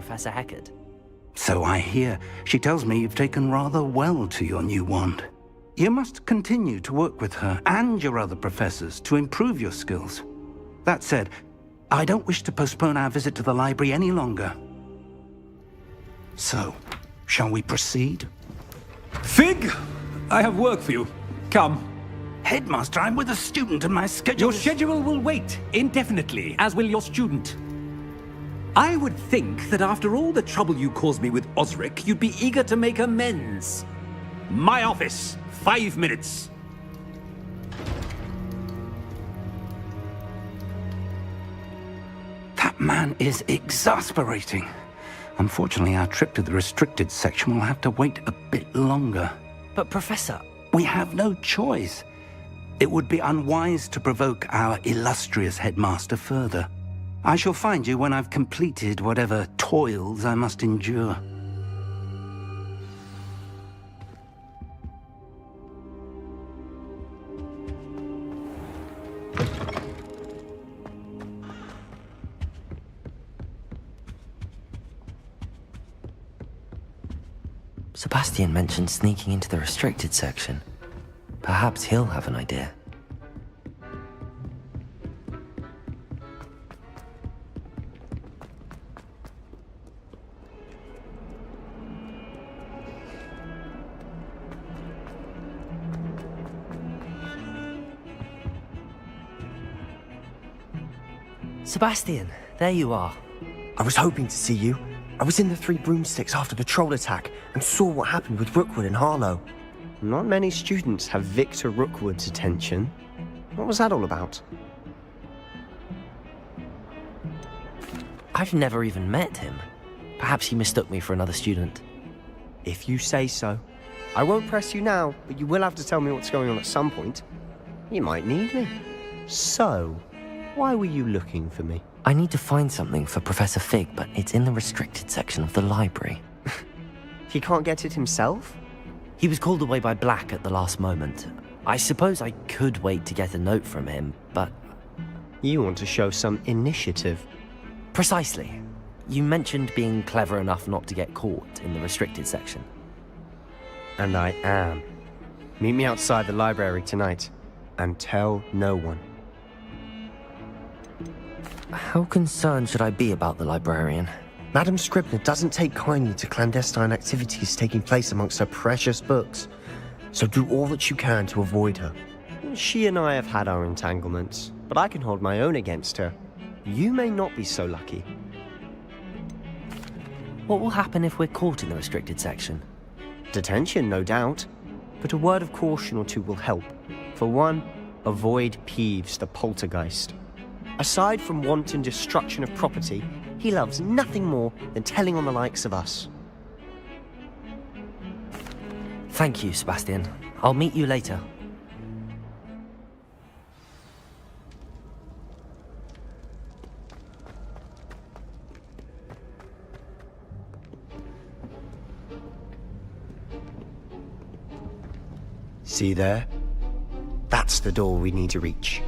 Professor Heckard. So I hear. She tells me you've taken rather well to your new wand. You must continue to work with her and your other professors to improve your skills. That said, I don't wish to postpone our visit to the library any longer. So, shall we proceed? Fig! I have work for you. Come. Headmaster, I'm with a student and my schedule... Your schedule will wait indefinitely, as will your student. I would think that after all the trouble you caused me with Osric, you'd be eager to make amends. My office, 5 minutes. That man is exasperating. Unfortunately, our trip to the restricted section will have to wait a bit longer. But Professor... We have no choice. It would be unwise to provoke our illustrious headmaster further. I shall find you when I've completed whatever toils I must endure. Sebastian mentioned sneaking into the restricted section. Perhaps he'll have an idea. Sebastian, there you are. I was hoping to see you. I was in the Three Broomsticks after the troll attack and saw what happened with Rookwood and Harlow. Not many students have Victor Rookwood's attention. What was that all about? I've never even met him. Perhaps he mistook me for another student. If you say so. I won't press you now, but you will have to tell me what's going on at some point. You might need me. So, why were you looking for me? I need to find something for Professor Fig, but it's in the restricted section of the library. He can't get it himself? He was called away by Black at the last moment. I suppose I could wait to get a note from him, but... You want to show some initiative. Precisely. You mentioned being clever enough not to get caught in the restricted section. And I am. Meet me outside the library tonight, and tell no one. How concerned should I be about the librarian? Madam Scribner doesn't take kindly to clandestine activities taking place amongst her precious books, so do all that you can to avoid her. She and I have had our entanglements, but I can hold my own against her. You may not be so lucky. What will happen if we're caught in the restricted section? Detention, no doubt, but a word of caution or two will help. For one, avoid Peeves the poltergeist. Aside from wanton destruction of property, he loves nothing more than telling on the likes of us. Thank you, Sebastian. I'll meet you later. See there? That's the door we need to reach.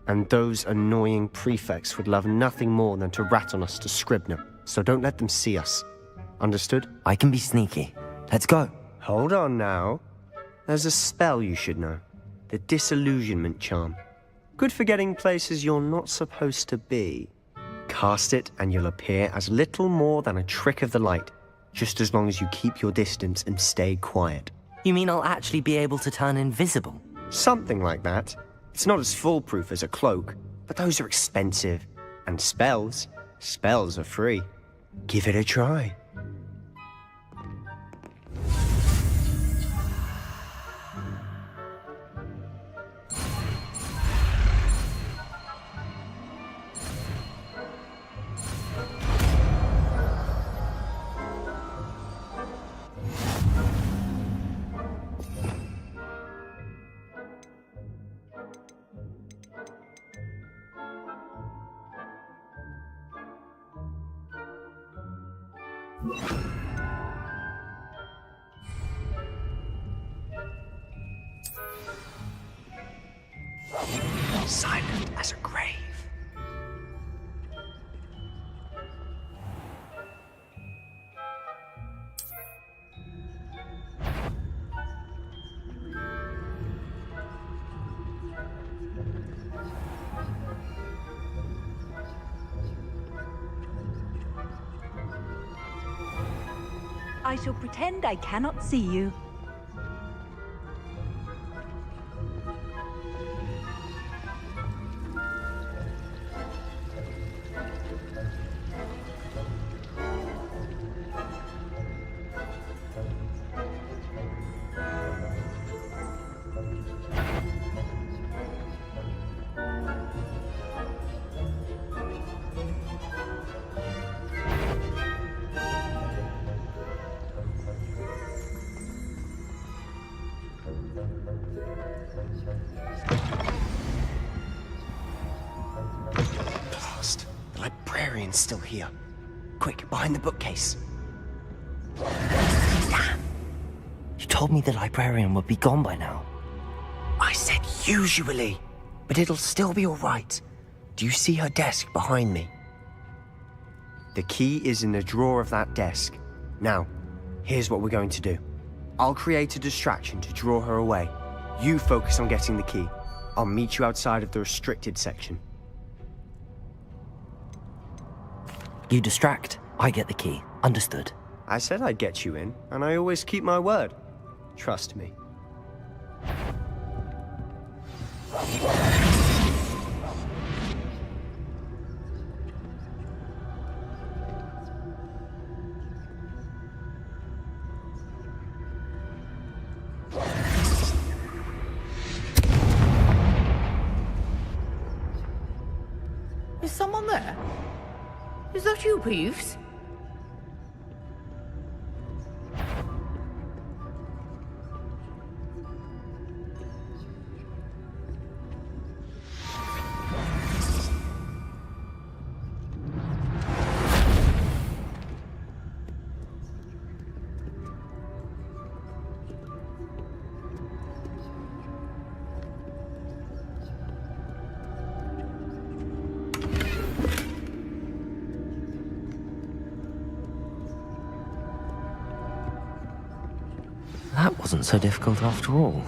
And those annoying prefects would love nothing more than to rat on us to Scribner, so don't let them see us. Understood? I can be sneaky. Let's go. Hold on now. There's a spell you should know. The Disillusionment Charm. Good for getting places you're not supposed to be. Cast it and you'll appear as little more than a trick of the light, just as long as you keep your distance and stay quiet. You mean I'll actually be able to turn invisible? Something like that. It's not as foolproof as a cloak, but those are expensive. And spells are free. Give it a try. Silent as a grave. I shall pretend I cannot see you. Blast. The librarian's still here. Quick, behind the bookcase. Damn! You told me the librarian would be gone by now. I said usually, but it'll still be all right. Do you see her desk behind me? The key is in the drawer of that desk. Now, here's what we're going to do. I'll create a distraction to draw her away. You focus on getting the key. I'll meet you outside of the restricted section. You distract, I get the key. Understood. I said I'd get you in, and I always keep my word. Trust me. Is someone there? Is that you, Peeves? That wasn't so difficult after all.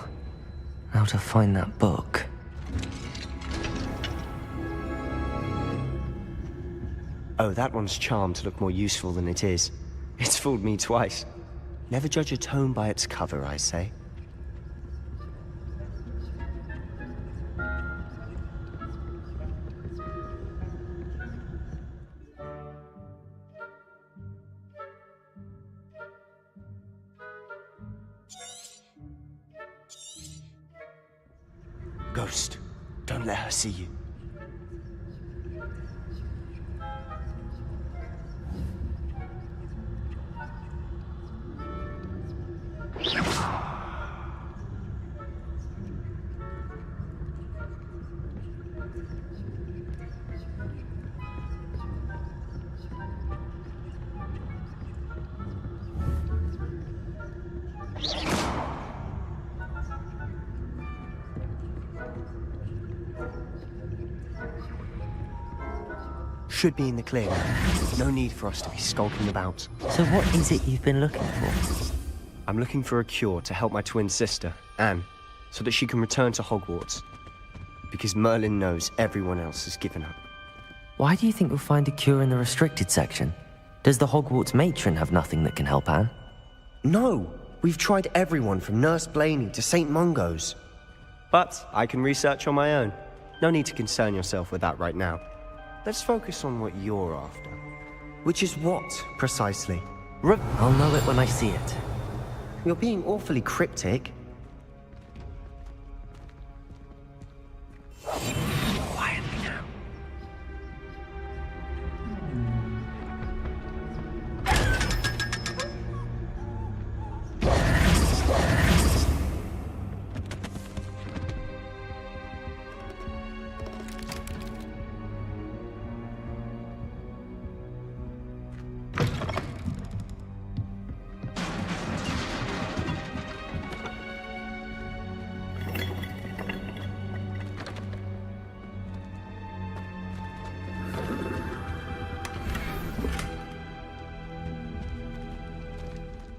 Now to find that book. Oh, that one's charmed to look more useful than it is. It's fooled me twice. Never judge a tome by its cover, I say. Ghost, don't let her see you. Should be in the clear now. No need for us to be skulking about. So what is it you've been looking for? I'm looking for a cure to help my twin sister, Anne, so that she can return to Hogwarts. Because Merlin knows everyone else has given up. Why do you think we'll find a cure in the restricted section? Does the Hogwarts matron have nothing that can help Anne? No! We've tried everyone from Nurse Blaney to St. Mungo's. But I can research on my own. No need to concern yourself with that right now. Let's focus on what you're after. Which is what, precisely? I'll know it when I see it. You're being awfully cryptic. Quietly now.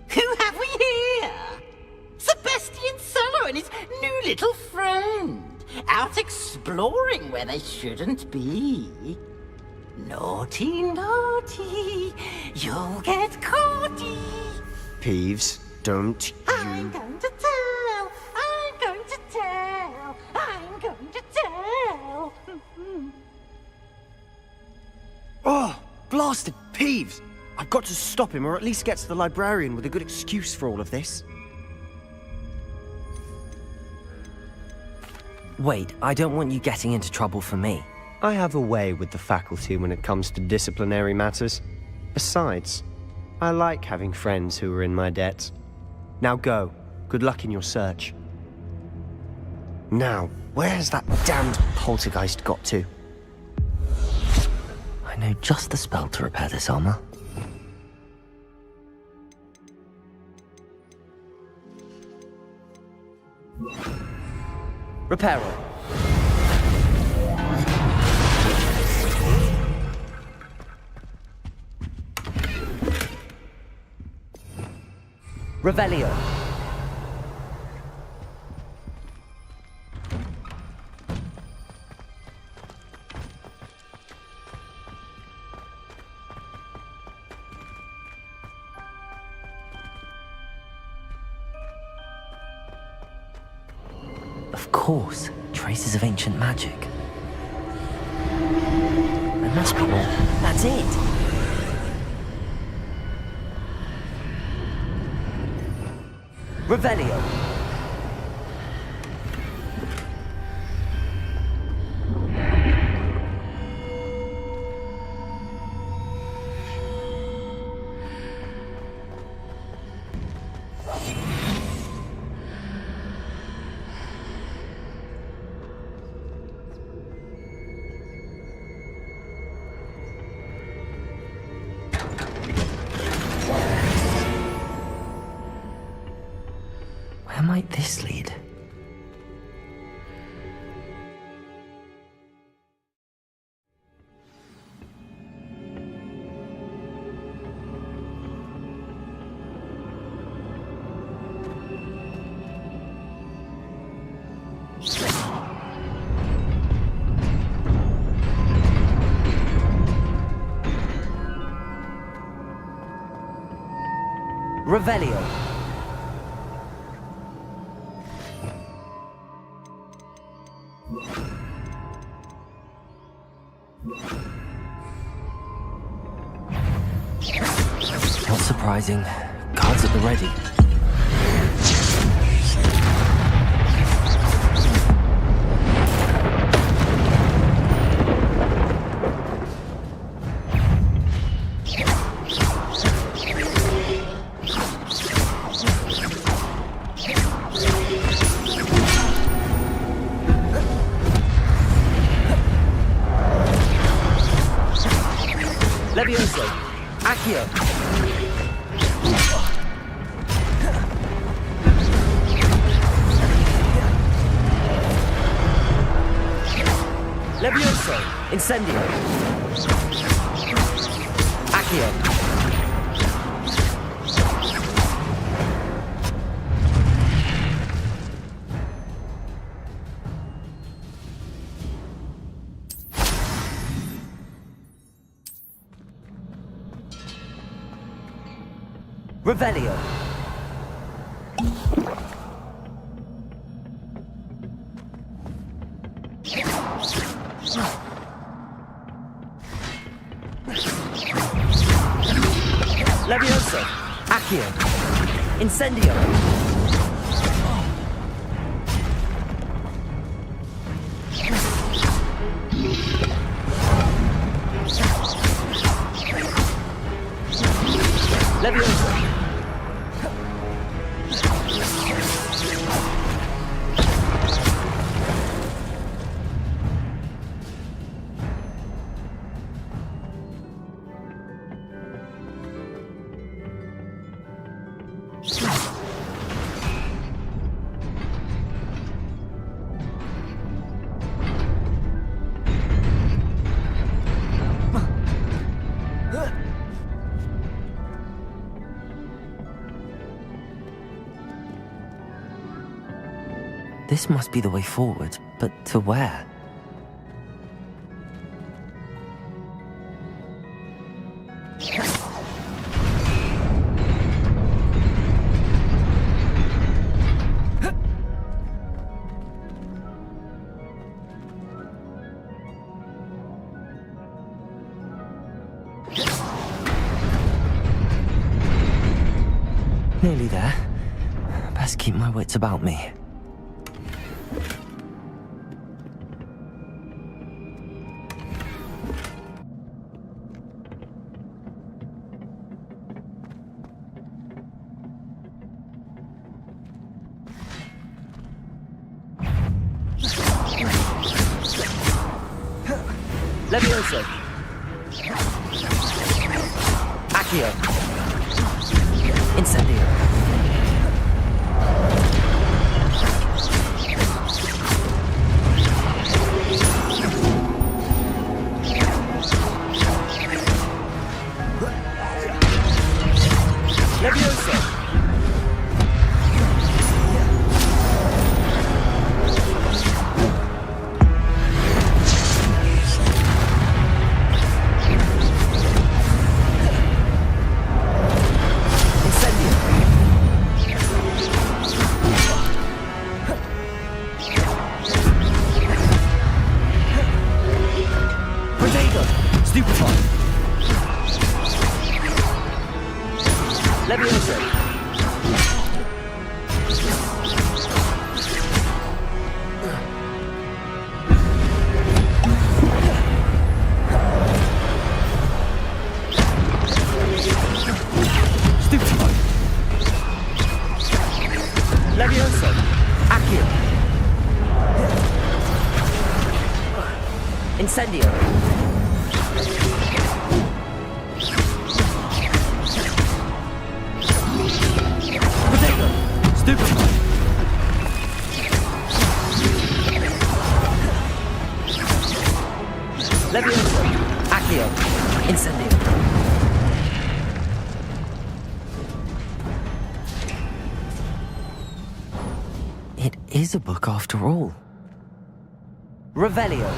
Who have we here? Sebastian Cello and his new little friend, out exploring where they shouldn't be. Naughty, naughty, you'll get caughty. Peeves, don't I'm you... going to tell! I'm going to tell! I'm going to tell! Oh, blasted Peeves! I've got to stop him, or at least get to the librarian with a good excuse for all of this. Wait, I don't want you getting into trouble for me. I have a way with the faculty when it comes to disciplinary matters. Besides, I like having friends who are in my debt. Now go. Good luck in your search. Now, where's that damned poltergeist got to? I know just the spell to repair this armor. Reparo. Revelio. Of course, traces of ancient magic. There must be more. That's it! Revelio. Where might this lead? Revelio. Not surprising. Cards at the ready. Levioso. Accio. Levioso. Incendio. Accio. Revelio. Levioso. Accio. Incendio. Levioso. This must be the way forward, but to where? Nearly there. Best keep my wits about me. Levioso. Accio. Incendio. Levioso. Levioso. Accio. Incendio. Potato. Stupefy. Levioso. Accio. Incendio. It is a book after all. Revelio.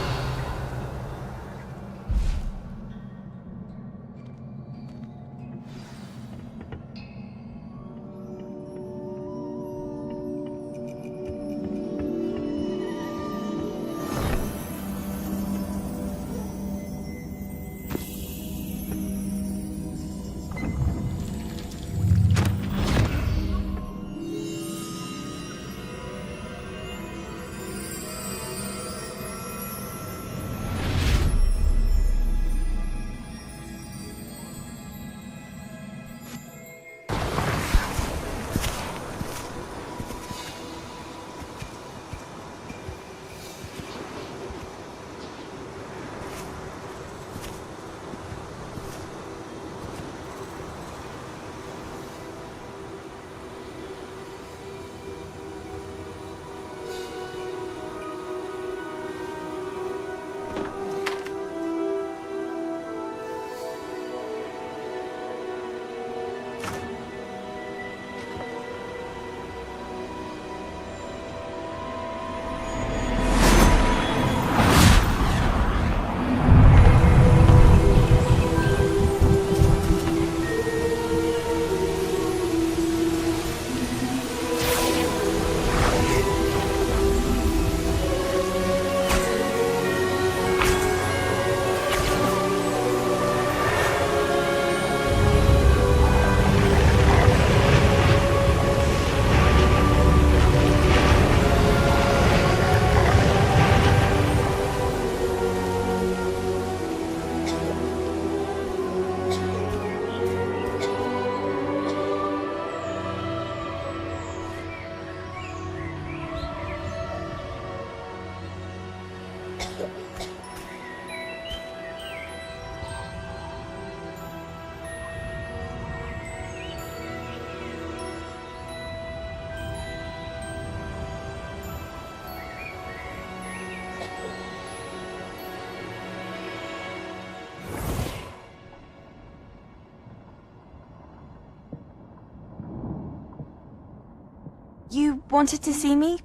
You wanted to see me?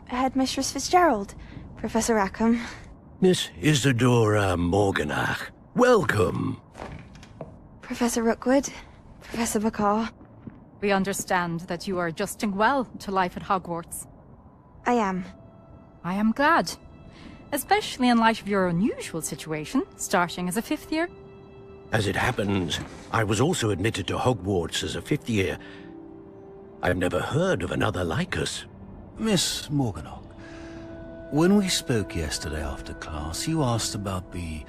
Headmistress Fitzgerald, Professor Rackham. Miss Isadora Morganach, welcome. Professor Rookwood, Professor Bakar. We understand that you are adjusting well to life at Hogwarts. I am. I am glad. Especially in light of your unusual situation, starting as a 5th year. As it happens, I was also admitted to Hogwarts as a 5th year. I've never heard of another like us. Miss Morganach, when we spoke yesterday after class, you asked about the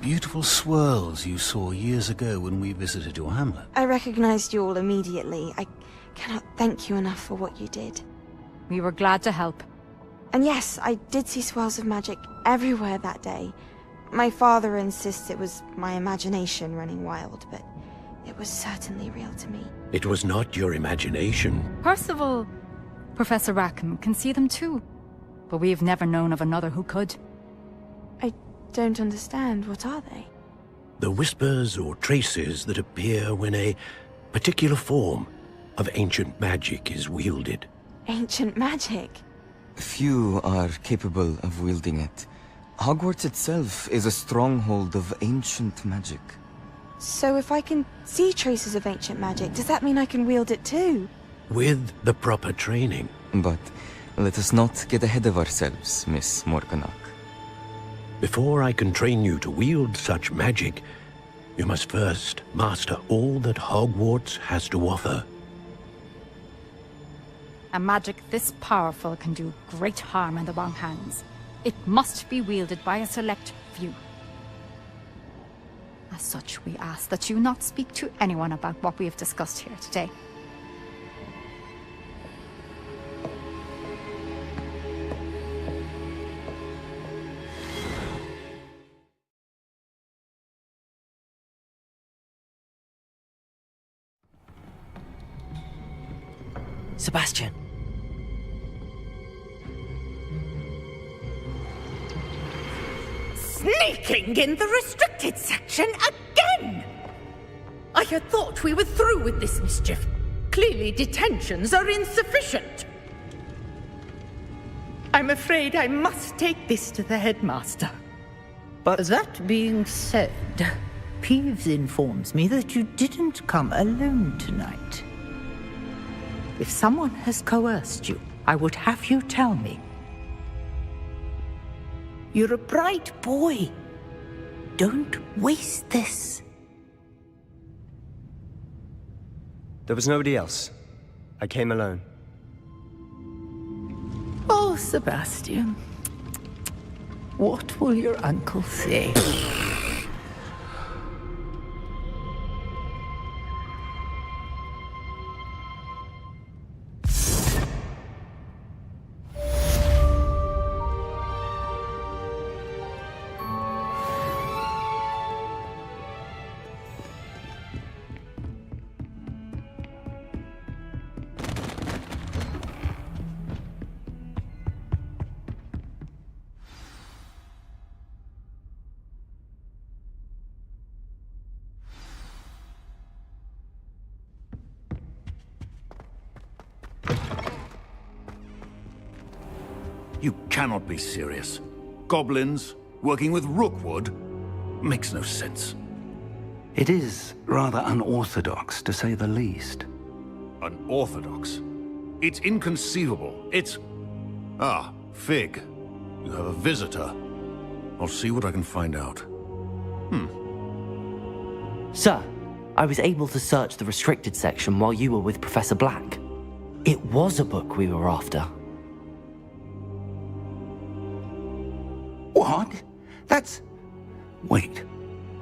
beautiful swirls you saw years ago when we visited your hamlet. I recognized you all immediately. I cannot thank you enough for what you did. We were glad to help. And yes, I did see swirls of magic everywhere that day. My father insists it was my imagination running wild, but it was certainly real to me. It was not your imagination. Percival, Professor Rackham can see them too. But we've never known of another who could. I don't understand. What are they? The whispers or traces that appear when a particular form of ancient magic is wielded. Ancient magic? Few are capable of wielding it. Hogwarts itself is a stronghold of ancient magic. So if I can see traces of ancient magic, does that mean I can wield it too? With the proper training. But let us not get ahead of ourselves, Miss Morganach. Before I can train you to wield such magic, you must first master all that Hogwarts has to offer. A magic this powerful can do great harm in the wrong hands. It must be wielded by a select few. As such, we ask that you not speak to anyone about what we have discussed here today. Sebastian. Sneaking in the restricted section again! I had thought we were through with this mischief. Clearly detentions are insufficient. I'm afraid I must take this to the headmaster. But That being said, Peeves informs me that you didn't come alone tonight. If someone has coerced you, I would have you tell me. You're a bright boy. Don't waste this. there was nobody else. I came alone. Oh, Sebastian. What will your uncle say? You cannot be serious. Goblins working with Rookwood makes no sense. It is rather unorthodox, to say the least. Unorthodox? It's inconceivable. It's... Ah, Fig. You have a visitor. I'll see what I can find out. Sir, I was able to search the restricted section while you were with Professor Black. It was a book we were after. What? That's... Wait.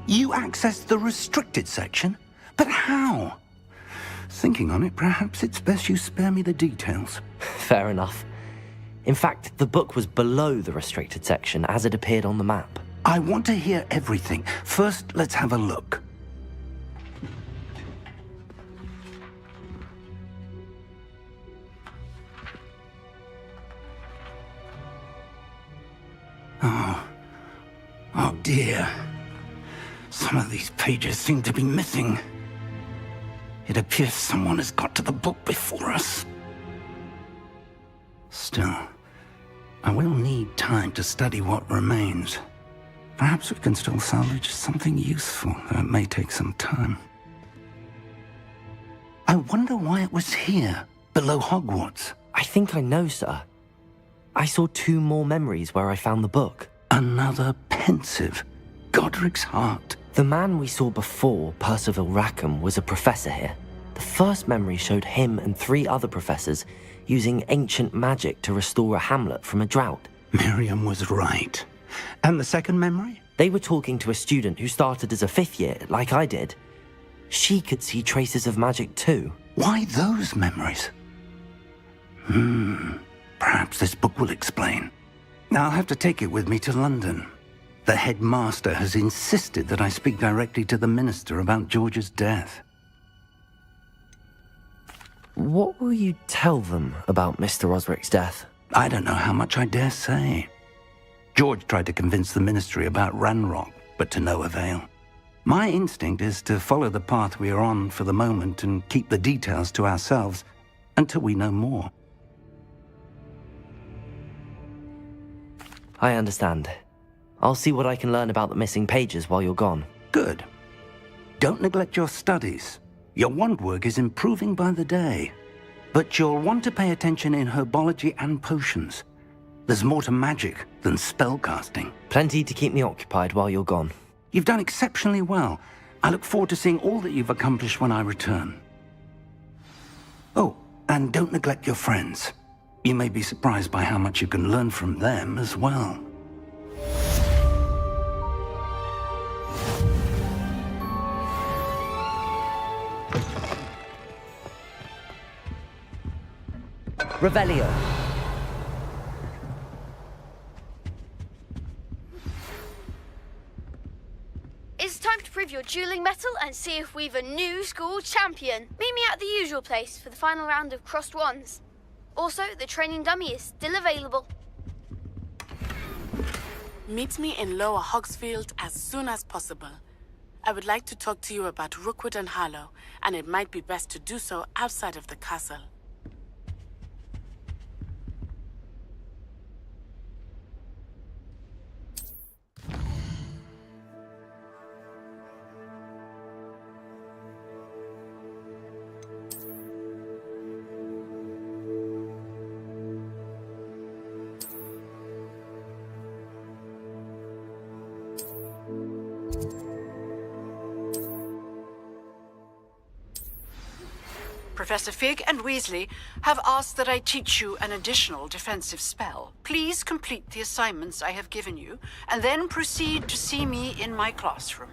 You accessed the restricted section? But how? Thinking on it, perhaps it's best you spare me the details. Fair enough. In fact, the book was below the restricted section as it appeared on the map. I want to hear everything. First, let's have a look. Oh dear. Some of these pages seem to be missing. It appears someone has got to the book before us. Still, I will need time to study what remains. Perhaps we can still salvage something useful, though it may take some time. I wonder why it was here, below Hogwarts. I think I know, sir. I saw 2 more memories where I found the book. Another pensive. Godric's heart. The man we saw before, Percival Rackham, was a professor here. The first memory showed him and 3 other professors using ancient magic to restore a hamlet from a drought. Miriam was right. And the second memory? They were talking to a student who started as a 5th year, like I did. She could see traces of magic too. Why those memories? Perhaps this book will explain. I'll have to take it with me to London. The headmaster has insisted that I speak directly to the minister about George's death. What will you tell them about Mr. Osric's death? I don't know how much I dare say. George tried to convince the ministry about Ranrock, but to no avail. My instinct is to follow the path we are on for the moment and keep the details to ourselves until we know more. I understand. I'll see what I can learn about the missing pages while you're gone. Good. Don't neglect your studies. Your wand work is improving by the day. But you'll want to pay attention in herbology and potions. There's more to magic than spellcasting. Plenty to keep me occupied while you're gone. You've done exceptionally well. I look forward to seeing all that you've accomplished when I return. Oh, and don't neglect your friends. You may be surprised by how much you can learn from them as well. Revelio. It's time to prove your dueling mettle and see if we've a new school champion. Meet me at the usual place for the final round of crossed wands. Also, the training dummy is still available. Meet me in Lower Hogsfield as soon as possible. I would like to talk to you about Rookwood and Harlow, and it might be best to do so outside of the castle. Professor Fig and Weasley have asked that I teach you an additional defensive spell. Please complete the assignments I have given you, and then proceed to see me in my classroom.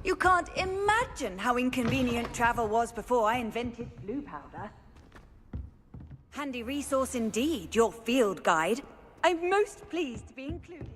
You can't imagine how inconvenient travel was before I invented blue powder. Handy resource indeed, your field guide. I'm most pleased to be included.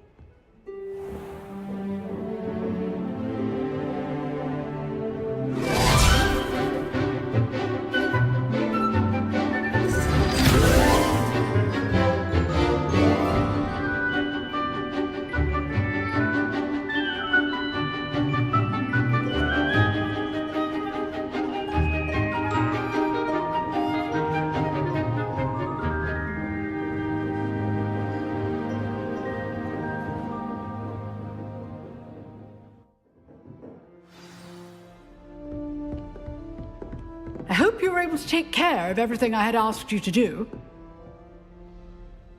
I hope you were able to take care of everything I had asked you to do.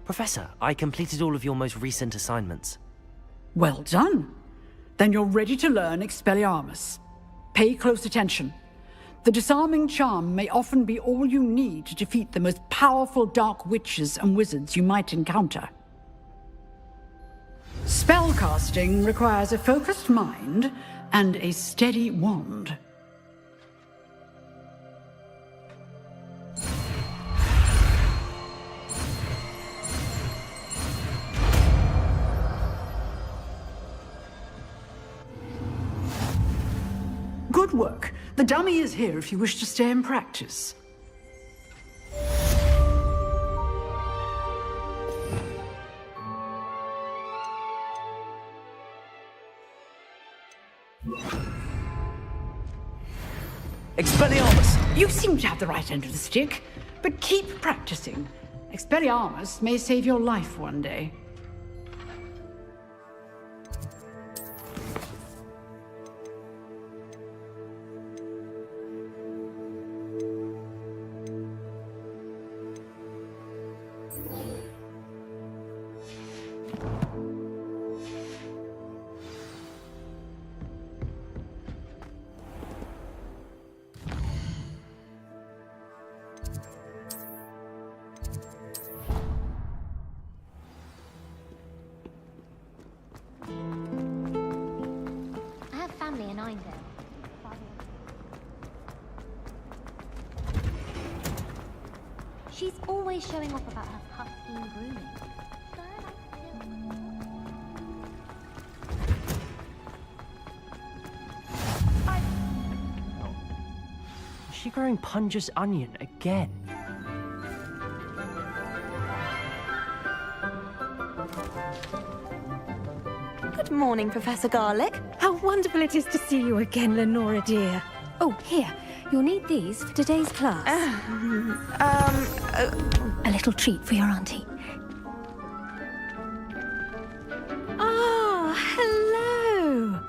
Professor, I completed all of your most recent assignments. Well done. Then you're ready to learn Expelliarmus. Pay close attention. The disarming charm may often be all you need to defeat the most powerful dark witches and wizards you might encounter. Spellcasting requires a focused mind and a steady wand. Good work. The dummy is here if you wish to stay and practice. Expelliarmus! You seem to have the right end of the stick, but keep practicing. Expelliarmus may save your life one day. Ninedale. She's always showing off about her husky and grooming. Is she growing Punja's onion again? Good morning, Professor Garlick. How wonderful it is to see you again, Lenora dear. Oh, here. You'll need these for today's class. A little treat for your auntie. Ah, hello.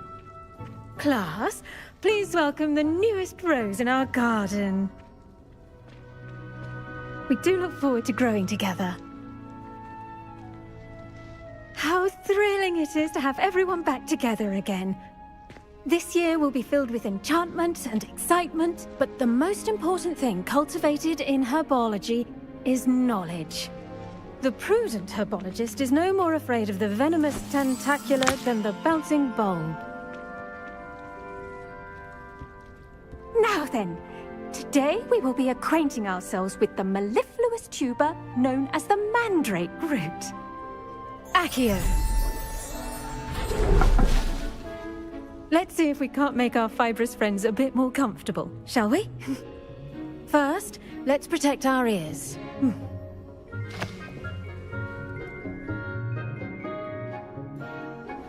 Class, please welcome the newest rose in our garden. We do look forward to growing together. How thrilling it is to have everyone back together again. This year will be filled with enchantment and excitement, but the most important thing cultivated in herbology is knowledge. The prudent herbologist is no more afraid of the venomous tentacula than the bouncing bulb. Now then, today we will be acquainting ourselves with the mellifluous tuber known as the mandrake root. Accio. Let's see if we can't make our fibrous friends a bit more comfortable, shall we? First, let's protect our ears.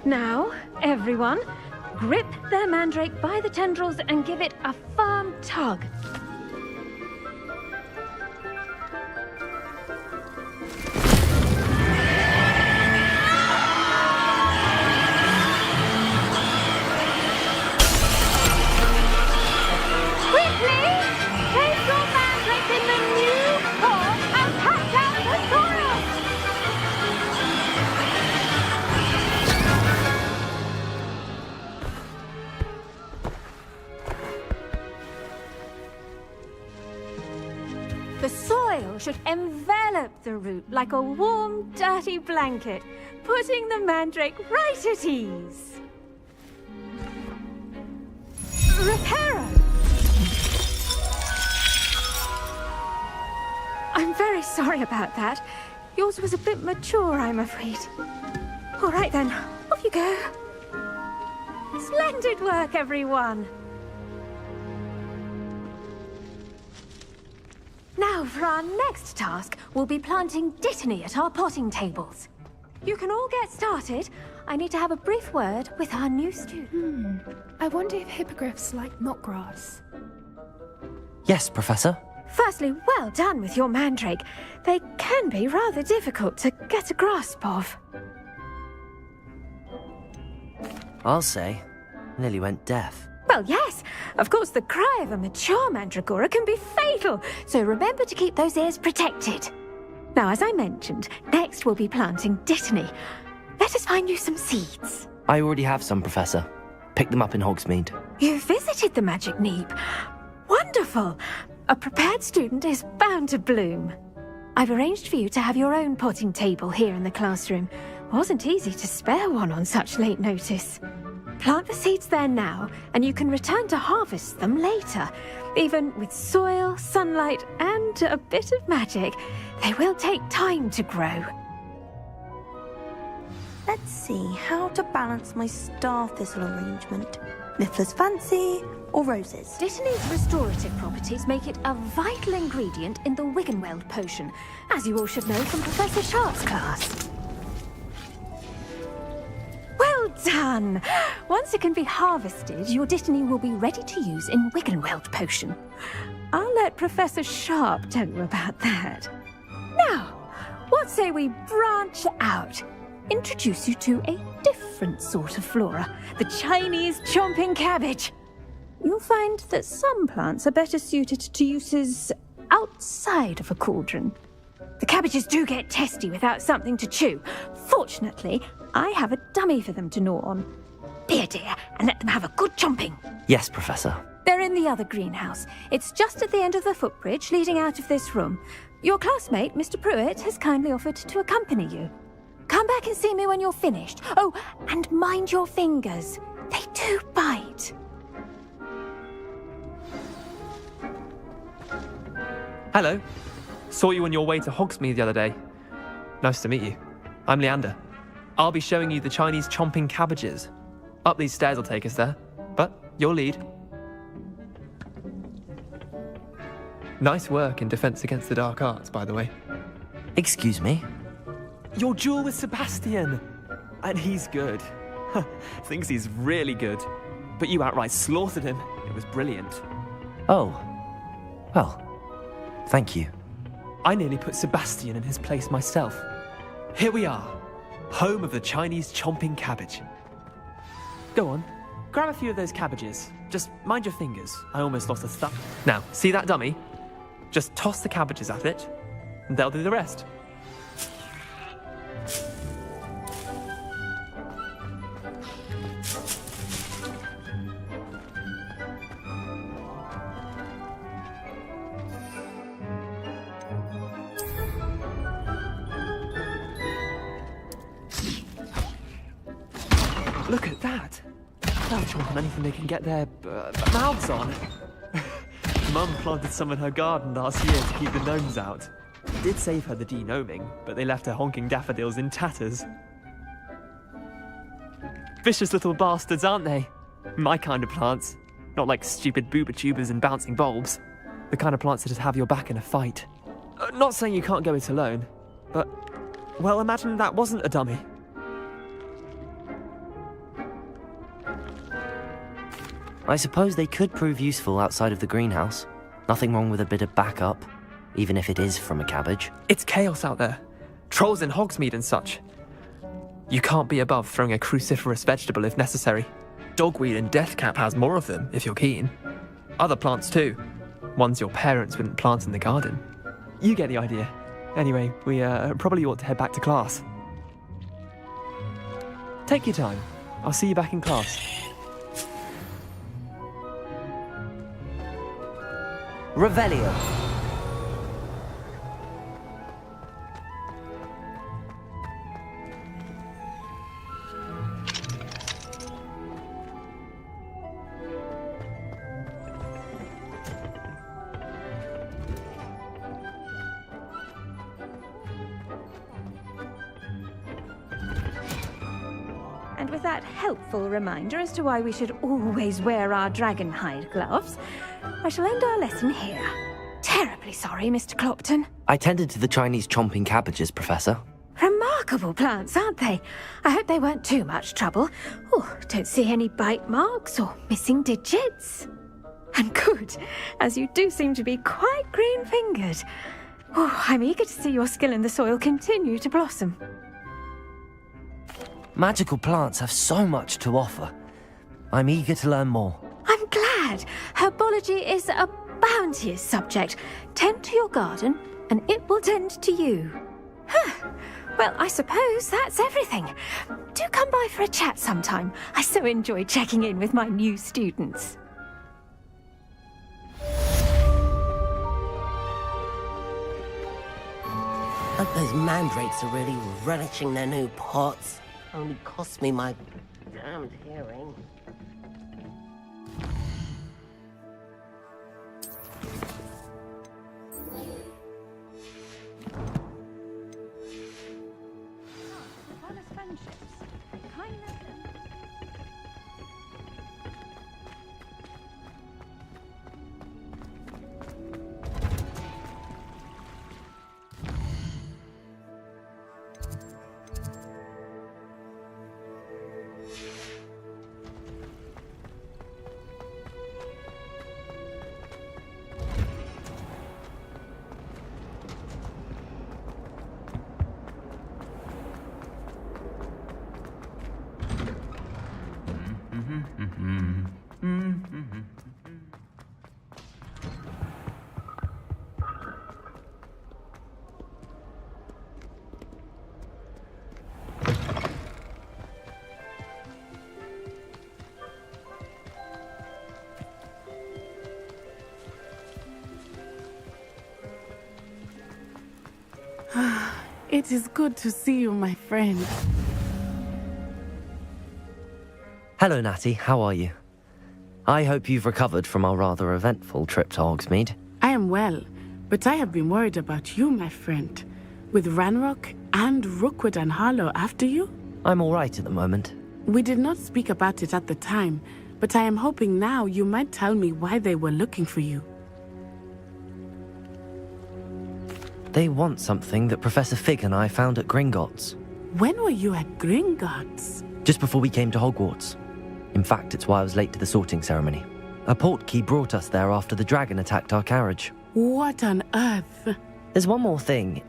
Now, everyone, grip their mandrake by the tendrils and give it a firm tug. Should envelop the root like a warm, dirty blanket, putting the mandrake right at ease. RePro! I'm very sorry about that. Yours was a bit mature, I'm afraid. All right then, off you go. Splendid work, everyone. Now, for our next task, we'll be planting dittany at our potting tables. You can all get started. I need to have a brief word with our new student. I wonder if hippogriffs like knotgrass. Yes, Professor. Firstly, well done with your mandrake. They can be rather difficult to get a grasp of. I'll say, nearly went deaf. Well, yes. Of course, the cry of a mature mandragora can be fatal, so remember to keep those ears protected. Now, as I mentioned, next we'll be planting dittany. Let us find you some seeds. I already have some, Professor. Picked them up in Hogsmeade. You visited the Magic Neep. Wonderful. A prepared student is bound to bloom. I've arranged for you to have your own potting table here in the classroom. Wasn't easy to spare one on such late notice. Plant the seeds there now, and you can return to harvest them later. Even with soil, sunlight, and a bit of magic, they will take time to grow. Let's see how to balance my star thistle arrangement. Niffler's fancy or roses? Dittany's restorative properties make it a vital ingredient in the Wiggenweld potion, as you all should know from Professor Sharp's class. Well done! Once it can be harvested, your dittany will be ready to use in Wiggenweld potion. I'll let Professor Sharp tell you about that. Now, what say we branch out? Introduce you to a different sort of flora, the Chinese chomping cabbage. You'll find that some plants are better suited to uses outside of a cauldron. The cabbages do get testy without something to chew. Fortunately, I have a dummy for them to gnaw on. Be a dear and let them have a good chomping. Yes, Professor. They're in the other greenhouse. It's just at the end of the footbridge leading out of this room. Your classmate, Mr. Pruitt, has kindly offered to accompany you. Come back and see me when you're finished. Oh, and mind your fingers. They do bite. Hello. Saw you on your way to Hogsmeade the other day. Nice to meet you. I'm Leander. I'll be showing you the Chinese chomping cabbages. Up these stairs will take us there, but your lead. Nice work in Defense Against the Dark Arts, by the way. Excuse me? Your duel with Sebastian! And he's good. Thinks he's really good. But you outright slaughtered him. It was brilliant. Oh. Well, thank you. I nearly put Sebastian in his place myself. Here we are, home of the Chinese chomping cabbage. Go on, grab a few of those cabbages. Just mind your fingers. I almost lost a thumb. Now, see that dummy? Just toss the cabbages at it, and they'll do the rest. Look at that! They'll chomp on anything they can get their mouths on. Mum planted some in her garden last year to keep the gnomes out. Did save her the de-gnoming, but they left her honking daffodils in tatters. Vicious little bastards, aren't they? My kind of plants. Not like stupid booba tubers and bouncing bulbs. The kind of plants that just have your back in a fight. Not saying you can't go it alone, but, well, imagine that wasn't a dummy. I suppose they could prove useful outside of the greenhouse. Nothing wrong with a bit of backup, even if it is from a cabbage. It's chaos out there. Trolls in Hogsmeade and such. You can't be above throwing a cruciferous vegetable if necessary. Dogweed and deathcap has more of them, if you're keen. Other plants too. Ones your parents wouldn't plant in the garden. You get the idea. Anyway, we probably ought to head back to class. Take your time. I'll see you back in class. Revelio. And with that helpful reminder as to why we should always wear our dragon hide gloves, I shall end our lesson here. Terribly sorry, Mr. Clopton. I tended to the Chinese chomping cabbages, Professor. Remarkable plants, aren't they? I hope they weren't too much trouble. Oh, don't see any bite marks or missing digits. And good, as you do seem to be quite green-fingered. Oh, I'm eager to see your skill in the soil continue to blossom. Magical plants have so much to offer. I'm eager to learn more. I'm glad. Herbology is a bounteous subject. Tend to your garden, and it will tend to you. Well, I suppose that's everything. Do come by for a chat sometime. I so enjoy checking in with my new students. Hope those mandrakes are really relishing their new pots. Only cost me my damned hearing. It is good to see you, my friend. Hello, Natty. How are you? I hope you've recovered from our rather eventful trip to Hogsmeade. I am well, But I have been worried about you, my friend. With Ranrock and Rookwood and Harlow after you? I'm all right at the moment. We did not speak about it at the time, but I am hoping now you might tell me why they were looking for you. They want something that Professor Fig and I found at Gringotts. When were you at Gringotts? Just before we came to Hogwarts. In fact, it's why I was late to the sorting ceremony. A portkey brought us there after the dragon attacked our carriage. What on earth? There's one more thing.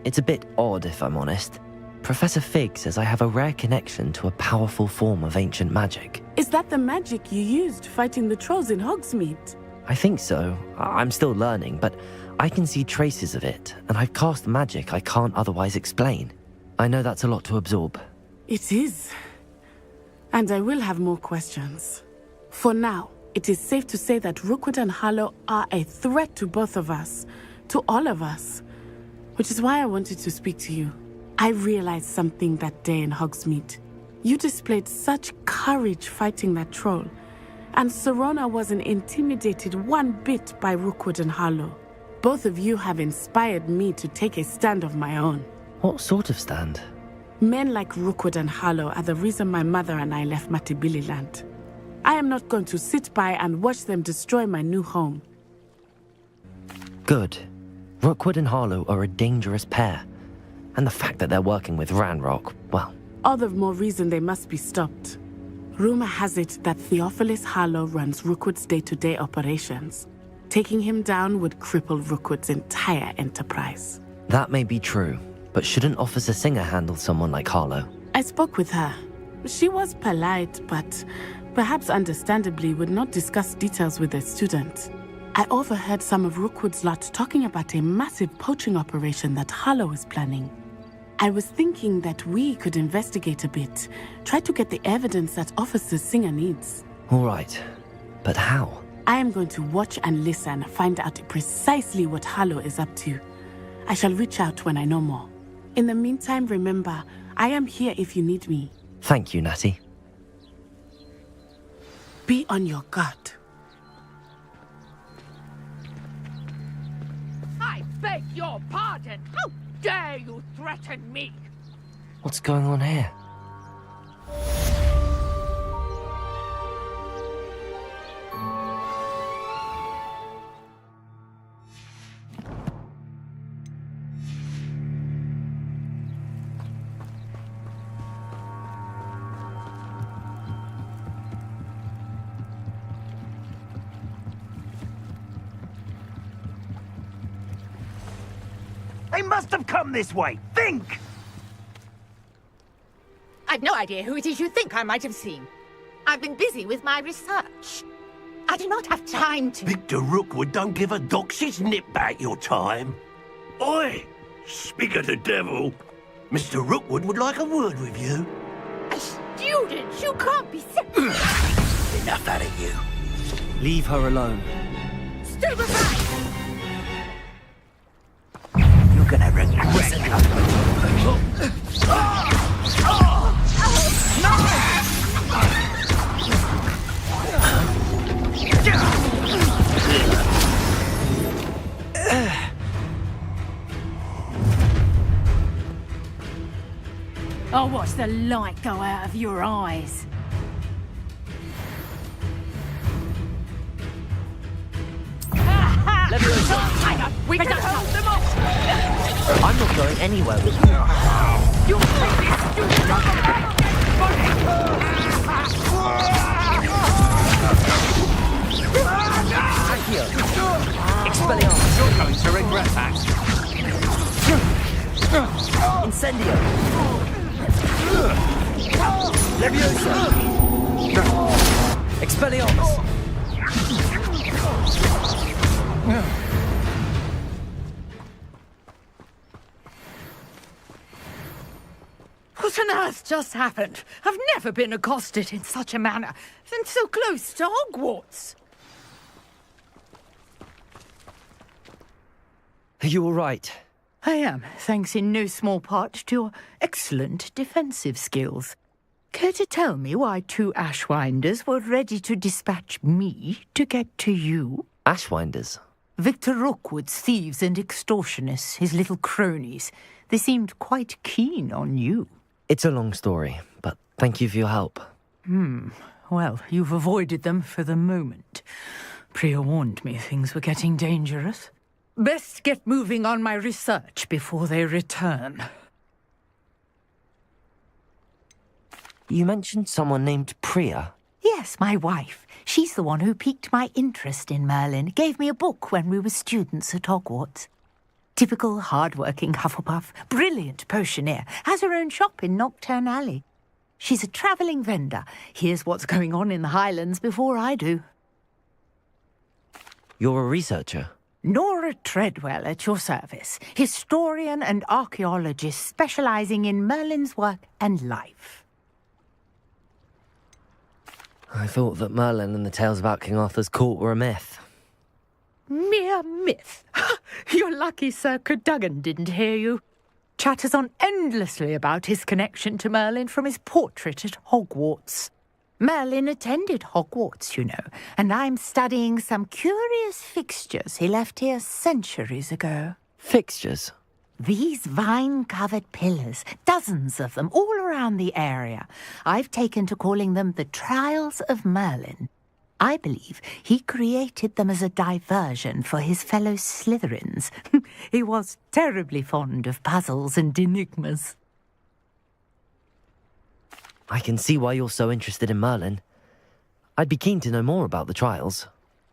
It's a bit odd, if I'm honest. Professor Fig says I have a rare connection to a powerful form of ancient magic. Is that the magic you used fighting the trolls in Hogsmeade? I think so. I'm still learning, but I can see traces of it, and I've cast magic I can't otherwise explain. I know that's a lot to absorb. It is. And I will have more questions. For now, it is safe to say that Rookwood and Harlow are a threat to both of us, to all of us, which is why I wanted to speak to you. I realized something that day in Hogsmeade. You displayed such courage fighting that troll, and Serona wasn't intimidated one bit by Rookwood and Harlow. Both of you have inspired me to take a stand of my own. What sort of stand? Men like Rookwood and Harlow are the reason my mother and I left Matibili-land. I am not going to sit by and watch them destroy my new home. Good. Rookwood and Harlow are a dangerous pair. And the fact that they're working with Ranrock, well... All the more reason they must be stopped. Rumor has it that Theophilus Harlow runs Rookwood's day-to-day operations. Taking him down would cripple Rookwood's entire enterprise. That may be true, but shouldn't Officer Singer handle someone like Harlow? I spoke with her. She was polite, but perhaps understandably would not discuss details with a student. I overheard some of Rookwood's lot talking about a massive poaching operation that Harlow is planning. I was thinking that we could investigate a bit, try to get the evidence that Officer Singer needs. All right, but how? I am going to watch and listen, find out precisely what Harlow is up to. I shall reach out when I know more. In the meantime, remember, I am here if you need me. Thank you, Natty. Be on your guard. I beg your pardon. How dare you threaten me? What's going on here? They must have come this way. Think! I've no idea who it is you think I might have seen. I've been busy with my research. I do not have time to... Victor Rookwood don't give a doxy's nip back your time. Oi! Speak of the devil. Mr. Rookwood would like a word with you. A student? You can't be... Enough out of you. Leave her alone. Stay back! You're gonna regret it. I'll watch the light go out of your eyes. We can hold them off! I'm not going anywhere with you. You'll take this stupid Accio! Expelliarmus! You're going to regret that. Incendio! Leviosa! Expelliarmus! What on earth just happened? I've never been accosted in such a manner, and so close to Hogwarts. Are you all right? I am, thanks in no small part to your excellent defensive skills. Care to tell me why 2 Ashwinders were ready to dispatch me to get to you? Ashwinders? Victor Rookwood's thieves and extortionists, his little cronies. They seemed quite keen on you. It's a long story, but thank you for your help. Well, you've avoided them for the moment. Priya warned me things were getting dangerous. Best get moving on my research before they return. You mentioned someone named Priya. Yes, my wife. She's the one who piqued my interest in Merlin. Gave me a book when we were students at Hogwarts. Typical hard-working Hufflepuff, brilliant potioneer, has her own shop in Knockturn Alley. She's a travelling vendor. Hears what's going on in the Highlands before I do. You're a researcher? Nora Treadwell at your service. Historian and archaeologist specialising in Merlin's work and life. I thought that Merlin and the tales about King Arthur's court were a myth. Mere myth. You're lucky Sir Cadogan didn't hear you. Chatters on endlessly about his connection to Merlin from his portrait at Hogwarts. Merlin attended Hogwarts, you know, and I'm studying some curious fixtures he left here centuries ago. Fixtures? These vine-covered pillars, dozens of them, all around the area. I've taken to calling them the Trials of Merlin. I believe he created them as a diversion for his fellow Slytherins. He was terribly fond of puzzles and enigmas. I can see why you're so interested in Merlin. I'd be keen to know more about the trials.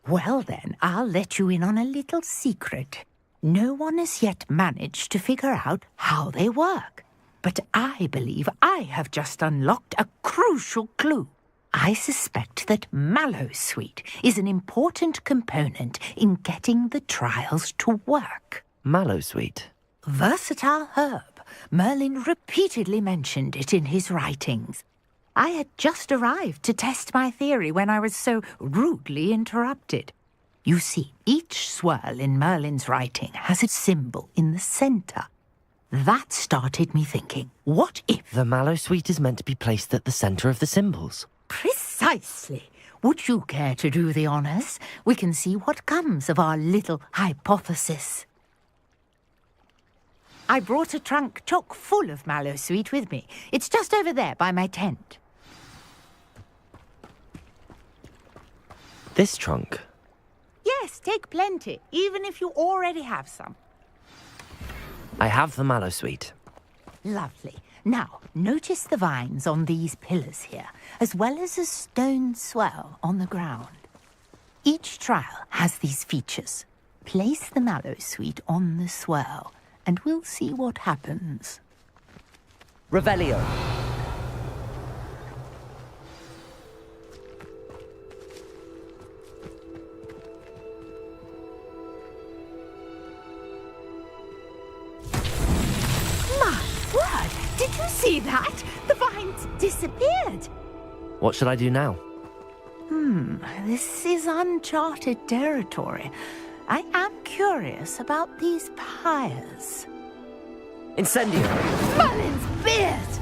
Well then, I'll let you in on a little secret. No one has yet managed to figure out how they work. But I believe I have just unlocked a crucial clue. I suspect that mallowsweet is an important component in getting the trials to work. Mallowsweet? Versatile herb. Merlin repeatedly mentioned it in his writings. I had just arrived to test my theory when I was so rudely interrupted. You see, each swirl in Merlin's writing has a symbol in the centre. That started me thinking, what if... The mallowsweet is meant to be placed at the centre of the symbols. Precisely. Would you care to do the honours? We can see what comes of our little hypothesis. I brought a trunk chock full of mallowsweet with me. It's just over there by my tent. This trunk? Yes, take plenty, even if you already have some. I have the mallowsweet. Lovely. Now, notice the vines on these pillars here, as well as a stone swell on the ground. Each trial has these features. Place the mallowsweet on the swirl, and we'll see what happens. Revelio. Did you see that? The vines disappeared. What should I do now? This is uncharted territory. I am curious about these pyres. Incendio! Merlin's beard!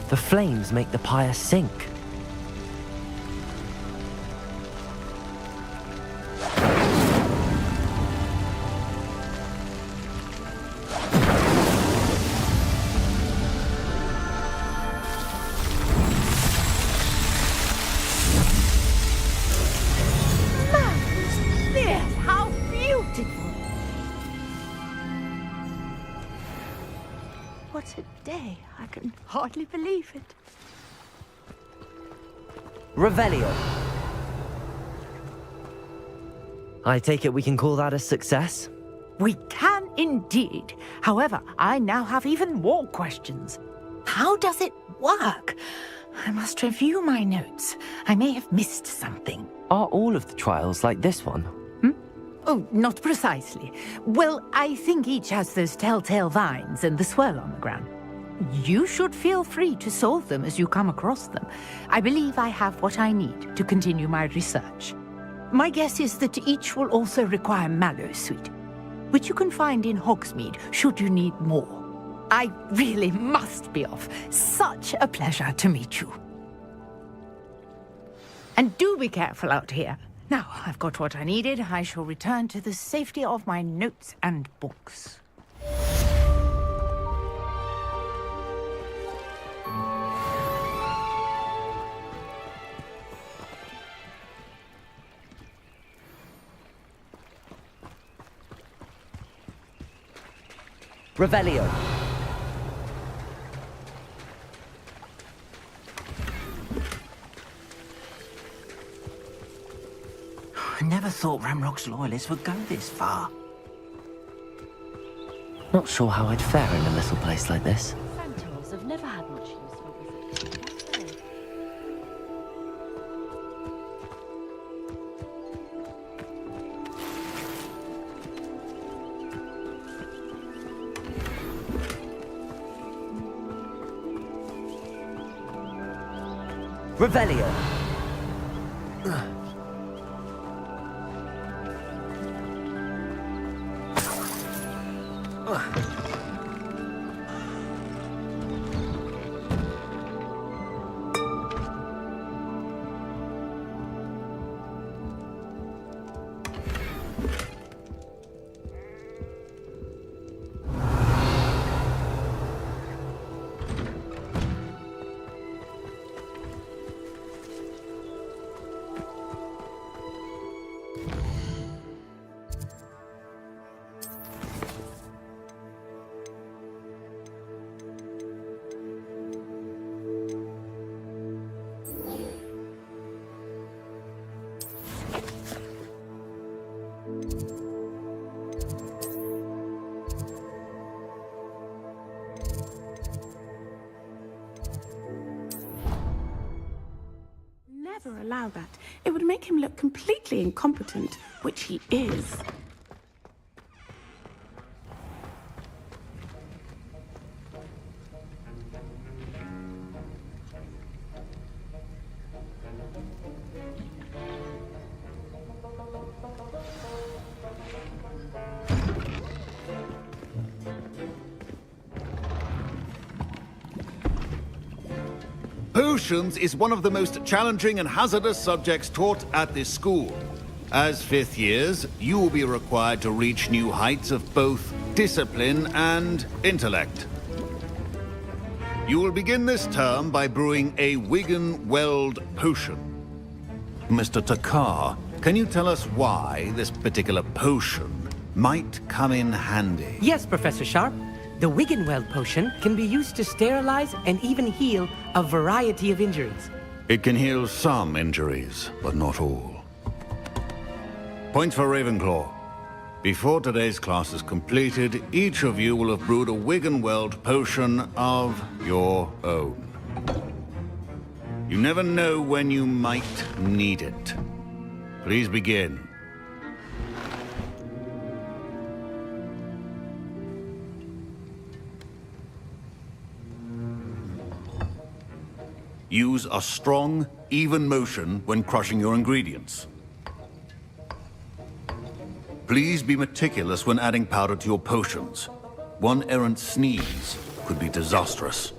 The flames make the pyre sink. What a day. I can hardly believe it. Revelio. I take it we can call that a success? We can indeed. However, I now have even more questions. How does it work? I must review my notes. I may have missed something. Are all of the trials like this one? Oh, not precisely. Well, I think each has those telltale vines and the swirl on the ground. You should feel free to solve them as you come across them. I believe I have what I need to continue my research. My guess is that each will also require mallowsweet, which you can find in Hogsmeade should you need more. I really must be off. Such a pleasure to meet you. And do be careful out here. Now I've got what I needed. I shall return to the safety of my notes and books. Revelio. I never thought Ramrock's loyalists would go this far. Not sure how I'd fare in a little place like this. Centaurs have never had much use for visitors. Revelio. Never allow that. It would make him look completely incompetent, which he is. Potions is one of the most challenging and hazardous subjects taught at this school. As fifth years, you will be required to reach new heights of both discipline and intellect. You will begin this term by brewing a Wigan-Weld potion. Mr. Takar, can you tell us why this particular potion might come in handy? Yes, Professor Sharp. The Wigan-Weld potion can be used to sterilize and even heal a variety of injuries. It can heal some injuries, but not all. Point for Ravenclaw. Before today's class is completed, each of you will have brewed a Wigan-Weld potion of your own. You never know when you might need it. Please begin. Use a strong, even motion when crushing your ingredients. Please be meticulous when adding powder to your potions. One errant sneeze could be disastrous.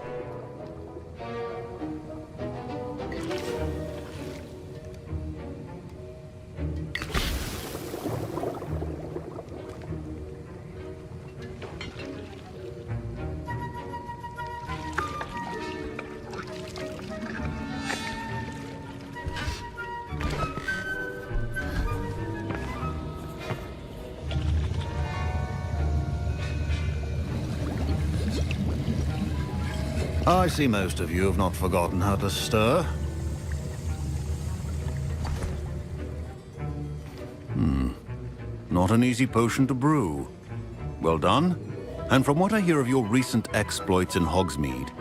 I see most of you have not forgotten how to stir. Not an easy potion to brew. Well done. And from what I hear of your recent exploits in Hogsmeade,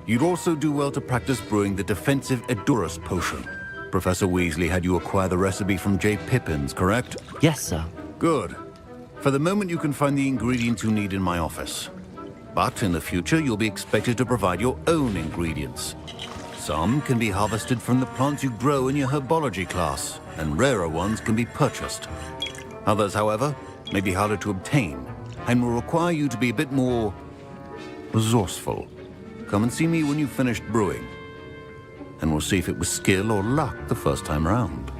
you'd also do well to practice brewing the defensive Edurus potion. Professor Weasley had you acquire the recipe from J. Pippins, correct? Yes, sir. Good. For the moment, you can find the ingredients you need in my office. But in the future, you'll be expected to provide your own ingredients. Some can be harvested from the plants you grow in your herbology class, and rarer ones can be purchased. Others, however, may be harder to obtain, and will require you to be a bit more resourceful. Come and see me when you've finished brewing, and we'll see if it was skill or luck the first time round.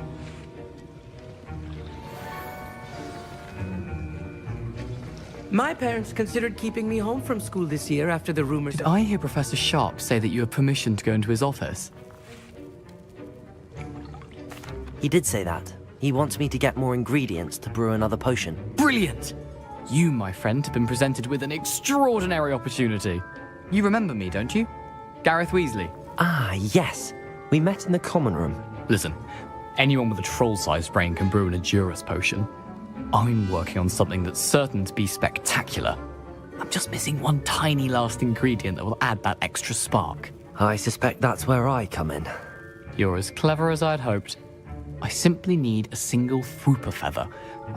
My parents considered keeping me home from school this year after the rumors. Did I hear Professor Sharp say that you have permission to go into his office? He did say that. He wants me to get more ingredients to brew another potion. Brilliant! You, my friend, have been presented with an extraordinary opportunity. You remember me, don't you? Gareth Weasley. Ah, yes. We met in the common room. Listen, anyone with a troll-sized brain can brew an Adurus potion. I'm working on something that's certain to be spectacular. I'm just missing one tiny last ingredient that will add that extra spark. I suspect that's where I come in. You're as clever as I'd hoped. I simply need a single Fwooper feather.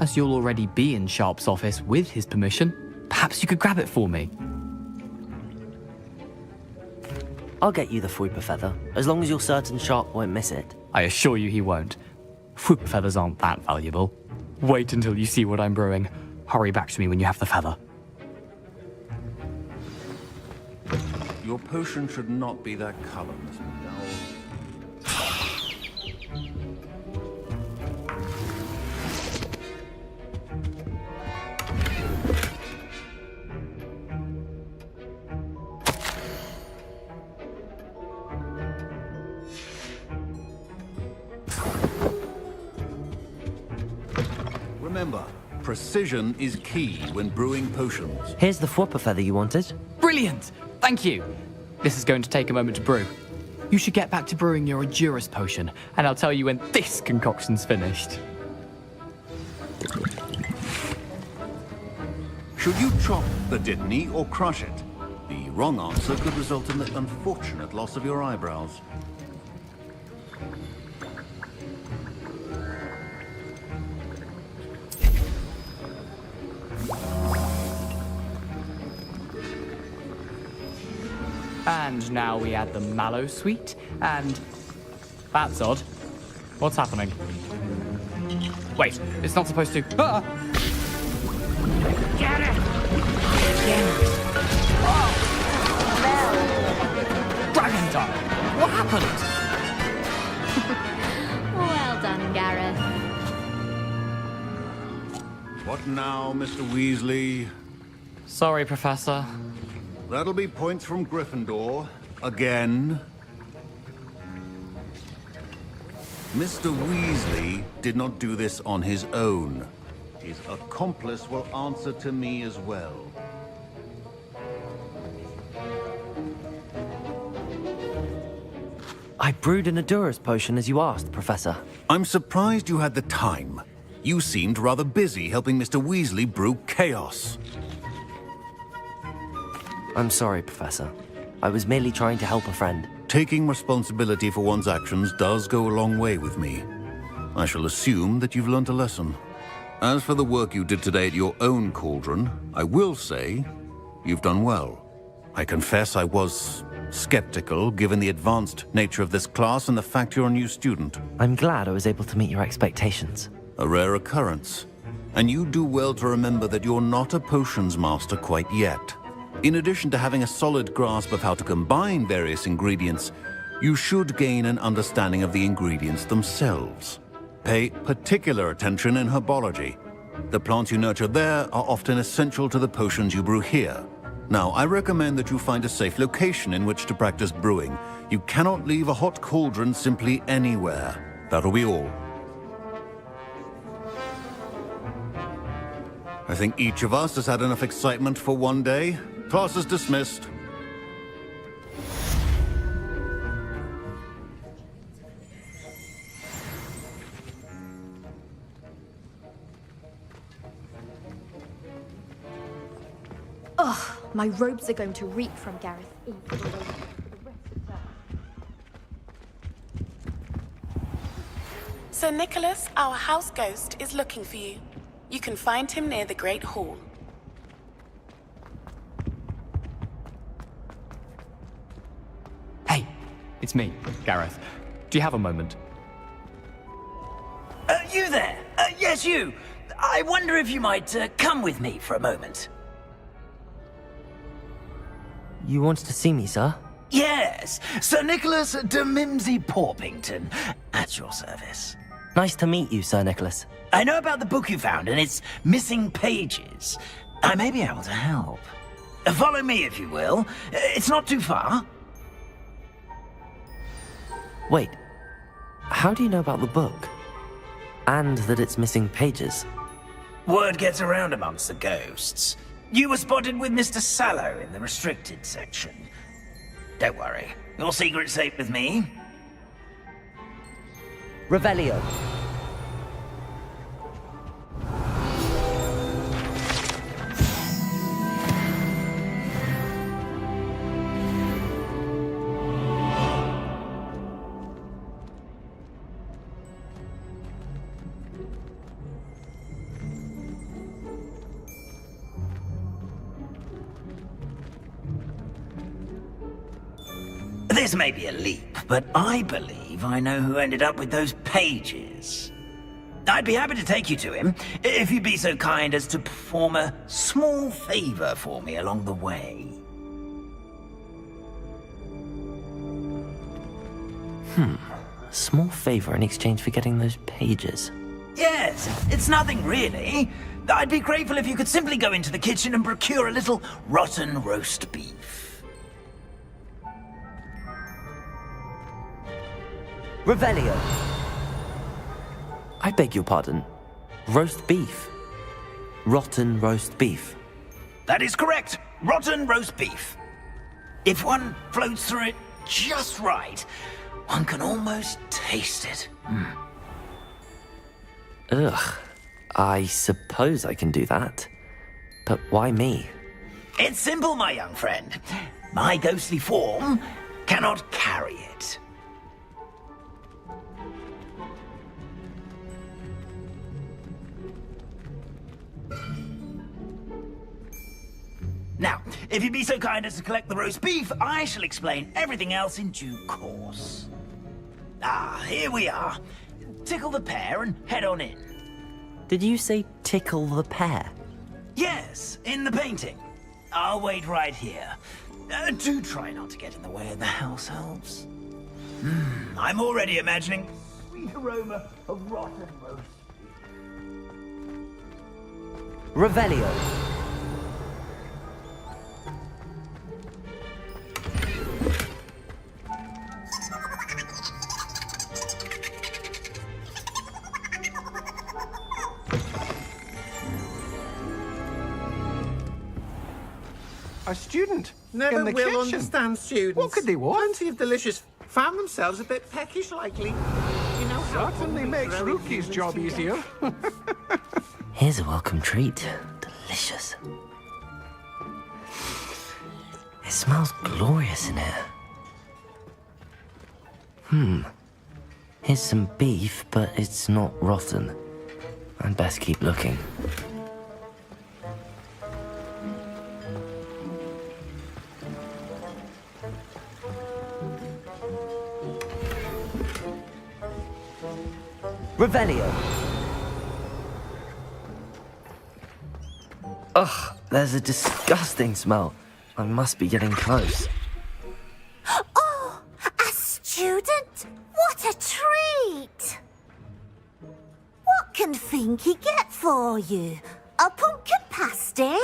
As you'll already be in Sharp's office with his permission, perhaps you could grab it for me. I'll get you the Fwooper feather, as long as you're certain Sharp won't miss it. I assure you he won't. Fwooper feathers aren't that valuable. Wait until you see what I'm brewing. Hurry back to me when you have the feather. Your potion should not be that color, Miss McDowell. Remember, precision is key when brewing potions. Here's the Fwooper feather you wanted. Brilliant! Thank you! This is going to take a moment to brew. You should get back to brewing your Adurus potion, and I'll tell you when this concoction's finished. Should you chop the Dittany or crush it? The wrong answer could result in the unfortunate loss of your eyebrows. And now we add the mallow sweet, and... That's odd. What's happening? Wait, it's not supposed to... Ah! Get it! Dragon time! What happened? Well done, Gareth. What now, Mr. Weasley? Sorry, Professor. That'll be points from Gryffindor. Again. Mr. Weasley did not do this on his own. His accomplice will answer to me as well. I brewed an Adurus potion as you asked, Professor. I'm surprised you had the time. You seemed rather busy helping Mr. Weasley brew chaos. I'm sorry, Professor. I was merely trying to help a friend. Taking responsibility for one's actions does go a long way with me. I shall assume that you've learnt a lesson. As for the work you did today at your own cauldron, I will say you've done well. I confess I was skeptical, given the advanced nature of this class and the fact you're a new student. I'm glad I was able to meet your expectations. A rare occurrence. And you do well to remember that you're not a potions master quite yet. In addition to having a solid grasp of how to combine various ingredients, you should gain an understanding of the ingredients themselves. Pay particular attention in herbology. The plants you nurture there are often essential to the potions you brew here. Now, I recommend that you find a safe location in which to practice brewing. You cannot leave a hot cauldron simply anywhere. That'll be all. I think each of us has had enough excitement for one day. Class is dismissed. Ugh, my robes are going to reek from Gareth E. for the rest of term. Sir Nicholas, our house ghost, is looking for you. You can find him near the Great Hall. Hey, it's me, Gareth. Do you have a moment? You there? Yes, you. I wonder if you might come with me for a moment. You wanted to see me, sir? Yes, Sir Nicholas de Mimsy Porpington, at your service. Nice to meet you, Sir Nicholas. I know about the book you found and its missing pages. I may be able to help. Follow me, if you will. It's not too far. Wait, how do you know about the book? And that it's missing pages? Word gets around amongst the ghosts. You were spotted with Mr. Sallow in the restricted section. Don't worry, your secret's safe with me. Revelio. This may be a leap, but I believe I know who ended up with those pages. I'd be happy to take you to him, if you'd be so kind as to perform a small favor for me along the way. A small favor in exchange for getting those pages. Yes, it's nothing really. I'd be grateful if you could simply go into the kitchen and procure a little rotten roast beef. Revelio. I beg your pardon. Roast beef. Rotten roast beef. That is correct. Rotten roast beef. If one floats through it just right, one can almost taste it. Ugh. I suppose I can do that. But why me? It's simple, my young friend. My ghostly form cannot carry it. Now, if you'd be so kind as to collect the roast beef, I shall explain everything else in due course. Ah, here we are. Tickle the pear and head on in. Did you say tickle the pear? Yes, in the painting. I'll wait right here. Do try not to get in the way of the house elves. I'm already imagining sweet aroma of rotten roast beef. Revelio. A student Never in the will kitchen. understand students. What could they want? Plenty of delicious. Found themselves a bit peckish likely. You know how Certainly hungry makes growing Rookie's humans job can get. easier. Here's a welcome treat. Delicious. It smells glorious in here. Here's some beef, but it's not rotten. I'd best keep looking. Revelio. Ugh, there's a disgusting smell. I must be getting close. Oh, a student? What a treat! What can Finky get for you? A pumpkin pasty?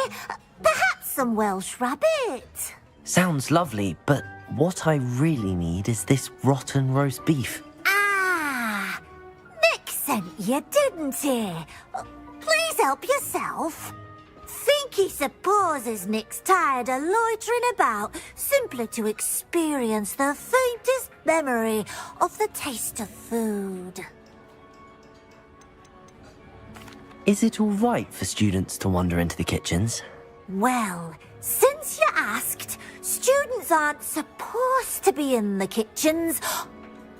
Perhaps some Welsh rabbit? Sounds lovely, but what I really need is this rotten roast beef. Ah, Nick sent you, didn't he? Please help yourself. Finky supposes Nick's tired of loitering about simply to experience the faintest memory of the taste of food. Is it all right for students to wander into the kitchens? Well, since you asked, students aren't supposed to be in the kitchens,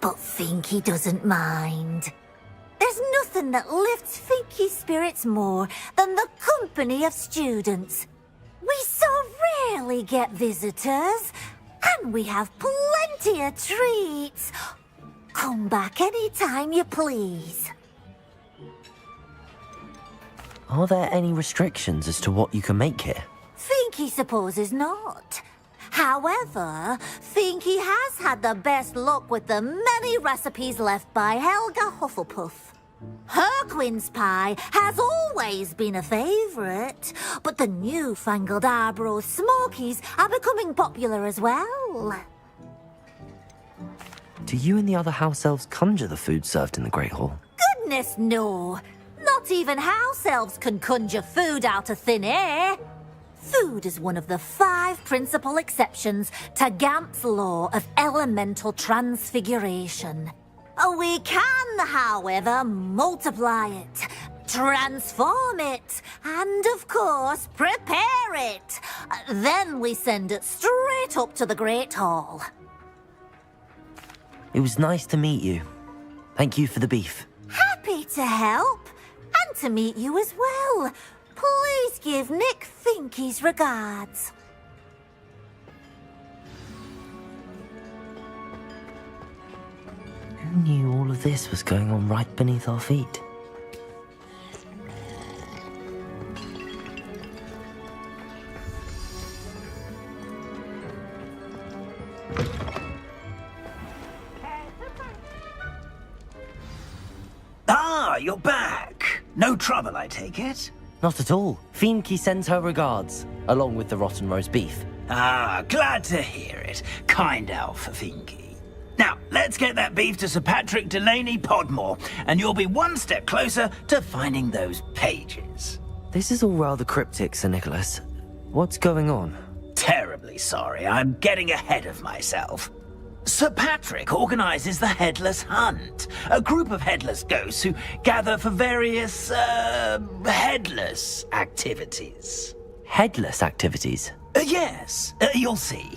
but Finky doesn't mind. There's nothing that lifts Finky's spirits more than the company of students. We so rarely get visitors, and we have plenty of treats. Come back any time you please. Are there any restrictions as to what you can make here? Finky supposes not. However, Finky has had the best luck with the many recipes left by Helga Hufflepuff. Her Quince pie has always been a favourite, but the newfangled Arbroath Smokies are becoming popular as well. Do you and the other house elves conjure the food served in the Great Hall? Goodness no! Not even house elves can conjure food out of thin air. Food is one of the 5 principal exceptions to Gamp's law of elemental transfiguration. We can, however, multiply it, transform it, and, of course, prepare it. Then we send it straight up to the Great Hall. It was nice to meet you. Thank you for the beef. Happy to help, and to meet you as well. Please give Nick Finky's regards. Who knew all of this was going on right beneath our feet? Ah, you're back. No trouble, I take it? Not at all. Finky sends her regards, along with the rotten roast beef. Ah, glad to hear it. Kind elf, Finky. Now, let's get that beef to Sir Patrick Delaney Podmore, and you'll be one step closer to finding those pages. This is all rather cryptic, Sir Nicholas. What's going on? Terribly sorry, I'm getting ahead of myself. Sir Patrick organizes the Headless Hunt, a group of headless ghosts who gather for various, headless activities. Headless activities? Yes, you'll see.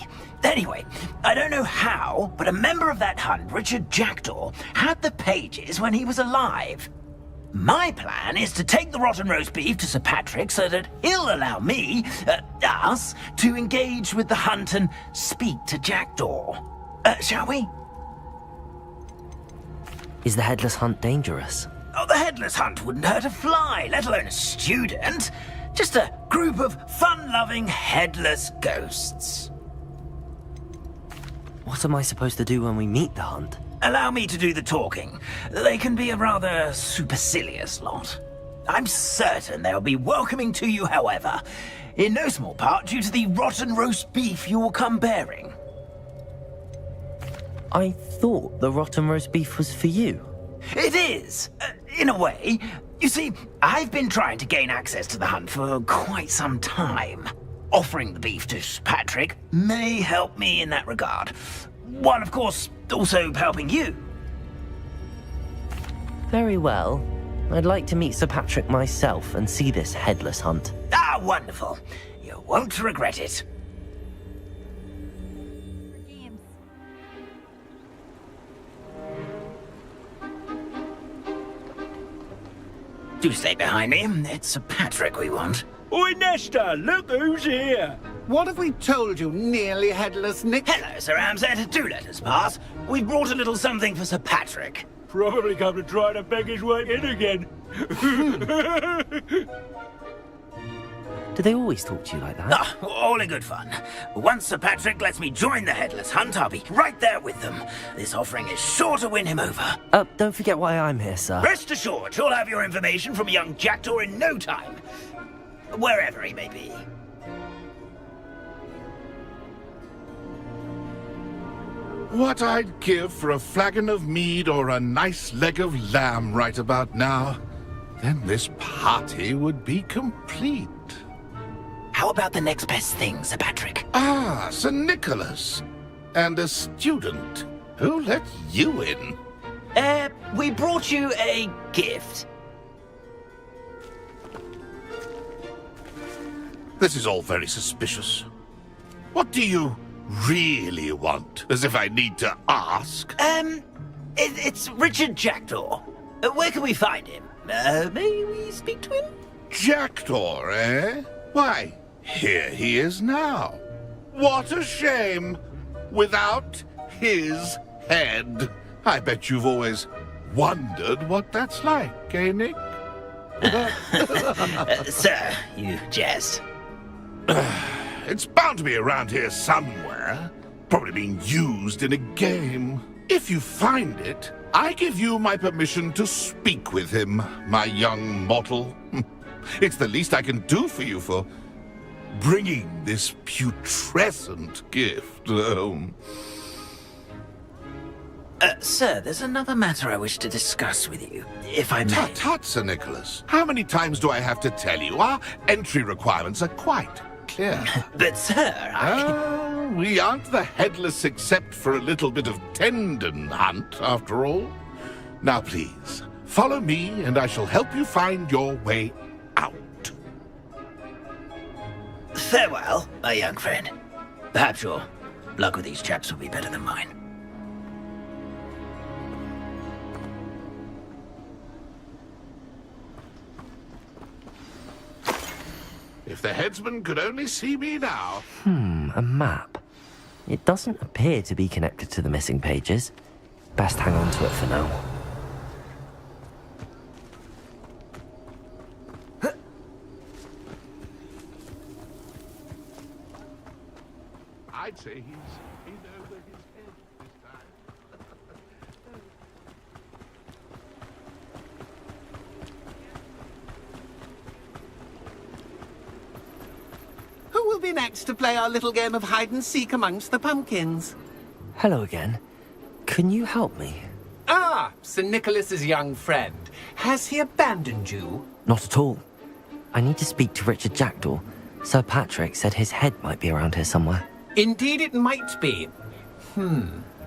Anyway, I don't know how, but a member of that hunt, Richard Jackdaw, had the pages when he was alive. My plan is to take the rotten roast beef to Sir Patrick so that he'll allow me, us, to engage with the hunt and speak to Jackdaw. Shall we? Is the Headless Hunt dangerous? Oh, the Headless Hunt wouldn't hurt a fly, let alone a student. Just a group of fun-loving headless ghosts. What am I supposed to do when we meet the hunt? Allow me to do the talking. They can be a rather supercilious lot. I'm certain they'll be welcoming to you, however, in no small part due to the rotten roast beef you will come bearing. I thought the rotten roast beef was for you. It is, in a way. You see, I've been trying to gain access to the hunt for quite some time. Offering the beef to Patrick may help me in that regard. While, of course, also helping you. Very well. I'd like to meet Sir Patrick myself and see this Headless Hunt. Ah, wonderful. You won't regret it. Do stay behind me. It's Sir Patrick we want. Oi, Nesta, look who's here. What have we told you, nearly headless Nick? Hello, Sir Ramsed. Do let us pass. We've brought a little something for Sir Patrick. Probably come to try to beg his way in again. Do they always talk to you like that? Ah, all in good fun. Once Sir Patrick lets me join the Headless Hunt, I'll be right there with them. This offering is sure to win him over. Don't forget why I'm here, sir. Rest assured, you'll have your information from young Jackdaw in no time. Wherever he may be. What I'd give for a flagon of mead or a nice leg of lamb right about now. Then this party would be complete. How about the next best thing, Sir Patrick? Ah, Sir Nicholas. And a student. Who let you in? We brought you a gift. This is all very suspicious. What do you really want? As if I need to ask. It's Richard Jackdaw. Where can we find him? May we speak to him? Jackdaw, eh? Why, here he is now. What a shame. Without his head. I bet you've always wondered what that's like, eh, Nick? Sir, you jest. It's bound to be around here somewhere. Probably being used in a game. If you find it, I give you my permission to speak with him, my young mortal. It's the least I can do for you for bringing this putrescent gift home. Sir, there's another matter I wish to discuss with you, if I may. Tut, tut, Sir Nicholas. How many times do I have to tell you? Our entry requirements are quite clear. But, sir, we aren't the headless except for a little bit of tendon hunt, after all. Now, please, follow me, and I shall help you find your way out. Farewell, my young friend. Perhaps your luck with these chaps will be better than mine. If the headsman could only see me now. A map. It doesn't appear to be connected to the missing pages. Best hang on to it for now. I'd say he's in over his head this time. Who will be next to play our little game of hide-and-seek amongst the pumpkins? Hello again. Can you help me? Ah, Sir Nicholas's young friend. Has he abandoned you? Not at all. I need to speak to Richard Jackdaw. Sir Patrick said his head might be around here somewhere. Indeed it might be.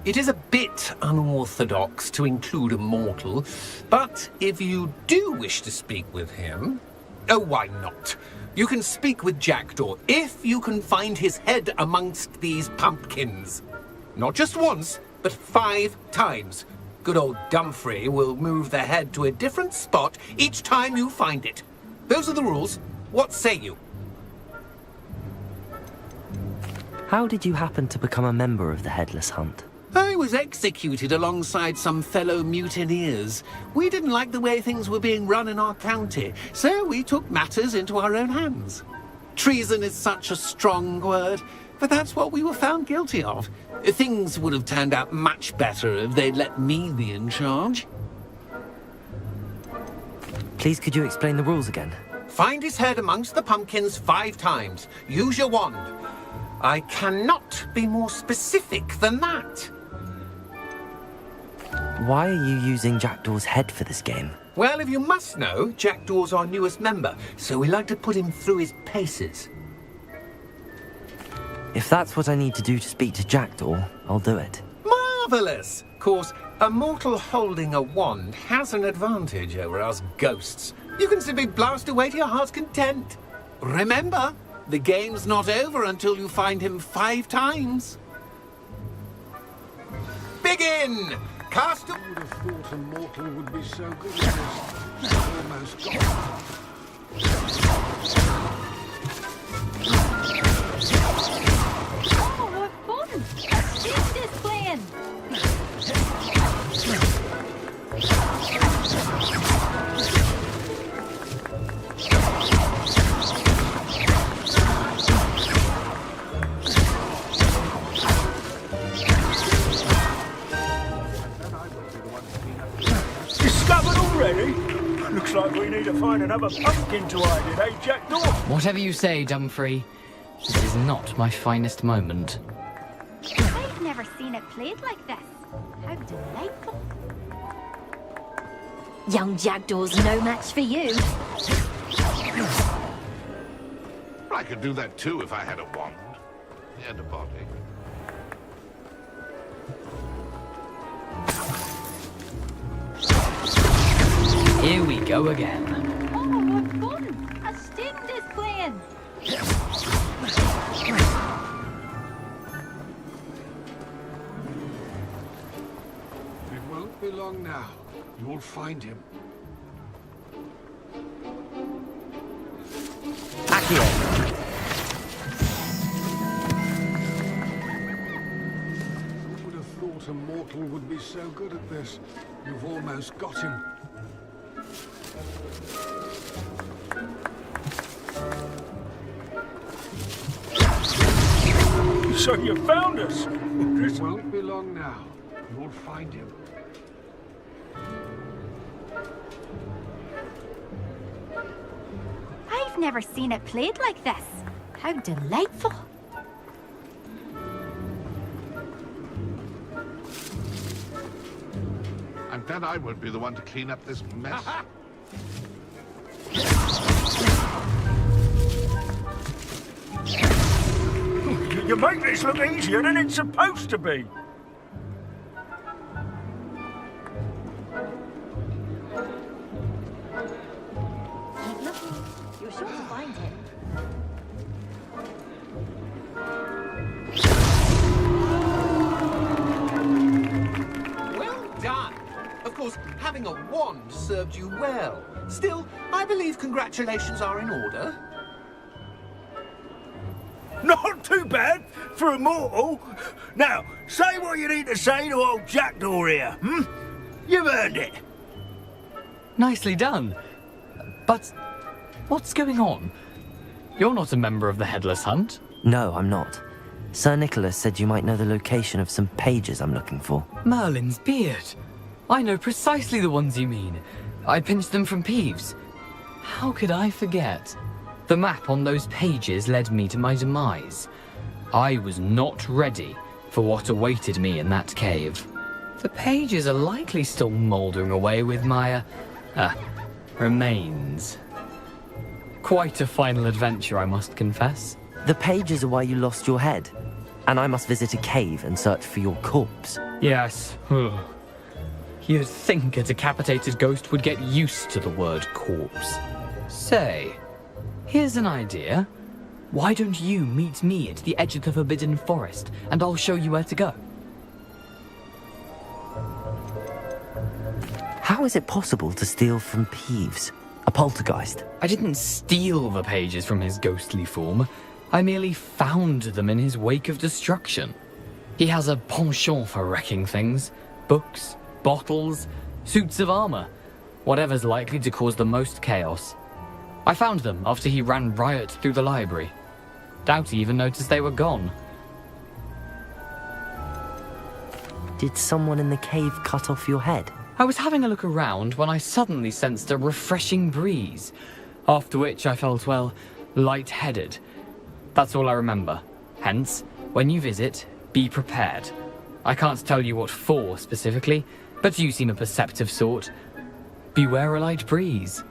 It is a bit unorthodox to include a mortal, but if you do wish to speak with him... Oh, why not? You can speak with Jackdaw if you can find his head amongst these pumpkins. Not just once, but 5 times. Good old Dumfrey will move the head to a different spot each time you find it. Those are the rules. What say you? How did you happen to become a member of the Headless Hunt? I was executed alongside some fellow mutineers. We didn't like the way things were being run in our county, so we took matters into our own hands. Treason is such a strong word, but that's what we were found guilty of. Things would have turned out much better if they'd let me be in charge. Please, could you explain the rules again? Find his head amongst the pumpkins 5 times. Use your wand. I cannot be more specific than that. Why are you using Jackdaw's head for this game? Well, if you must know, Jackdaw's our newest member, so we like to put him through his paces. If that's what I need to do to speak to Jackdaw, I'll do it. Marvellous! Of course, a mortal holding a wand has an advantage over us ghosts. You can simply blast away to your heart's content. Remember, the game's not over until you find him 5 times. Begin! Cast a... I would have thought a mortal would be so good at this. Almost got Oh, what fun! Let's this playing! discovered already? Looks like we need to find another pumpkin to hide in, eh, Jackdaw? Whatever you say, Dumfrey. This is not my finest moment. I've never seen it played like this. How delightful. Young Jackdaw's no match for you. I could do that too if I had a wand and a body. Here we go again. Oh, what fun! A student is playing. It won't be long now. You'll find him. Agar. Who would have thought a mortal would be so good at this? You've almost got him. So you found us! It won't be long now. You'll find him. I've never seen it played like this. How delightful. I'm glad I won't be the one to clean up this mess. You make this look easier than it's supposed to be. Keep looking. You're sure to find it. Well done. Of course, having a wand served you well. Still, I believe congratulations are in order. Not too bad for a mortal. Now, say what you need to say to old Jackdaw here, hmm? You've earned it. Nicely done. But what's going on? You're not a member of the Headless Hunt. No, I'm not. Sir Nicholas said you might know the location of some pages I'm looking for. Merlin's beard. I know precisely the ones you mean. I pinched them from Peeves. How could I forget? The map on those pages led me to my demise. I was not ready for what awaited me in that cave. The pages are likely still mouldering away with my, remains. Quite a final adventure, I must confess. The pages are why you lost your head, and I must visit a cave and search for your corpse. Yes. You'd think a decapitated ghost would get used to the word corpse. Say, here's an idea. Why don't you meet me at the edge of the Forbidden Forest, and I'll show you where to go? How is it possible to steal from Peeves? A poltergeist? I didn't steal the pages from his ghostly form. I merely found them in his wake of destruction. He has a penchant for wrecking things. Books, bottles, suits of armor. Whatever's likely to cause the most chaos. I found them after he ran riot through the library. Doubt he even noticed they were gone. Did someone in the cave cut off your head? I was having a look around when I suddenly sensed a refreshing breeze, after which I felt, well, lightheaded. That's all I remember. Hence, when you visit, be prepared. I can't tell you what for specifically, but you seem a perceptive sort. Beware a light breeze.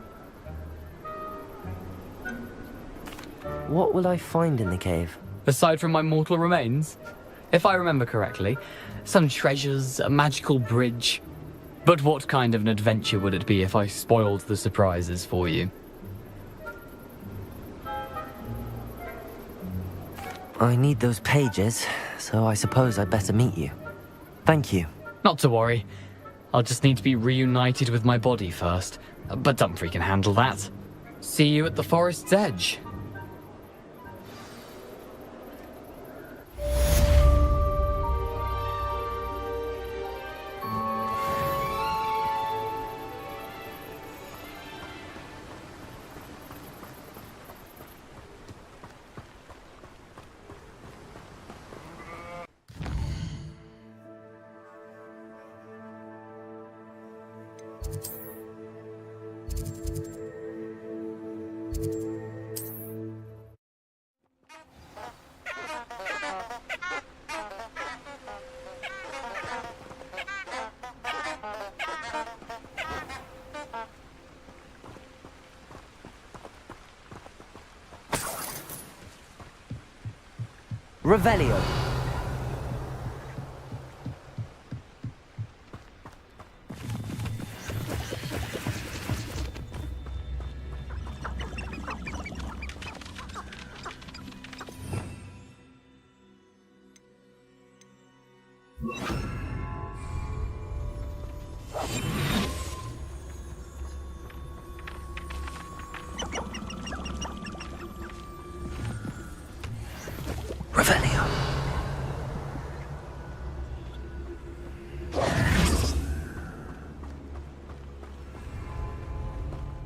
What will I find in the cave? Aside from my mortal remains? If I remember correctly, some treasures, a magical bridge. But what kind of an adventure would it be if I spoiled the surprises for you? I need those pages, so I suppose I'd better meet you. Thank you. Not to worry. I'll just need to be reunited with my body first. But Dumfries can handle that. See you at the forest's edge. Revelio.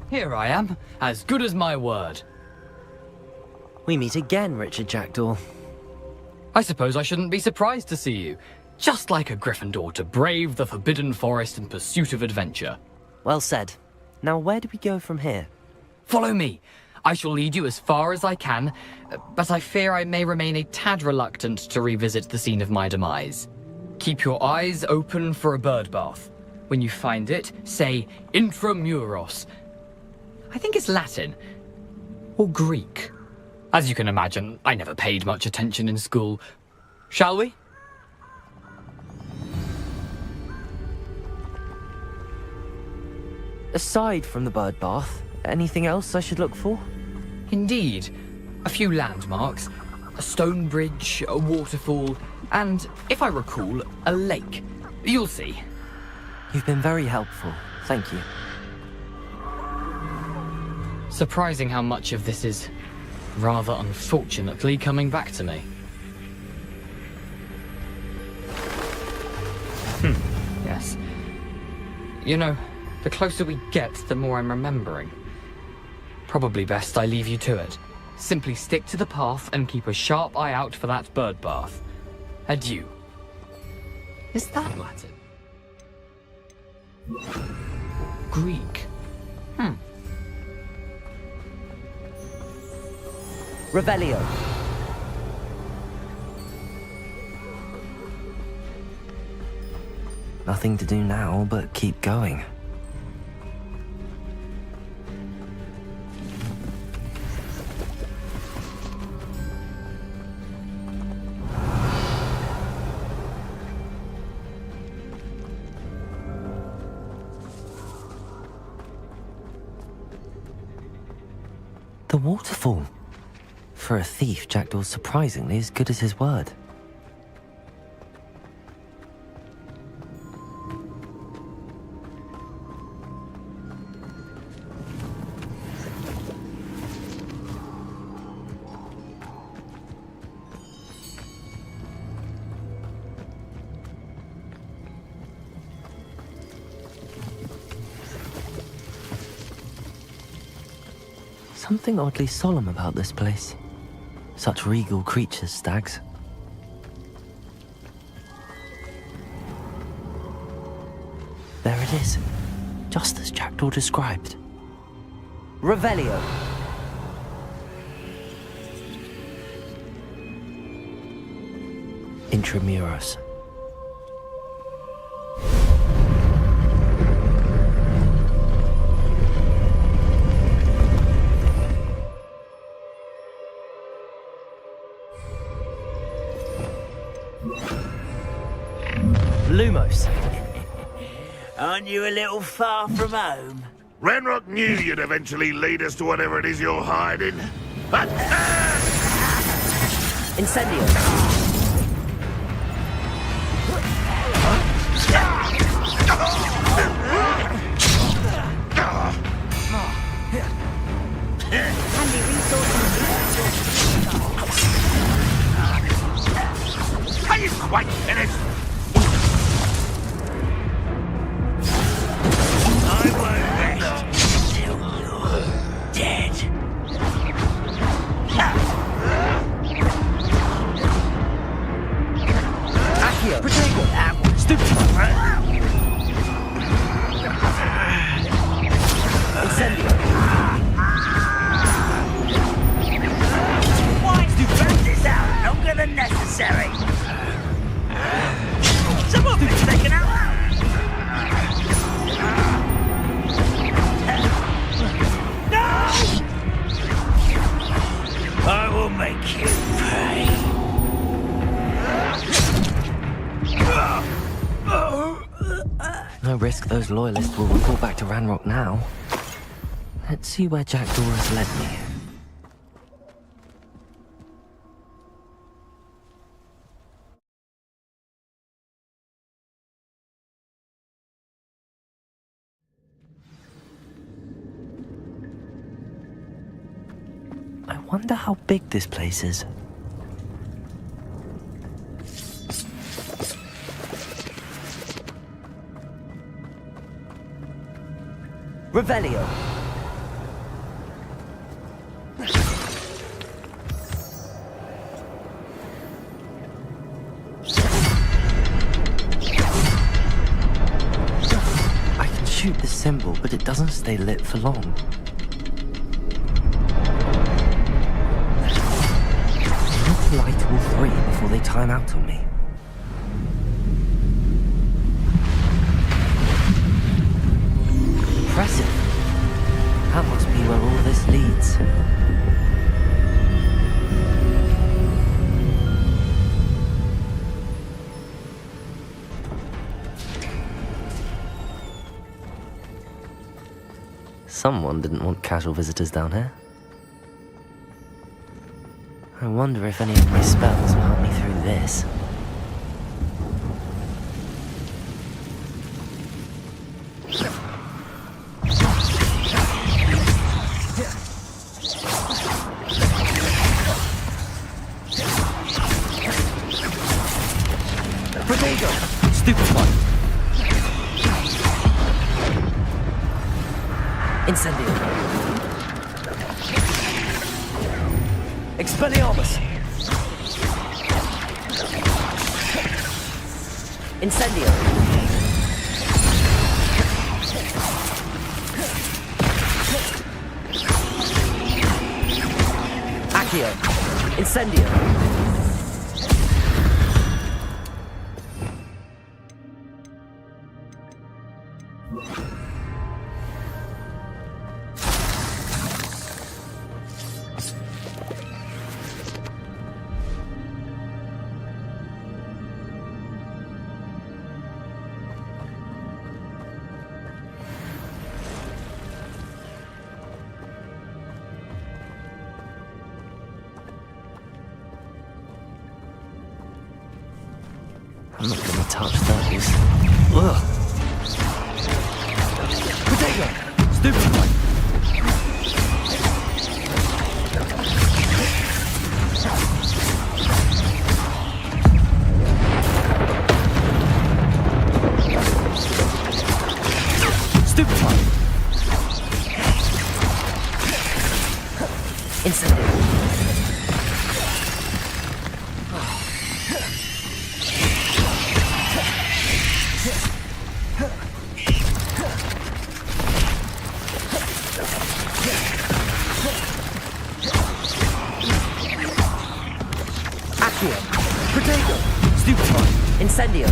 Here I am, as good as my word. We meet again, Richard Jackdaw. I suppose I shouldn't be surprised to see you. Just like a Gryffindor to brave the Forbidden Forest in pursuit of adventure. Well said. Now where do we go from here? Follow me. I shall lead you as far as I can, but I fear I may remain a tad reluctant to revisit the scene of my demise. Keep your eyes open for a bird bath. When you find it, say intramuros. I think it's Latin. Or Greek. As you can imagine, I never paid much attention in school. Shall we? Aside from the bird bath, anything else I should look for? Indeed. A few landmarks, a stone bridge, a waterfall, and, if I recall, a lake. You'll see. You've been very helpful. Thank you. Surprising how much of this is, rather unfortunately, coming back to me. Yes. You know, the closer we get, the more I'm remembering. Probably best I leave you to it. Simply stick to the path and keep a sharp eye out for that bird bath. Adieu. Is that Latin? Greek. Revelio. Nothing to do now but keep going. The waterfall. For a thief, Jackdaw's surprisingly as good as his word. Something oddly solemn about this place. Such regal creatures, stags. There it is, just as Jackdaw described. Revelio. Intramuros. Lumos. Aren't you a little far from home? Ranrock knew you'd eventually lead us to whatever it is you're hiding. Incendio. Handy resources. Are you quite finished? Dead. Accio, Protego, Stupid. Incendio. Why do you burn this out longer than necessary? Some of it's taken out. I will make you pay. No risk those loyalists will report back to Ranrock now. Let's see where Jackdaw has led me. I wonder how big this place is. Revelio. I can shoot the symbol, but it doesn't stay lit for long. time out on me. Impressive. That must be where all this leads. Someone didn't want casual visitors down here. I wonder if any of my spells will help me through this. Stupid one! Incendio. Expelliarmus! Incendio. Accio. Incendio. I'm not gonna touch those. Ugh! Potato! Stupid one! Stupid one! Incendio. Potato! Stupid one! Incendio!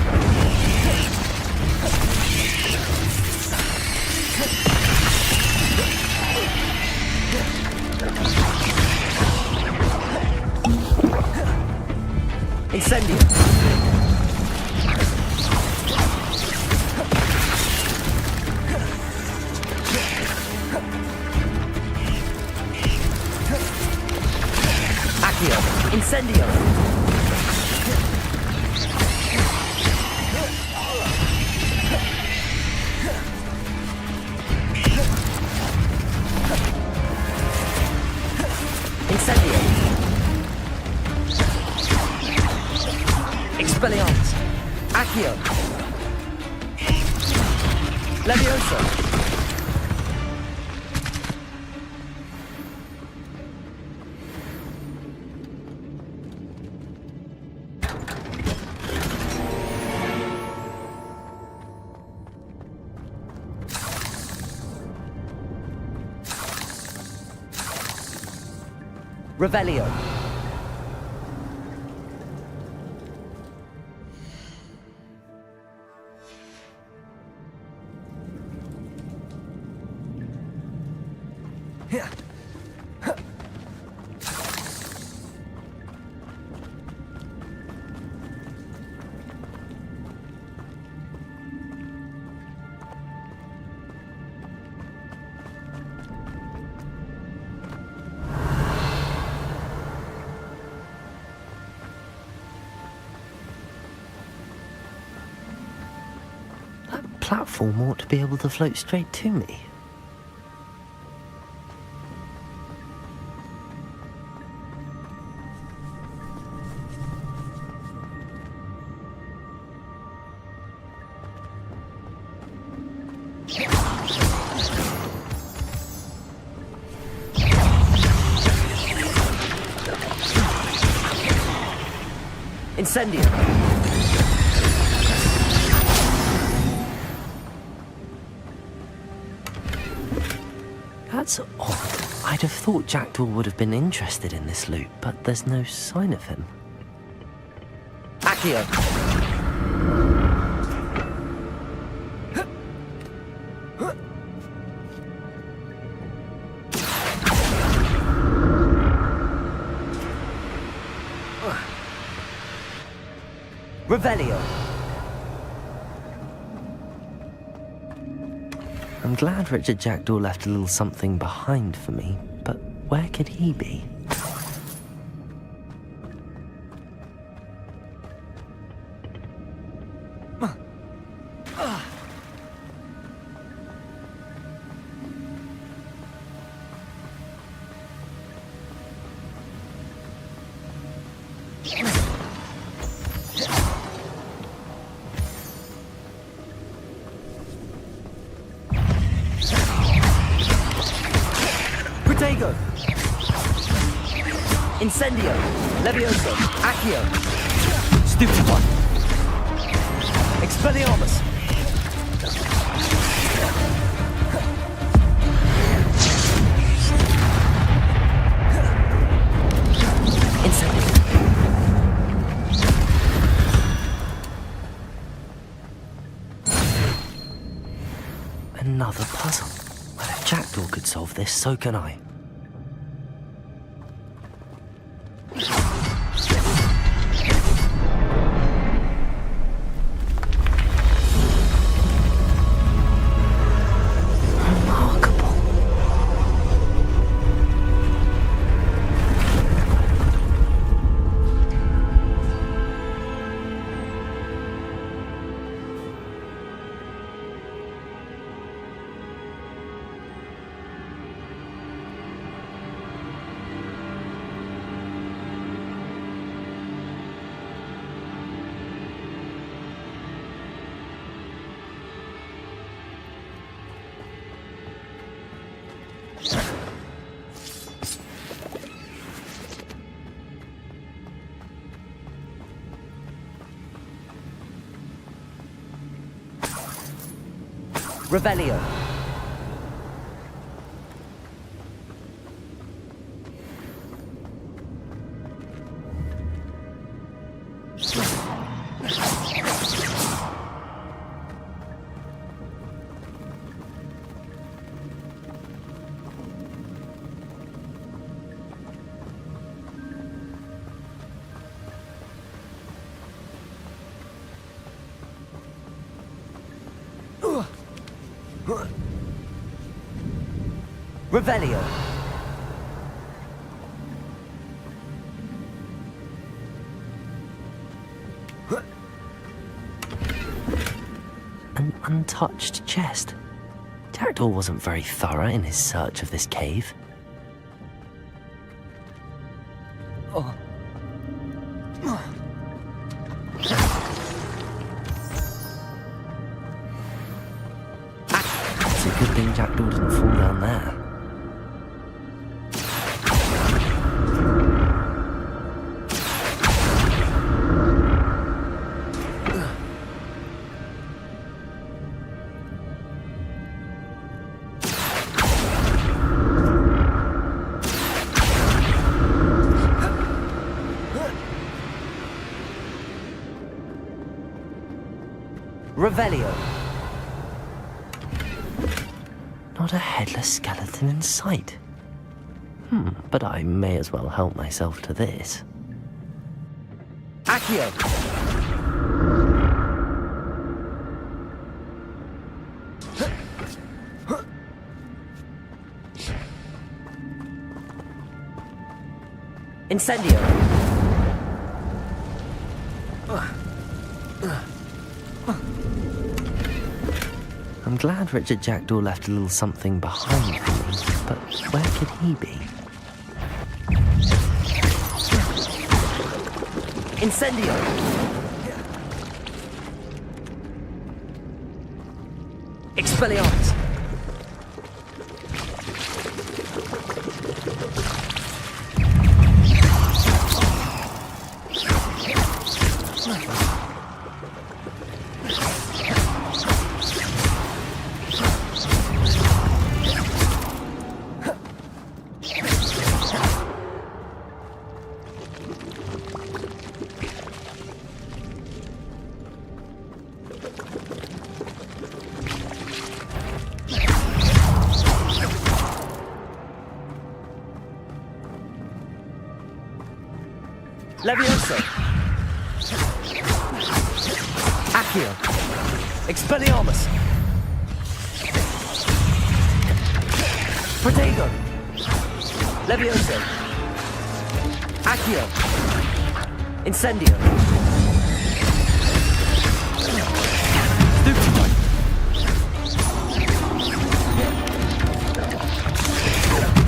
Incendio! Accio! Incendio! Incendio! Expelliarmus! Accio! Leviosa! Revelio. Platform ought to be able to float straight to me. Incendio! That's odd. I'd have thought Jackdaw would have been interested in this loot, but there's no sign of him. Accio. Revelio. I'm glad Richard Jackdaw left a little something behind for me, but where could he be? Protego! Incendio! Levioso! Accio! Stupid one! Expelliarmus! Incendio! Another puzzle. Well, if Jackdaw could solve this, so can I. Revelio. Revelio. An untouched chest. Jackdaw wasn't very thorough in his search of this cave. Oh. It's a good thing Jackdaw didn't fall down there. Revelio. Not a headless skeleton in sight. But I may as well help myself to this. Accio! Incendio! I'm glad Richard Jackdaw left a little something behind for me, but where could he be? Incendio! Expelliarmus! Levioso! Accio! Expelliarmus! Protego! Levioso! Accio! Incendio! Stupefy!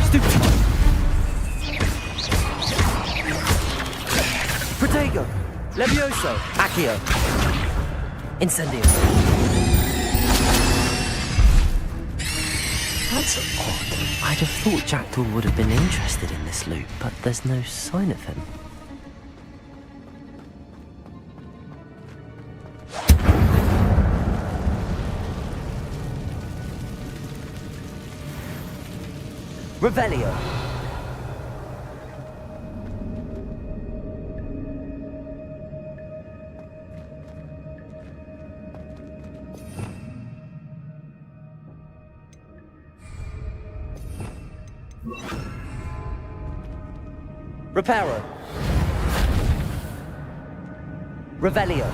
Stupefy! Protego! Levioso! Accio! Incendio! That's odd. I'd have thought Jackdaw would have been interested in this loot, but there's no sign of him. Revelio. Reparo. Revelio.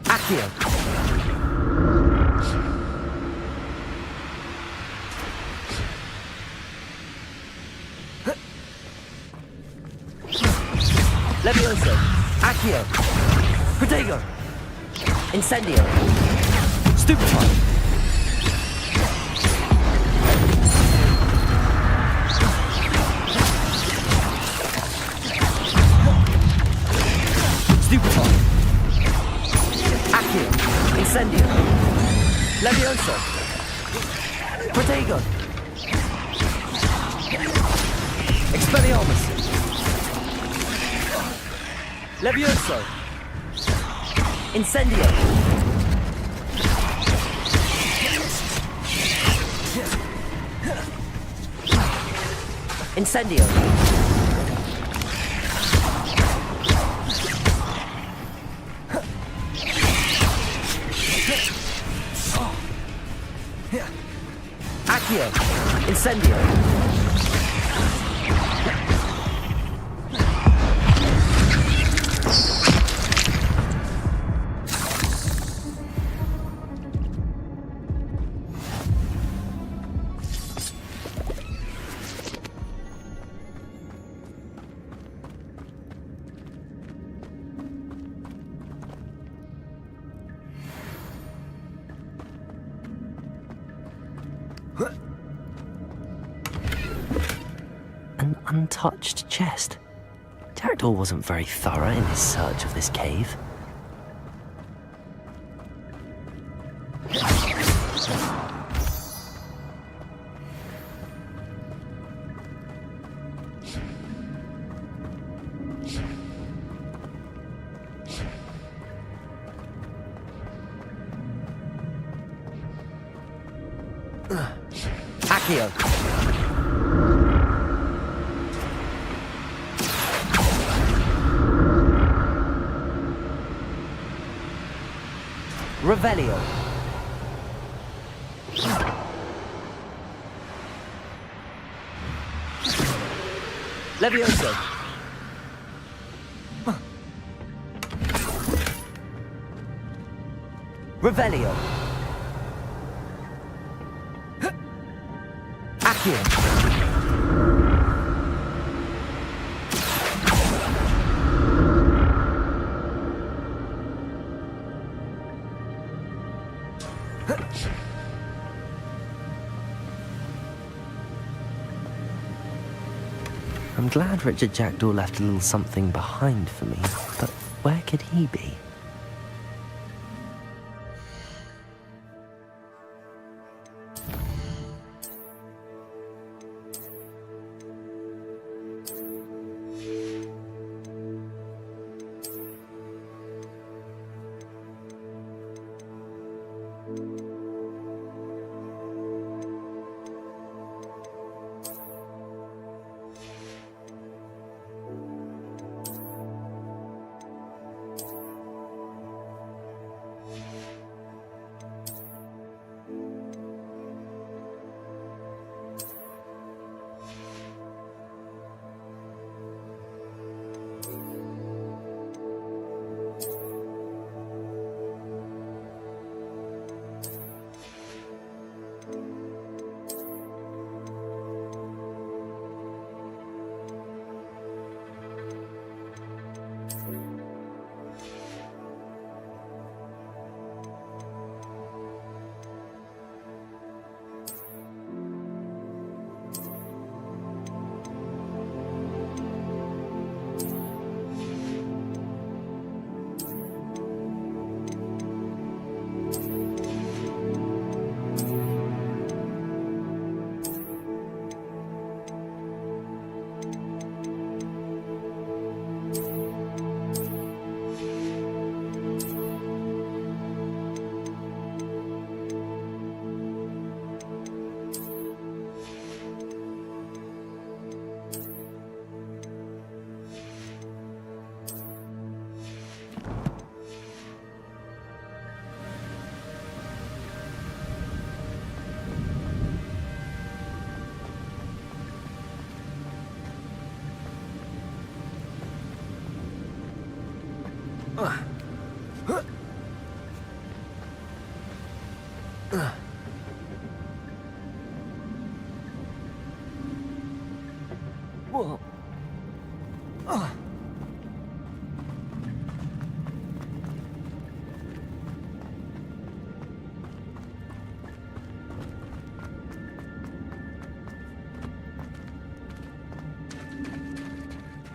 Accio. Levioso. Accio. Protego. Incendio. Stupefy. Stupefy. Accio. Incendio. Levioso. Protego. Expelliarmus. Levioso. Incendio. Incendio. Accio. Incendio. An untouched chest. Jackdaw wasn't very thorough in his search of this cave. Accio. Revelio. Levioso. Revelio. Accio. I'm glad Richard Jackdaw left a little something behind for me, but where could he be? Whoa.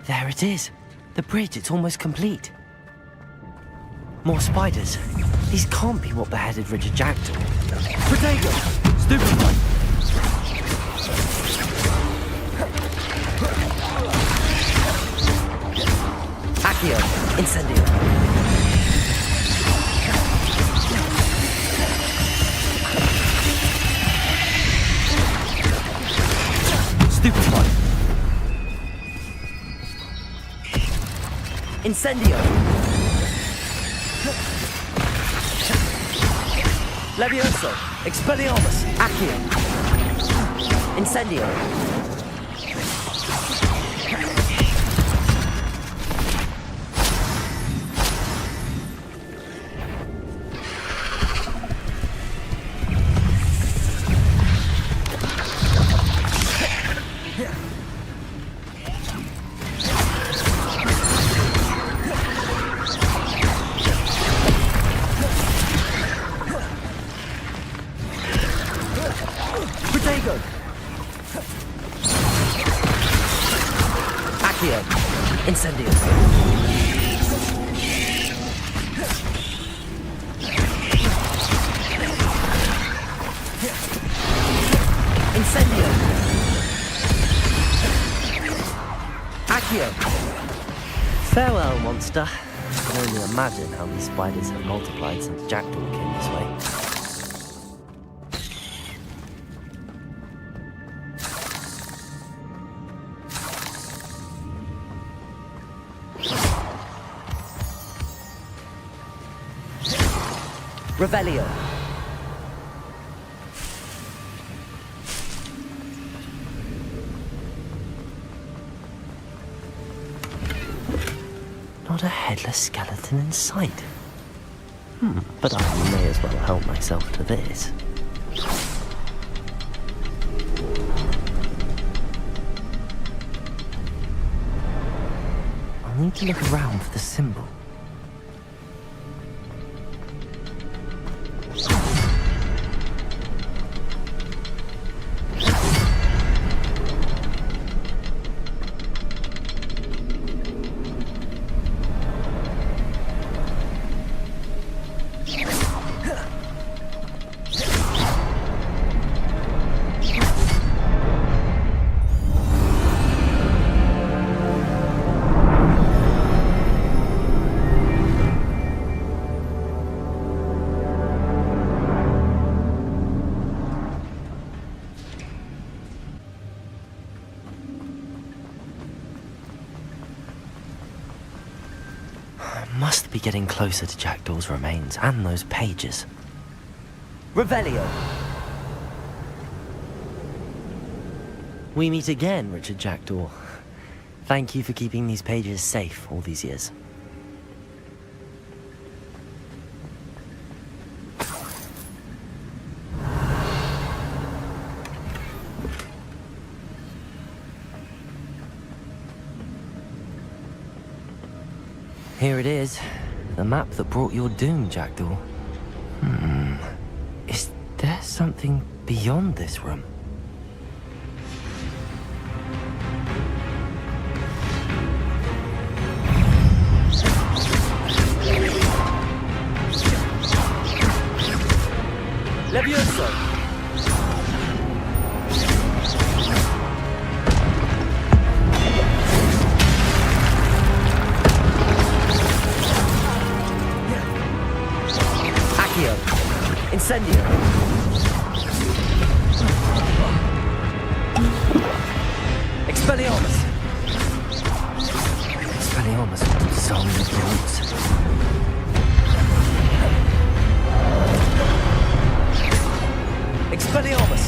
There it is. The bridge, it's almost complete. More spiders. These can't be what beheaded Richard Jackdaw. Potato! Stupid one! Accio! Incendio! Stupid one! Incendio! Levioso! Expelliarmus! Accio! Incendio! Protego! Accio! Incendio! Incendio! Accio! Farewell, monster. I can only imagine how these spiders have multiplied since Jackdaw came this way. Revelio. Not a headless skeleton in sight. But I may as well help myself to this. I'll need to look around for the symbol. Must be getting closer to Jackdaw's remains and those pages. Revelio! We meet again, Richard Jackdaw. Thank you for keeping these pages safe all these years. Here it is, the map that brought your doom, Jackdaw. Is there something beyond this room? Levioso! Incendio! Expelliarmus! Expelliarmus will dissolve the roots. Expelliarmus!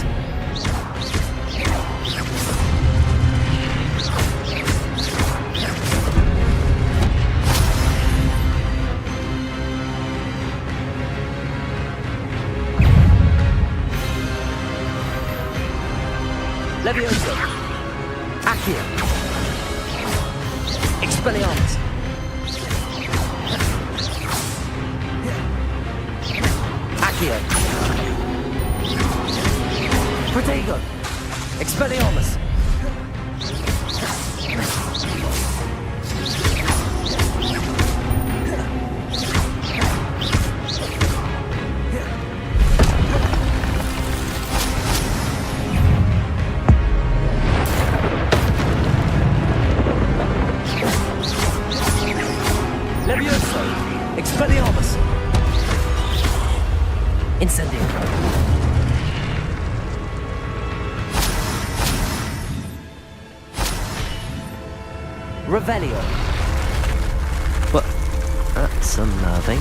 Expelliarmus! Accio! Protego! Expelliarmus! Levioso! Expelliarmus! Incendio! Revelio! What? That's unnerving.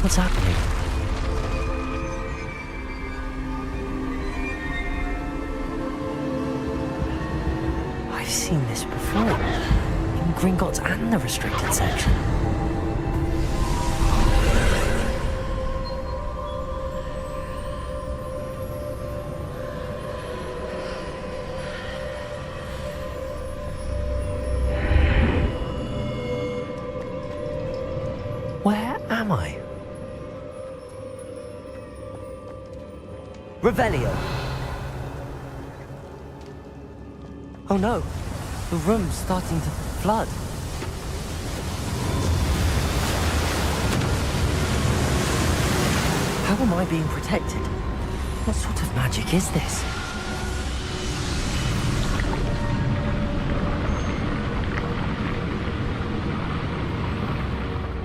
What's happening? I've seen this before. In Gringotts and the restricted section. Where am I? Revelio! Oh no! The room's starting to flood. How am I being protected? What sort of magic is this?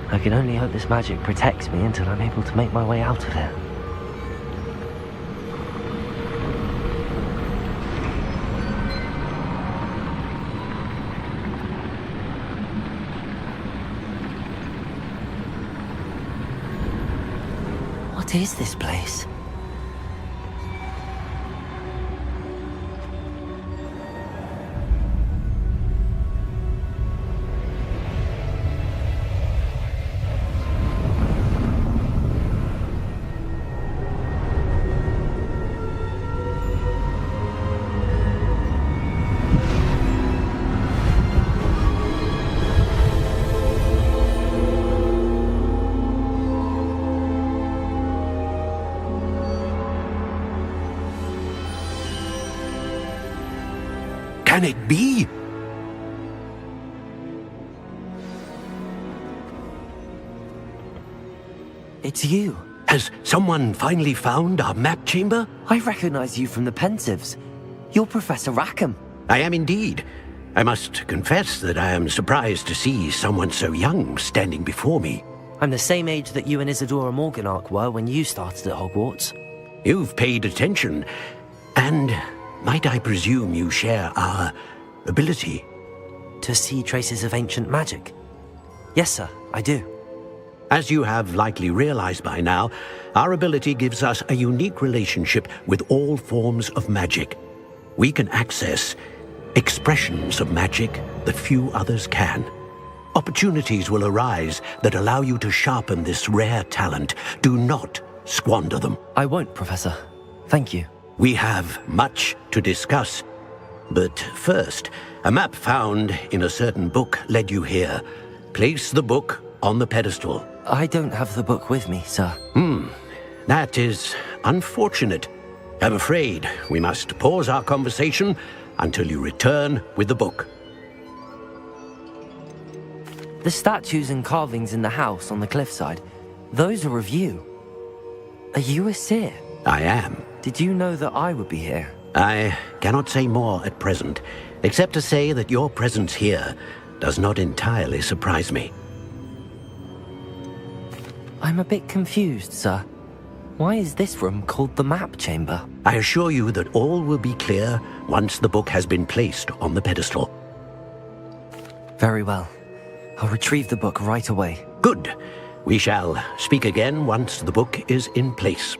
I can only hope this magic protects me until I'm able to make my way out of here. What is this place? Can it be? It's you. Has someone finally found our map chamber? I recognize you from the Pensives. You're Professor Rackham. I am indeed. I must confess that I am surprised to see someone so young standing before me. I'm the same age that you and Isadora Morganach were when you started at Hogwarts. You've paid attention, and might I presume you share our ability? To see traces of ancient magic? Yes, sir, I do. As you have likely realized by now, our ability gives us a unique relationship with all forms of magic. We can access expressions of magic that few others can. Opportunities will arise that allow you to sharpen this rare talent. Do not squander them. I won't, Professor. Thank you. We have much to discuss. But first, a map found in a certain book led you here. Place the book on the pedestal. I don't have the book with me, sir. That is unfortunate. I'm afraid we must pause our conversation until you return with the book. The statues and carvings in the house on the cliffside, those are of you. Are you a seer? I am. Did you know that I would be here? I cannot say more at present, except to say that your presence here does not entirely surprise me. I'm a bit confused, sir. Why is this room called the map chamber? I assure you that all will be clear once the book has been placed on the pedestal. Very well. I'll retrieve the book right away. Good. We shall speak again once the book is in place.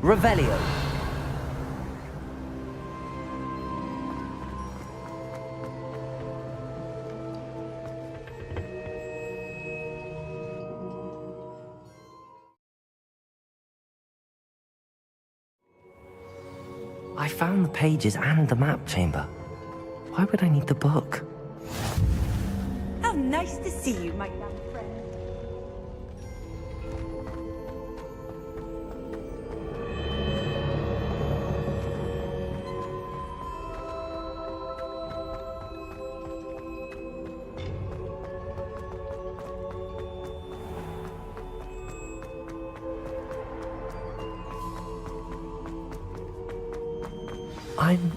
Revelio. I found the pages and the map chamber. Why would I need the book? How nice to see you, my young friend. I'm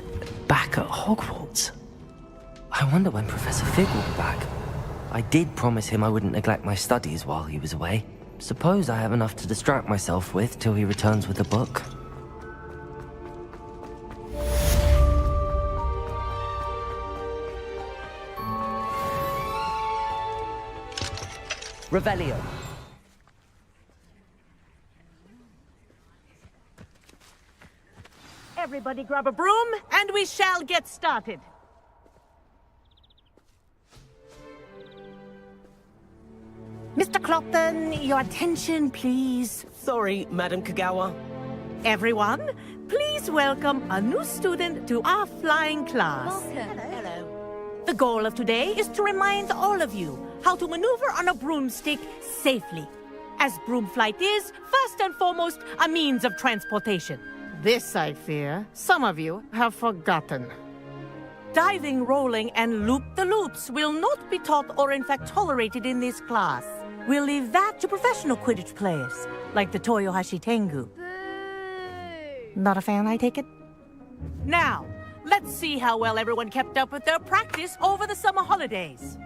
back at Hogwarts. I wonder when Professor Fig will be back. I did promise him I wouldn't neglect my studies while he was away. Suppose I have enough to distract myself with till he returns with the book. Revelio. Everybody grab a broom, and we shall get started. Mr. Clopton, your attention, please. Sorry, Madam Kagawa. Everyone, please welcome a new student to our flying class. Welcome. Hello. The goal of today is to remind all of you how to maneuver on a broomstick safely, as broom flight is, first and foremost, a means of transportation. This, I fear, some of you have forgotten. Diving, rolling, and loop-the-loops will not be taught or in fact tolerated in this class. We'll leave that to professional Quidditch players, like the Toyohashi Tengu. Not a fan, I take it? Now, let's see how well everyone kept up with their practice over the summer holidays.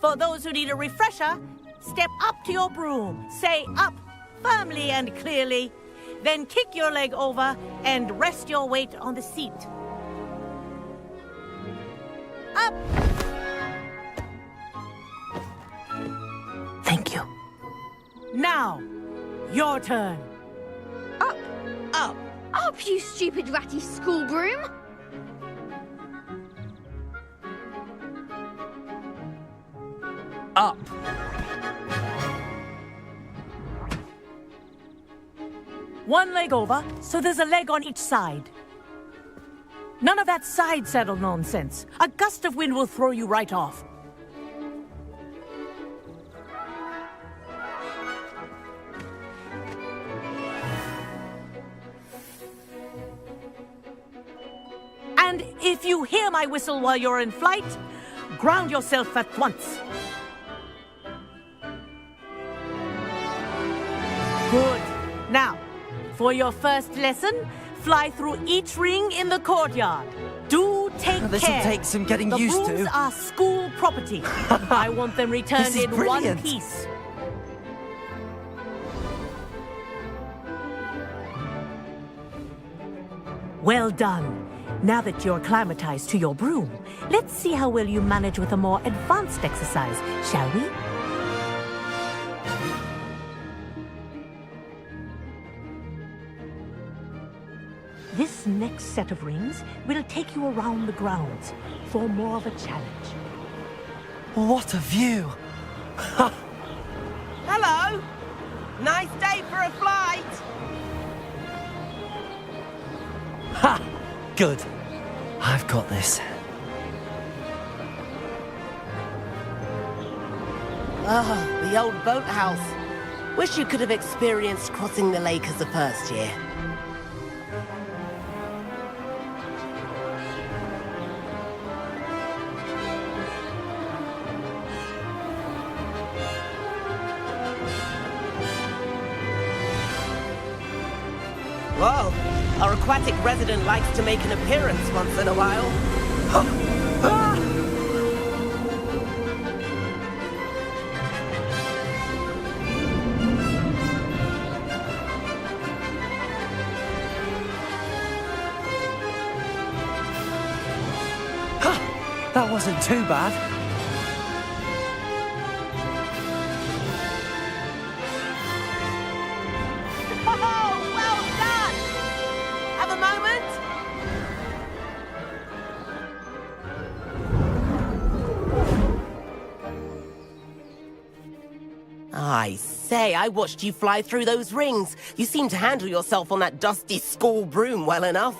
For those who need a refresher, step up to your broom, say up firmly and clearly, then kick your leg over and rest your weight on the seat. Up! Thank you. Now, your turn. Up! Up! Up, you stupid ratty school broom! Up! One leg over, so there's a leg on each side. None of that side saddle nonsense. A gust of wind will throw you right off. And if you hear my whistle while you're in flight, ground yourself at once. Good. Now, for your first lesson, fly through each ring in the courtyard. Do take care. This'll take some getting used to. The brooms are school property. I want them returned in one piece. Well done. Now that you're acclimatized to your broom, let's see how well you manage with a more advanced exercise, shall we? This next set of rings will take you around the grounds for more of a challenge. What a view! Hello! Nice day for a flight! Ha! Good. I've got this. Oh, the old boathouse. Wish you could have experienced crossing the lake as a first year. Whoa, our aquatic resident likes to make an appearance once in a while. That wasn't too bad. Oh, well done! I say, I watched you fly through those rings. You seem to handle yourself on that dusty school broom well enough.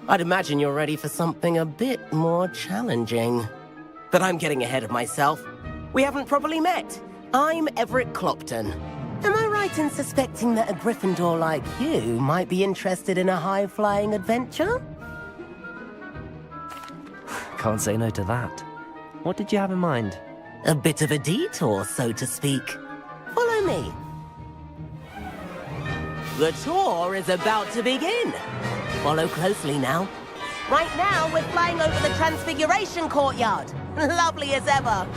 I'd imagine you're ready for something a bit more challenging. But I'm getting ahead of myself. We haven't properly met. I'm Everett Clopton. Am I right in suspecting that a Gryffindor like you might be interested in a high-flying adventure? Can't say no to that. What did you have in mind? A bit of a detour, so to speak. Follow me. The tour is about to begin. Follow closely now. Right now, we're flying over the Transfiguration Courtyard. Lovely as ever.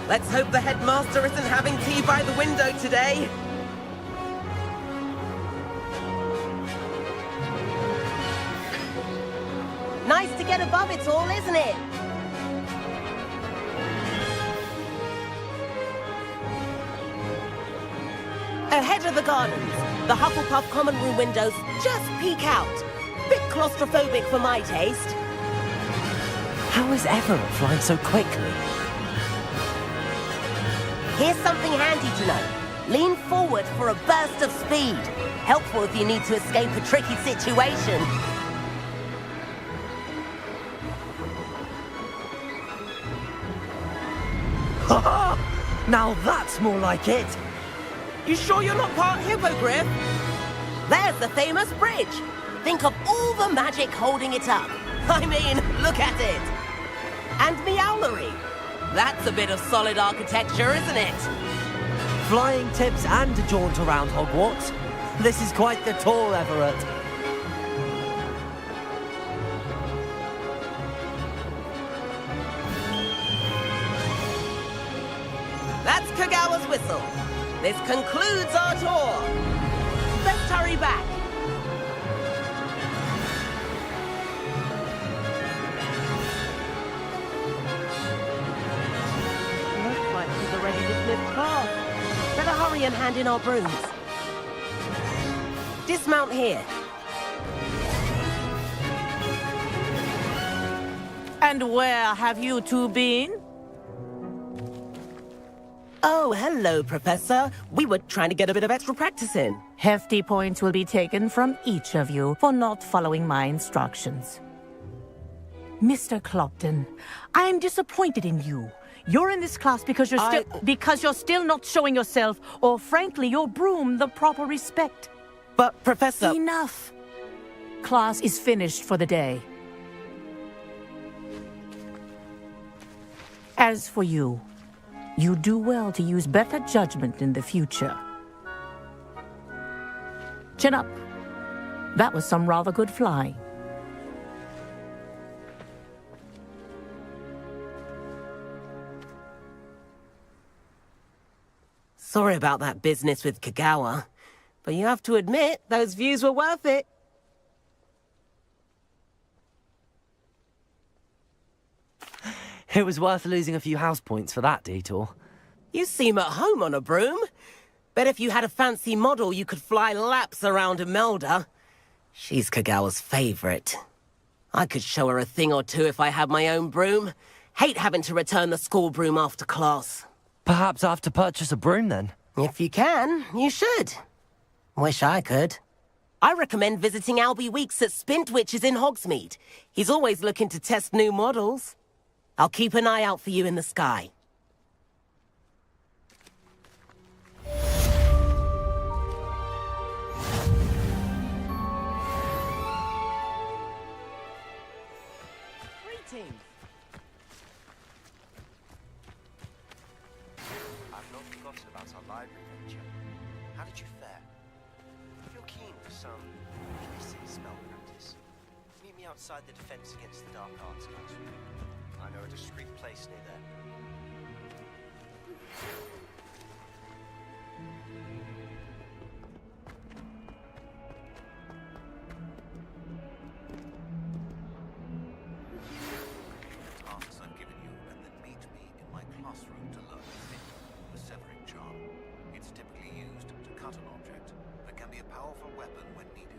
Let's hope the headmaster isn't having tea by the window today. Nice to get above it all, isn't it? Ahead of the gardens, the Hufflepuff common room windows just peek out. Bit claustrophobic for my taste. How is Everett flying so quickly? Here's something handy to know. Lean forward for a burst of speed. Helpful if you need to escape a tricky situation. Ha! Now that's more like it! You sure you're not part hippogriff? There's the famous bridge. Think of all the magic holding it up. I mean, look at it. And the owlery. That's a bit of solid architecture, isn't it? Flying tips and a jaunt around Hogwarts. This is quite the tour, Everett. That's Kagawa's whistle. This concludes our tour. Let's hurry back. Looks like she's already dismissed class. Better hurry and hand in our brooms. Dismount here. And where have you two been? Oh, hello, Professor. We were trying to get a bit of extra practice in. Hefty points will be taken from each of you for not following my instructions. Mr. Clopton, I am disappointed in you. You're in this class because you're still not showing yourself, or frankly, your broom the proper respect. But, Professor... Enough. Class is finished for the day. As for you, you do well to use better judgment in the future. Chin up. That was some rather good flying. Sorry about that business with Kagawa, but you have to admit, those views were worth it. It was worth losing a few house points for that detour. You seem at home on a broom. Bet if you had a fancy model, you could fly laps around Imelda. She's Kagawa's favorite. I could show her a thing or two if I had my own broom. Hate having to return the school broom after class. Perhaps I have to purchase a broom then? If you can, you should. Wish I could. I recommend visiting Albie Weeks at Spintwitches in Hogsmeade. He's always looking to test new models. I'll keep an eye out for you in the sky. Greetings. I've not forgotten about our library venture. How did you fare? If you're keen for some illicit spell practice, meet me outside the Defense Against the Dark Arts classroom. I know a discreet place near there. Tasks I've given you, and then meet me in my classroom to learn the severing charm. It's typically used to cut an object, but can be a powerful weapon when needed.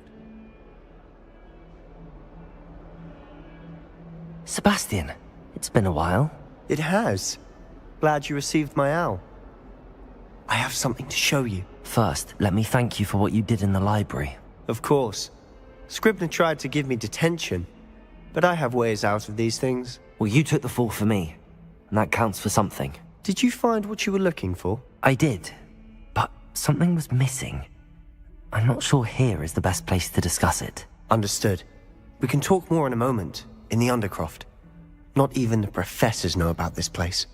Sebastian, it's been a while. It has. Glad you received my owl. I have something to show you. First, let me thank you for what you did in the library. Of course. Scribner tried to give me detention, but I have ways out of these things. Well, you took the fall for me, and that counts for something. Did you find what you were looking for? I did, but something was missing. I'm not sure here is the best place to discuss it. Understood. We can talk more in a moment, in the Undercroft. Not even the professors know about this place.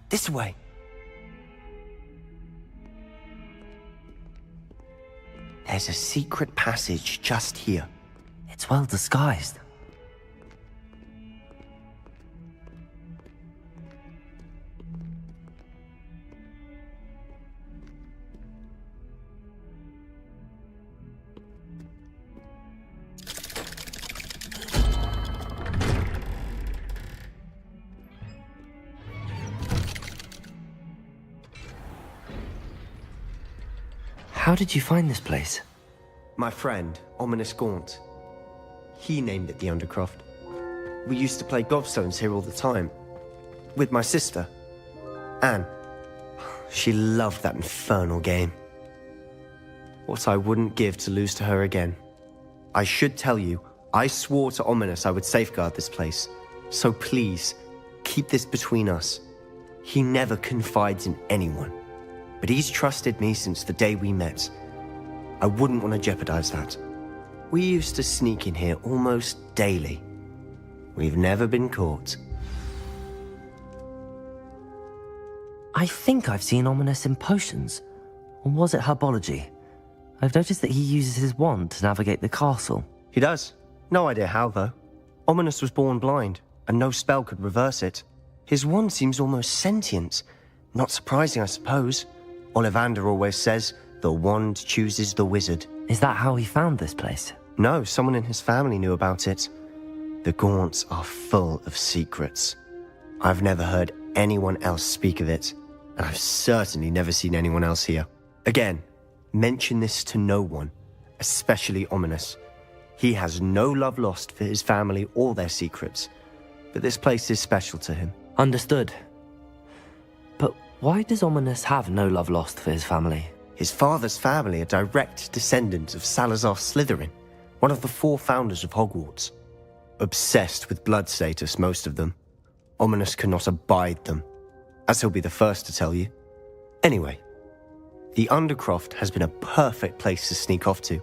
This way. There's a secret passage just here. It's well disguised. How did you find this place? My friend, Ominous Gaunt. He named it the Undercroft. We used to play gobstones here all the time. With my sister, Anne. She loved that infernal game. What I wouldn't give to lose to her again. I should tell you, I swore to Ominous I would safeguard this place. So please, keep this between us. He never confides in anyone. But he's trusted me since the day we met. I wouldn't want to jeopardize that. We used to sneak in here almost daily. We've never been caught. I think I've seen Ominous in potions. Or was it herbology? I've noticed that he uses his wand to navigate the castle. He does. No idea how, though. Ominous was born blind, and no spell could reverse it. His wand seems almost sentient. Not surprising, I suppose. Ollivander always says, the wand chooses the wizard. Is that how he found this place? No, someone in his family knew about it. The Gaunts are full of secrets. I've never heard anyone else speak of it, and I've certainly never seen anyone else here. Again, mention this to no one, especially Ominous. He has no love lost for his family or their secrets, but this place is special to him. Understood. But why does Ominous have no love lost for his family? His father's family are direct descendants of Salazar Slytherin, one of the 4 founders of Hogwarts. Obsessed with blood status, most of them. Ominous cannot abide them, as he'll be the first to tell you. Anyway, the Undercroft has been a perfect place to sneak off to,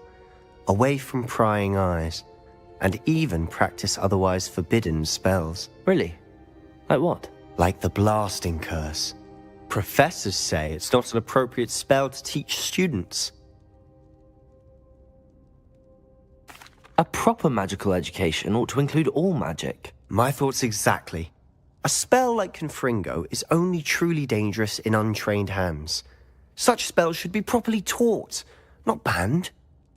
away from prying eyes, and even practice otherwise forbidden spells. Really? Like what? Like the blasting curse. Professors say it's not an appropriate spell to teach students. A proper magical education ought to include all magic. My thoughts exactly. A spell like Confringo is only truly dangerous in untrained hands. Such spells should be properly taught, not banned.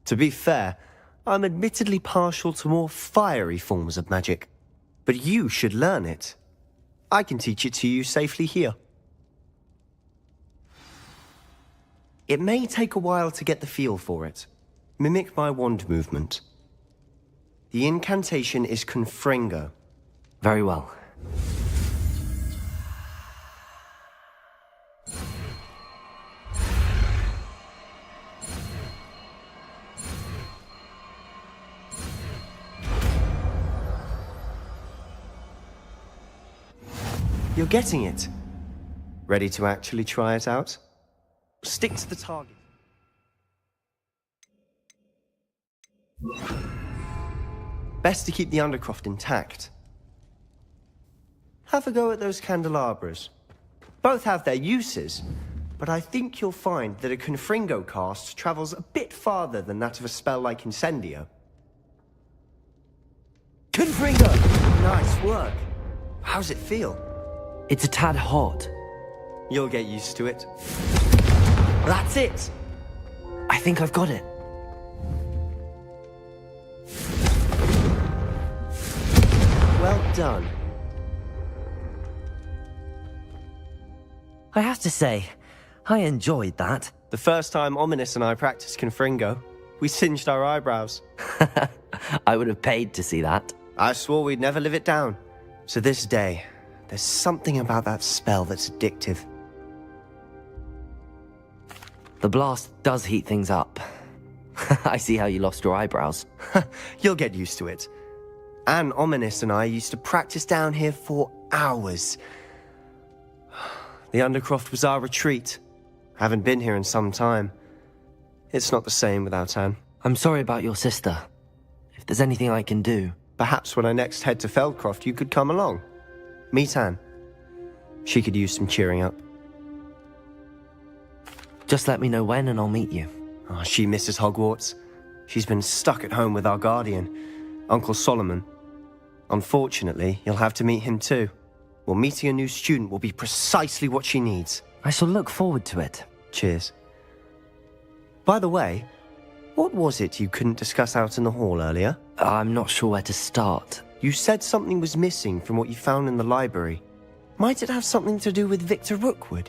To be fair, I'm admittedly partial to more fiery forms of magic. But you should learn it. I can teach it to you safely here. It may take a while to get the feel for it. Mimic my wand movement. The incantation is Confringo. Very well. You're getting it. Ready to actually try it out? Stick to the target. Best to keep the Undercroft intact. Have a go at those candelabras. Both have their uses, but I think you'll find that a Confringo cast travels a bit farther than that of a spell like Incendio. Confringo! Nice work. How's it feel? It's a tad hot. You'll get used to it. That's it! I think I've got it. Well done. I have to say, I enjoyed that. The first time Ominous and I practiced Confringo, we singed our eyebrows. I would have paid to see that. I swore we'd never live it down. To this day, There's something about that spell that's addictive. The blast does heat things up. I see how you lost your eyebrows. You'll get used to it. Anne Ominous and I used to practice down here for hours. The Undercroft was our retreat. Haven't been here in some time. It's not the same without Anne. I'm sorry about your sister. If there's anything I can do... Perhaps when I next head to Feldcroft, you could come along. Meet Anne. She could use some cheering up. Just let me know when and I'll meet you. Oh, she misses Hogwarts. She's been stuck at home with our guardian, Uncle Solomon. Unfortunately, you'll have to meet him too. Well, meeting a new student will be precisely what she needs. I shall look forward to it. Cheers. By the way, what was it you couldn't discuss out in the hall earlier? I'm not sure where to start. You said something was missing from what you found in the library. Might it have something to do with Victor Rookwood?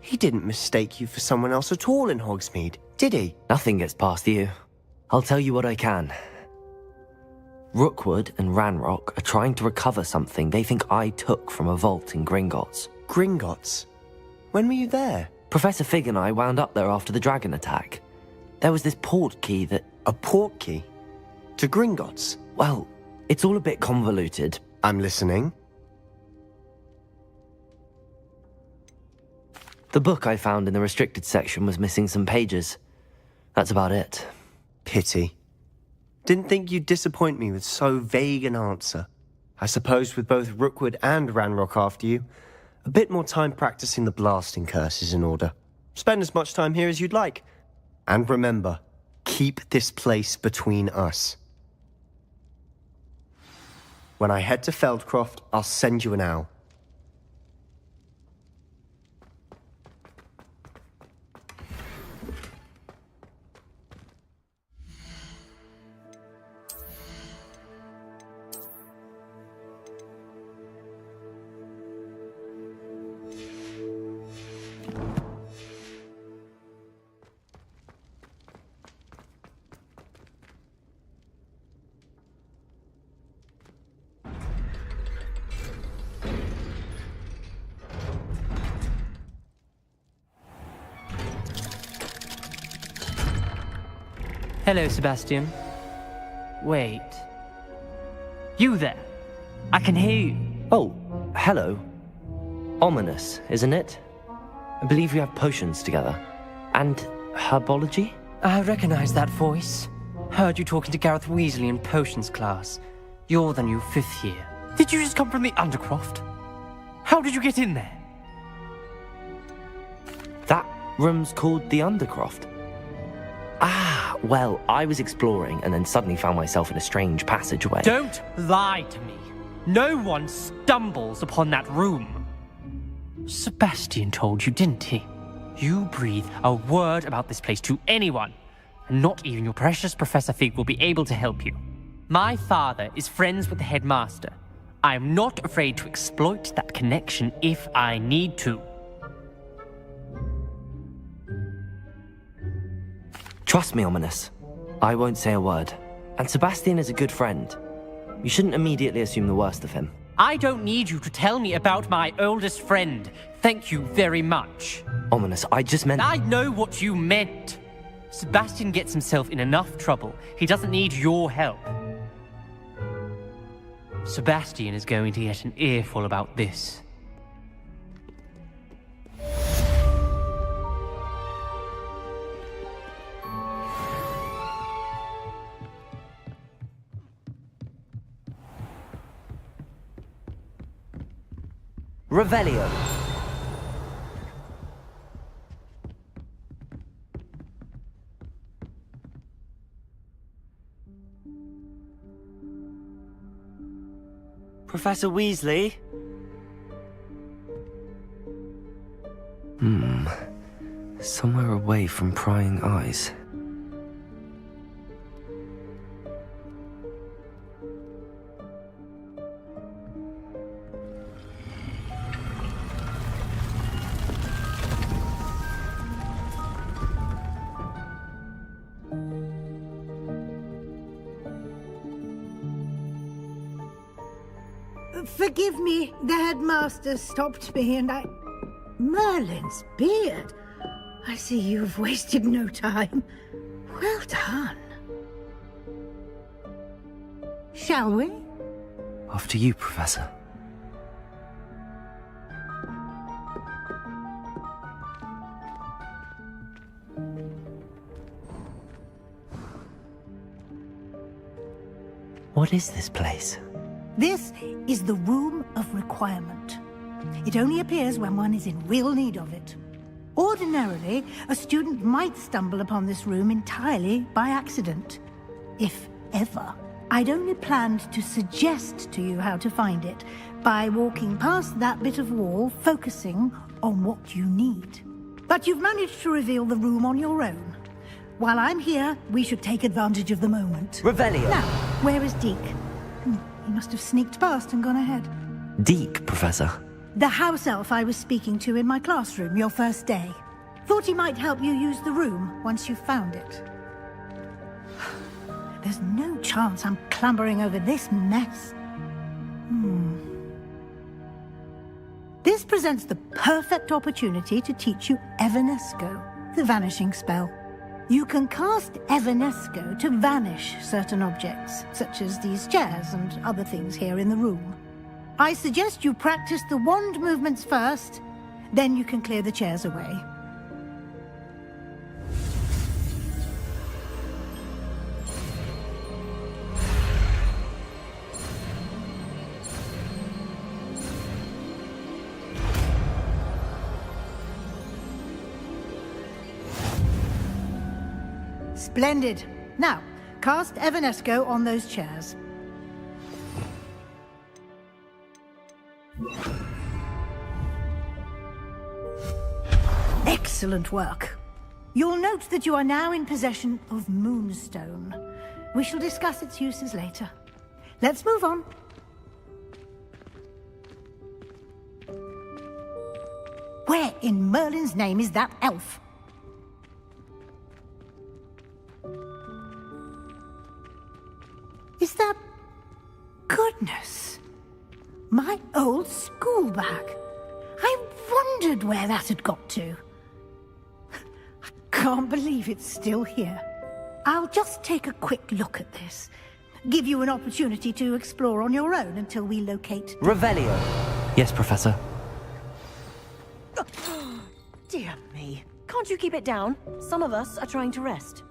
He didn't mistake you for someone else at all in Hogsmeade, did he? Nothing gets past you. I'll tell you what I can. Rookwood and Ranrock are trying to recover something they think I took from a vault in Gringotts. Gringotts? When were you there? Professor Fig and I wound up there after the dragon attack. There was this port key that... A port key? To Gringotts? Well, it's all a bit convoluted. I'm listening. The book I found in the restricted section was missing some pages. That's about it. Pity. Didn't think you'd disappoint me with so vague an answer. I suppose with both Rookwood and Ranrock after you, a bit more time practicing the blasting curse is in order. Spend as much time here as you'd like. And remember, keep this place between us. When I head to Feldcroft, I'll send you an owl. Hello, Sebastian. Wait. You there? I can hear you. Oh, hello. Ominous, isn't it? I believe we have potions together. And herbology? I recognize that voice. Heard you talking to Gareth Weasley in potions class. You're the new 5th year. Did you just come from the Undercroft? How did you get in there? That room's called the Undercroft. Ah, well, I was exploring and then suddenly found myself in a strange passageway. Don't lie to me. No one stumbles upon that room. Sebastian told you, didn't he? You breathe a word about this place to anyone, and not even your precious Professor Fig will be able to help you. My father is friends with the headmaster. I am not afraid to exploit that connection if I need to. Trust me, Ominous. I won't say a word. And Sebastian is a good friend. You shouldn't immediately assume the worst of him. I don't need you to tell me about my oldest friend. Thank you very much. Ominous, I just meant... I know what you meant. Sebastian gets himself in enough trouble. He doesn't need your help. Sebastian is going to get an earful about this. Revelio. Professor Weasley? Somewhere away from prying eyes. Forgive me, the headmaster stopped me and I... Merlin's beard. I see you've wasted no time. Well done. Shall we? After you, Professor. What is this place? This is the Room of Requirement. It only appears when one is in real need of it. Ordinarily, a student might stumble upon this room entirely by accident. If ever. I'd only planned to suggest to you how to find it by walking past that bit of wall, focusing on what you need. But you've managed to reveal the room on your own. While I'm here, we should take advantage of the moment. Revelio. Now, where is Deke? He must have sneaked past and gone ahead. Deke, Professor. The house elf I was speaking to in my classroom your first day. Thought he might help you use the room once you found it. There's no chance I'm clambering over this mess. This presents the perfect opportunity to teach you Evanesco, the vanishing spell. You can cast Evanesco to vanish certain objects, such as these chairs and other things here in the room. I suggest you practice the wand movements first, then you can clear the chairs away. Splendid. Now, cast Evanesco on those chairs. Excellent work. You'll note that you are now in possession of Moonstone. We shall discuss its uses later. Let's move on. Where in Merlin's name is that elf? Is that... Goodness! My old school bag. I wondered where that had got to. I can't believe it's still here. I'll just take a quick look at this. Give you an opportunity to explore on your own until we locate... Revelio. Yes, Professor. Dear me. Can't you keep it down? Some of us are trying to rest.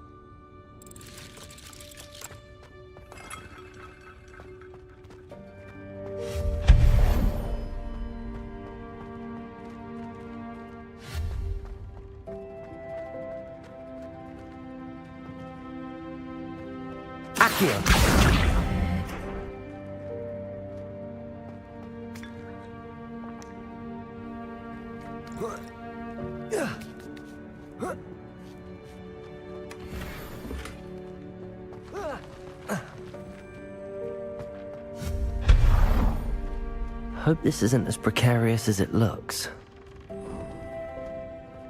Hope this isn't as precarious as it looks.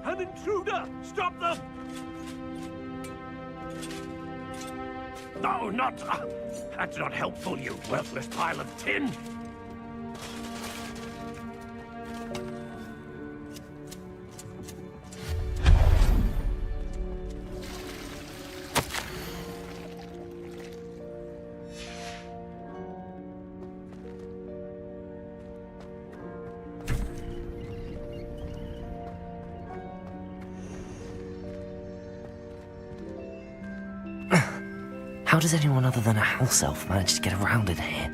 An intruder! Stop them! No, not... that's not helpful, you worthless pile of tin! How does anyone other than a house elf manage to get around in here?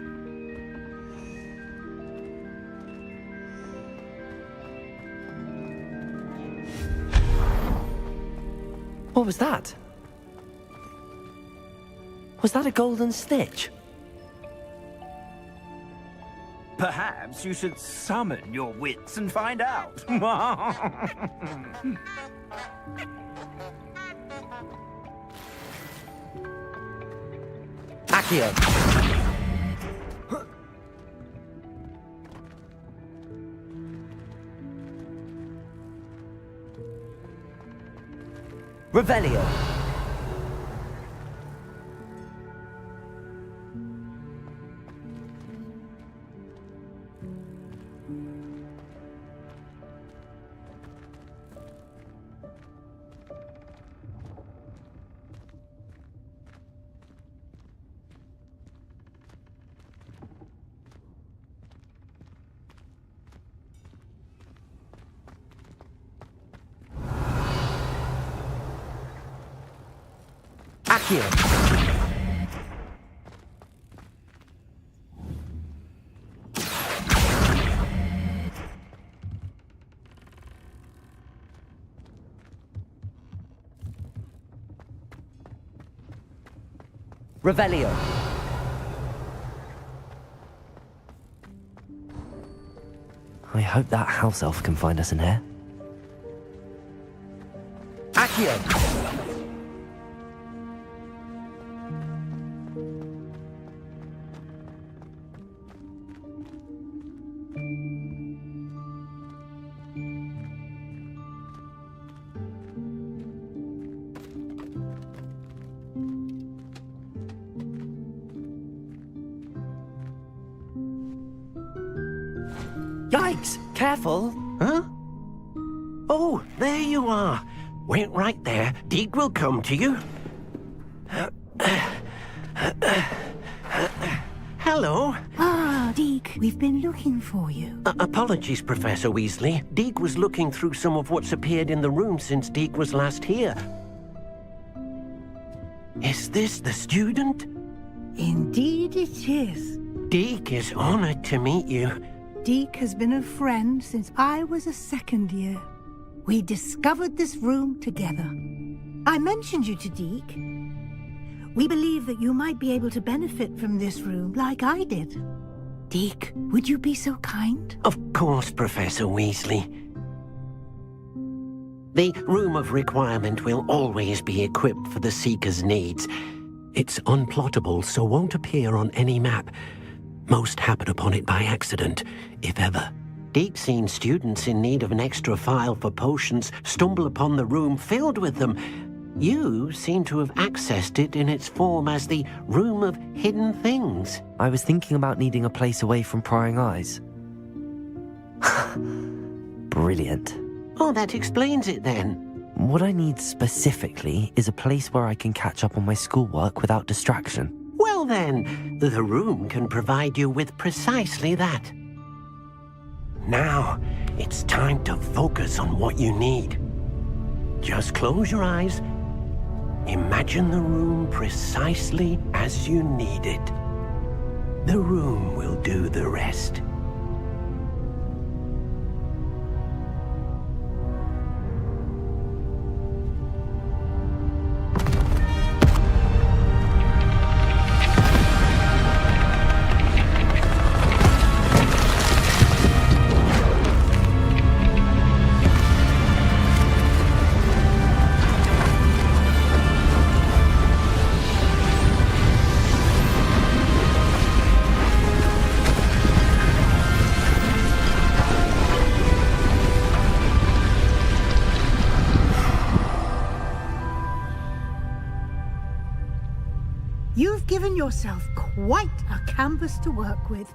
What was that? Was that a golden stitch? Perhaps you should summon your wits and find out. Accio. Revelio. Accio! Revelio. I hope that house elf can find us in here. Accio! Yikes! Careful! Huh? Oh, there you are. Wait right there. Deek will come to you. Hello. Ah, Deek, we've been looking for you. Apologies, Professor Weasley. Deek was looking through some of what's appeared in the room since Deek was last here. Is this the student? Indeed it is. Deek is honored to meet you. Deek has been a friend since I was a second year. We discovered this room together. I mentioned you to Deek. We believe that you might be able to benefit from this room like I did. Deek, would you be so kind? Of course, Professor Weasley. The Room of Requirement will always be equipped for the Seeker's needs. It's unplottable, so won't appear on any map. Most happen upon it by accident, if ever. Deek's seen students in need of an extra file for potions stumble upon the room filled with them. You seem to have accessed it in its form as the Room of Hidden Things. I was thinking about needing a place away from prying eyes. Brilliant. Oh, that explains it then. What I need specifically is a place where I can catch up on my schoolwork without distraction. Well then, the room can provide you with precisely that. Now, it's time to focus on what you need. Just close your eyes. Imagine the room precisely as you need it. The room will do the rest. You've given yourself quite a canvas to work with.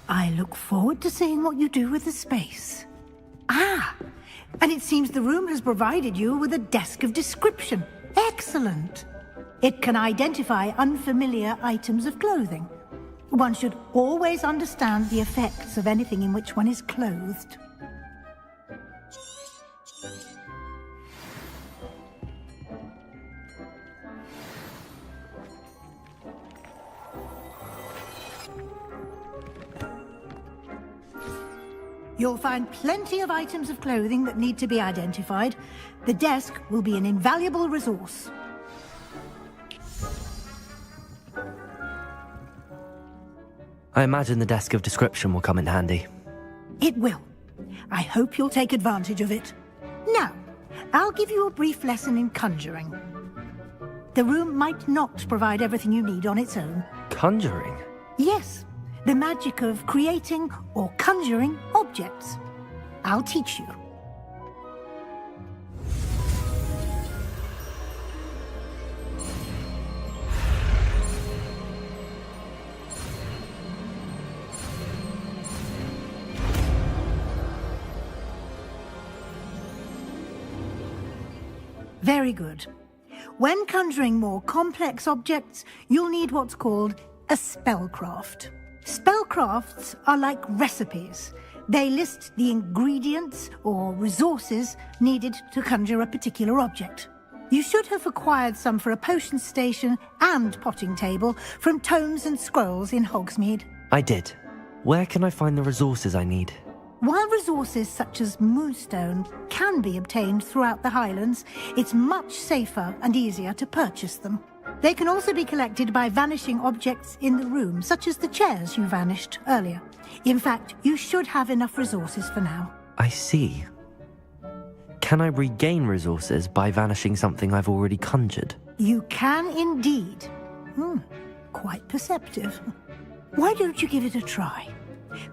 I look forward to seeing what you do with the space. Ah, and it seems the room has provided you with a desk of description. Excellent. It can identify unfamiliar items of clothing. One should always understand the effects of anything in which one is clothed. You'll find plenty of items of clothing that need to be identified. The desk will be an invaluable resource. I imagine the desk of description will come in handy. It will. I hope you'll take advantage of it. Now, I'll give you a brief lesson in conjuring. The room might not provide everything you need on its own. Conjuring? Yes. The magic of creating or conjuring objects. I'll teach you. Very good. When conjuring more complex objects, you'll need what's called a spellcraft. Spellcrafts are like recipes. They list the ingredients or resources needed to conjure a particular object. You should have acquired some for a potion station and potting table from tomes and scrolls in Hogsmeade. I did. Where can I find the resources I need? While resources such as moonstone can be obtained throughout the Highlands, it's much safer and easier to purchase them. They can also be collected by vanishing objects in the room, such as the chairs you vanished earlier. In fact, you should have enough resources for now. I see. Can I regain resources by vanishing something I've already conjured? You can indeed. Quite perceptive. Why don't you give it a try?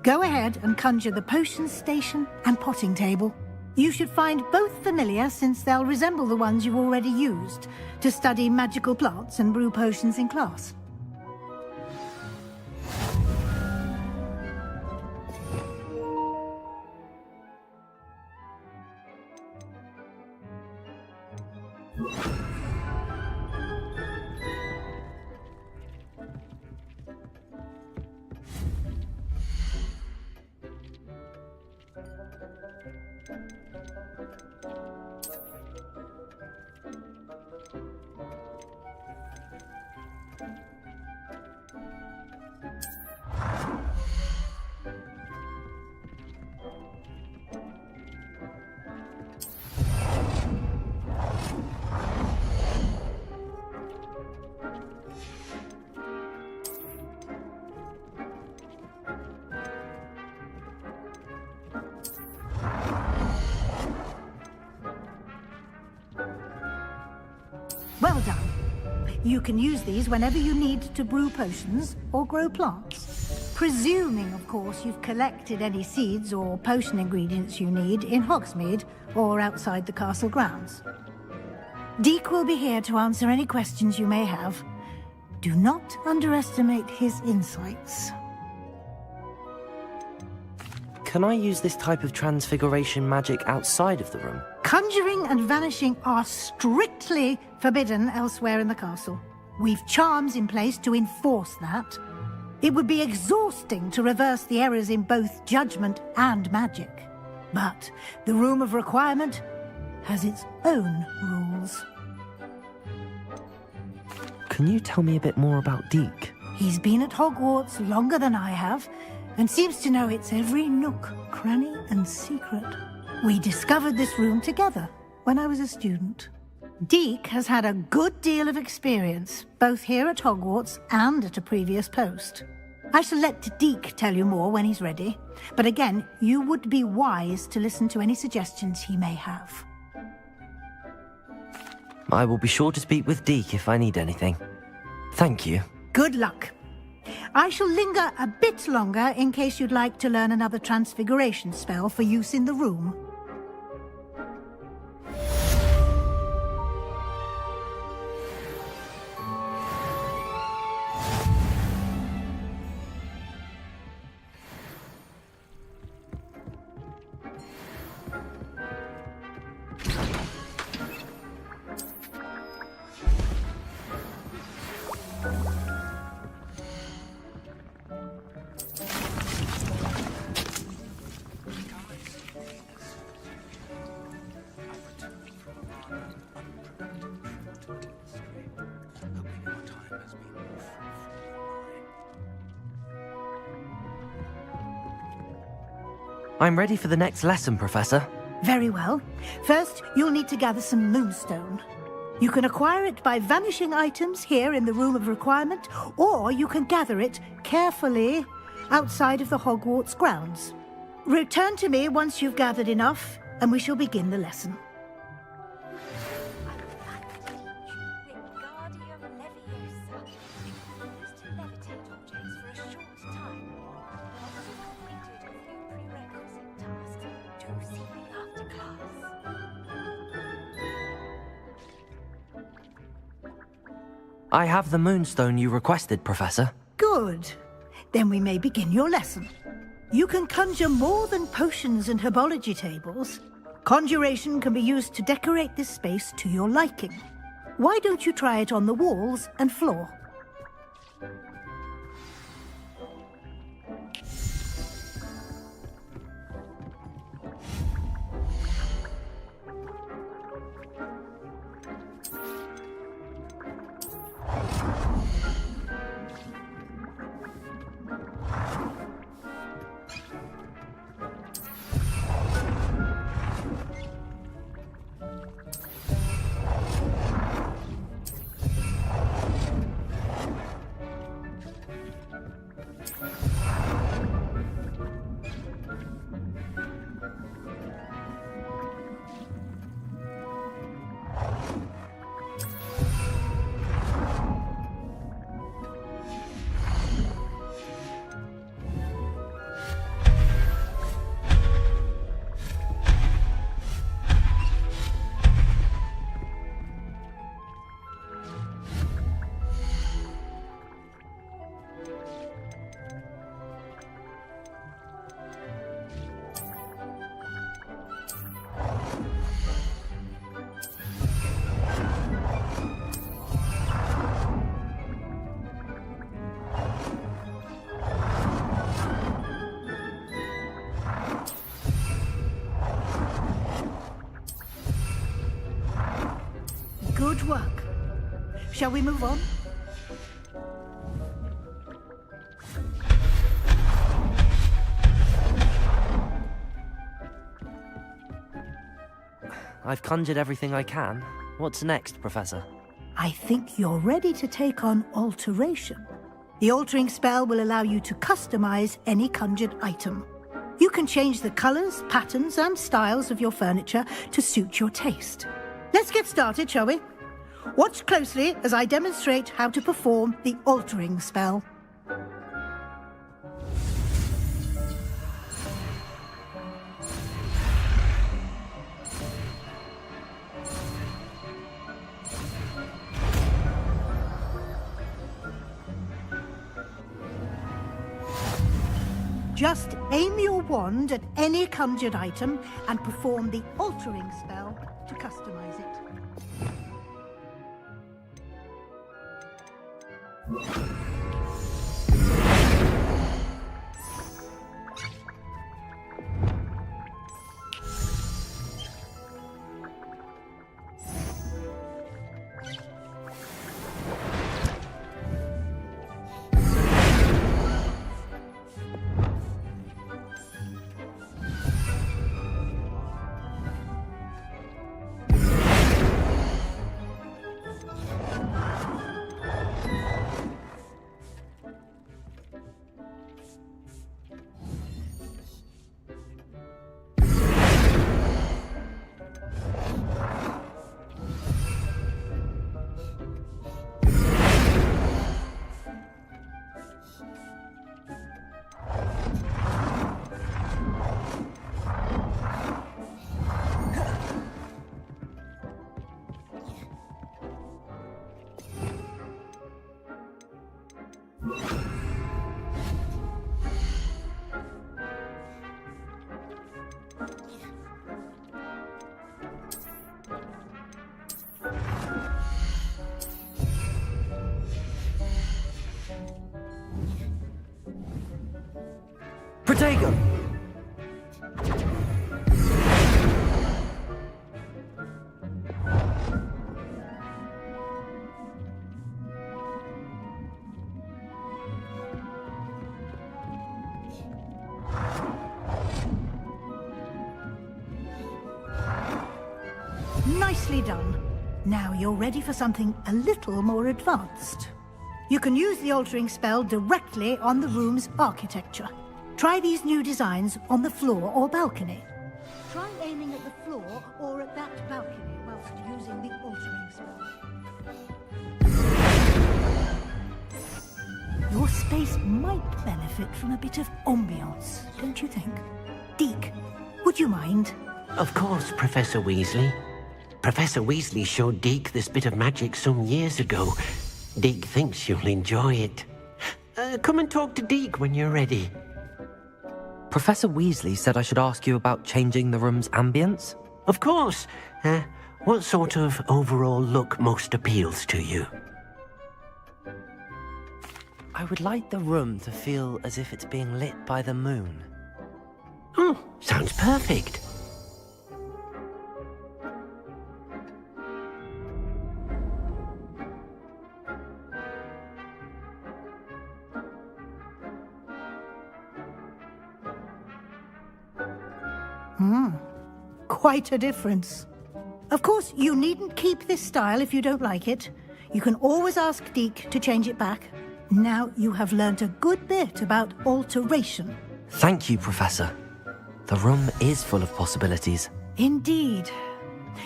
Go ahead and conjure the potion station and potting table. You should find both familiar, since they'll resemble the ones you've already used to study magical plants and brew potions in class. Well done. You can use these whenever you need to brew potions or grow plants. Presuming, of course, you've collected any seeds or potion ingredients you need in Hogsmeade or outside the castle grounds. Deek will be here to answer any questions you may have. Do not underestimate his insights. Can I use this type of transfiguration magic outside of the room? Conjuring and vanishing are strictly forbidden elsewhere in the castle. We've charms in place to enforce that. It would be exhausting to reverse the errors in both judgment and magic. But the Room of Requirement has its own rules. Can you tell me a bit more about Deek? He's been at Hogwarts longer than I have, and seems to know its every nook, cranny, and secret. We discovered this room together when I was a student. Deek has had a good deal of experience, both here at Hogwarts and at a previous post. I shall let Deek tell you more when he's ready, but again, you would be wise to listen to any suggestions he may have. I will be sure to speak with Deek if I need anything. Thank you. Good luck. I shall linger a bit longer in case you'd like to learn another transfiguration spell for use in the room. I'm ready for the next lesson, Professor. Very well. First, you'll need to gather some moonstone. You can acquire it by vanishing items here in the Room of Requirement, or you can gather it carefully outside of the Hogwarts grounds. Return to me once you've gathered enough, and we shall begin the lesson. I have the moonstone you requested, Professor. Good. Then we may begin your lesson. You can conjure more than potions and herbology tables. Conjuration can be used to decorate this space to your liking. Why don't you try it on the walls and floor? Shall we move on? I've conjured everything I can. What's next, Professor? I think you're ready to take on alteration. The altering spell will allow you to customize any conjured item. You can change the colors, patterns, and styles of your furniture to suit your taste. Let's get started, shall we? Watch closely as I demonstrate how to perform the altering spell. Just aim your wand at any conjured item and perform the altering spell to customize it. Protego! Nicely done. Now you're ready for something a little more advanced. You can use the altering spell directly on the room's architecture. Try these new designs on the floor or balcony. Try aiming at the floor or at that balcony whilst using the altering spell. Your space might benefit from a bit of ambiance, don't you think? Deke, would you mind? Of course, Professor Weasley. Professor Weasley showed Deke this bit of magic some years ago. Deke thinks you'll enjoy it. Come and talk to Deke when you're ready. Professor Weasley said I should ask you about changing the room's ambience? Of course. What sort of overall look most appeals to you? I would like the room to feel as if it's being lit by the moon. Oh, sounds perfect. Quite a difference. Of course, you needn't keep this style if you don't like it. You can always ask Deke to change it back. Now you have learnt a good bit about alteration. Thank you, Professor. The room is full of possibilities. Indeed.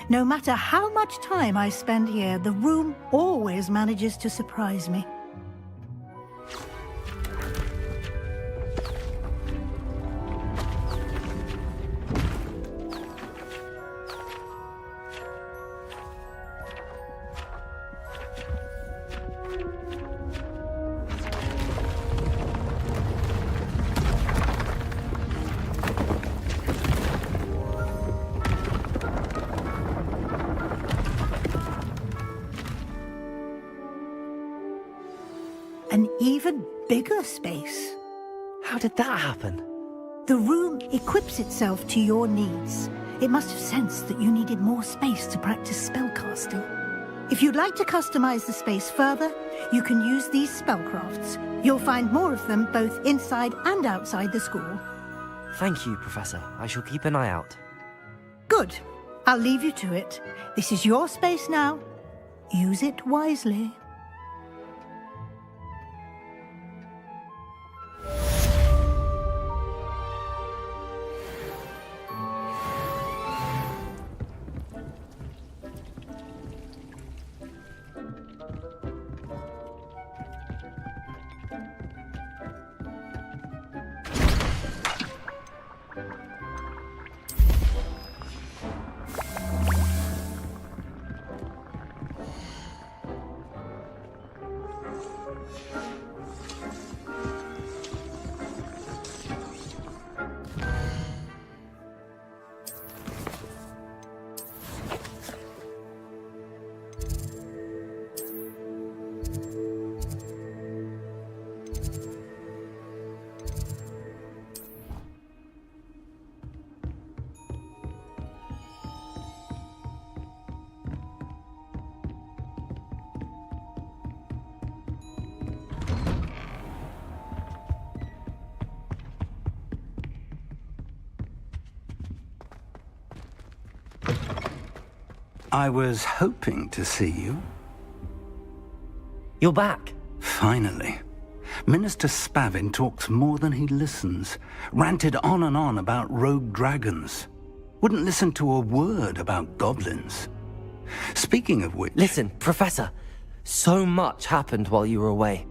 No matter how much time I spend here, the room always manages to surprise me. An even bigger space. How did that happen? The room equips itself to your needs. It must have sensed that you needed more space to practice spellcasting. If you'd like to customize the space further, you can use these spellcrafts. You'll find more of them both inside and outside the school. Thank you, Professor. I shall keep an eye out. Good. I'll leave you to it. This is your space now. Use it wisely. I was hoping to see you. You're back. Finally. Minister Spavin talks more than he listens. Ranted on and on about rogue dragons. Wouldn't listen to a word about goblins. Speaking of which... Listen, Professor. So much happened while you were away.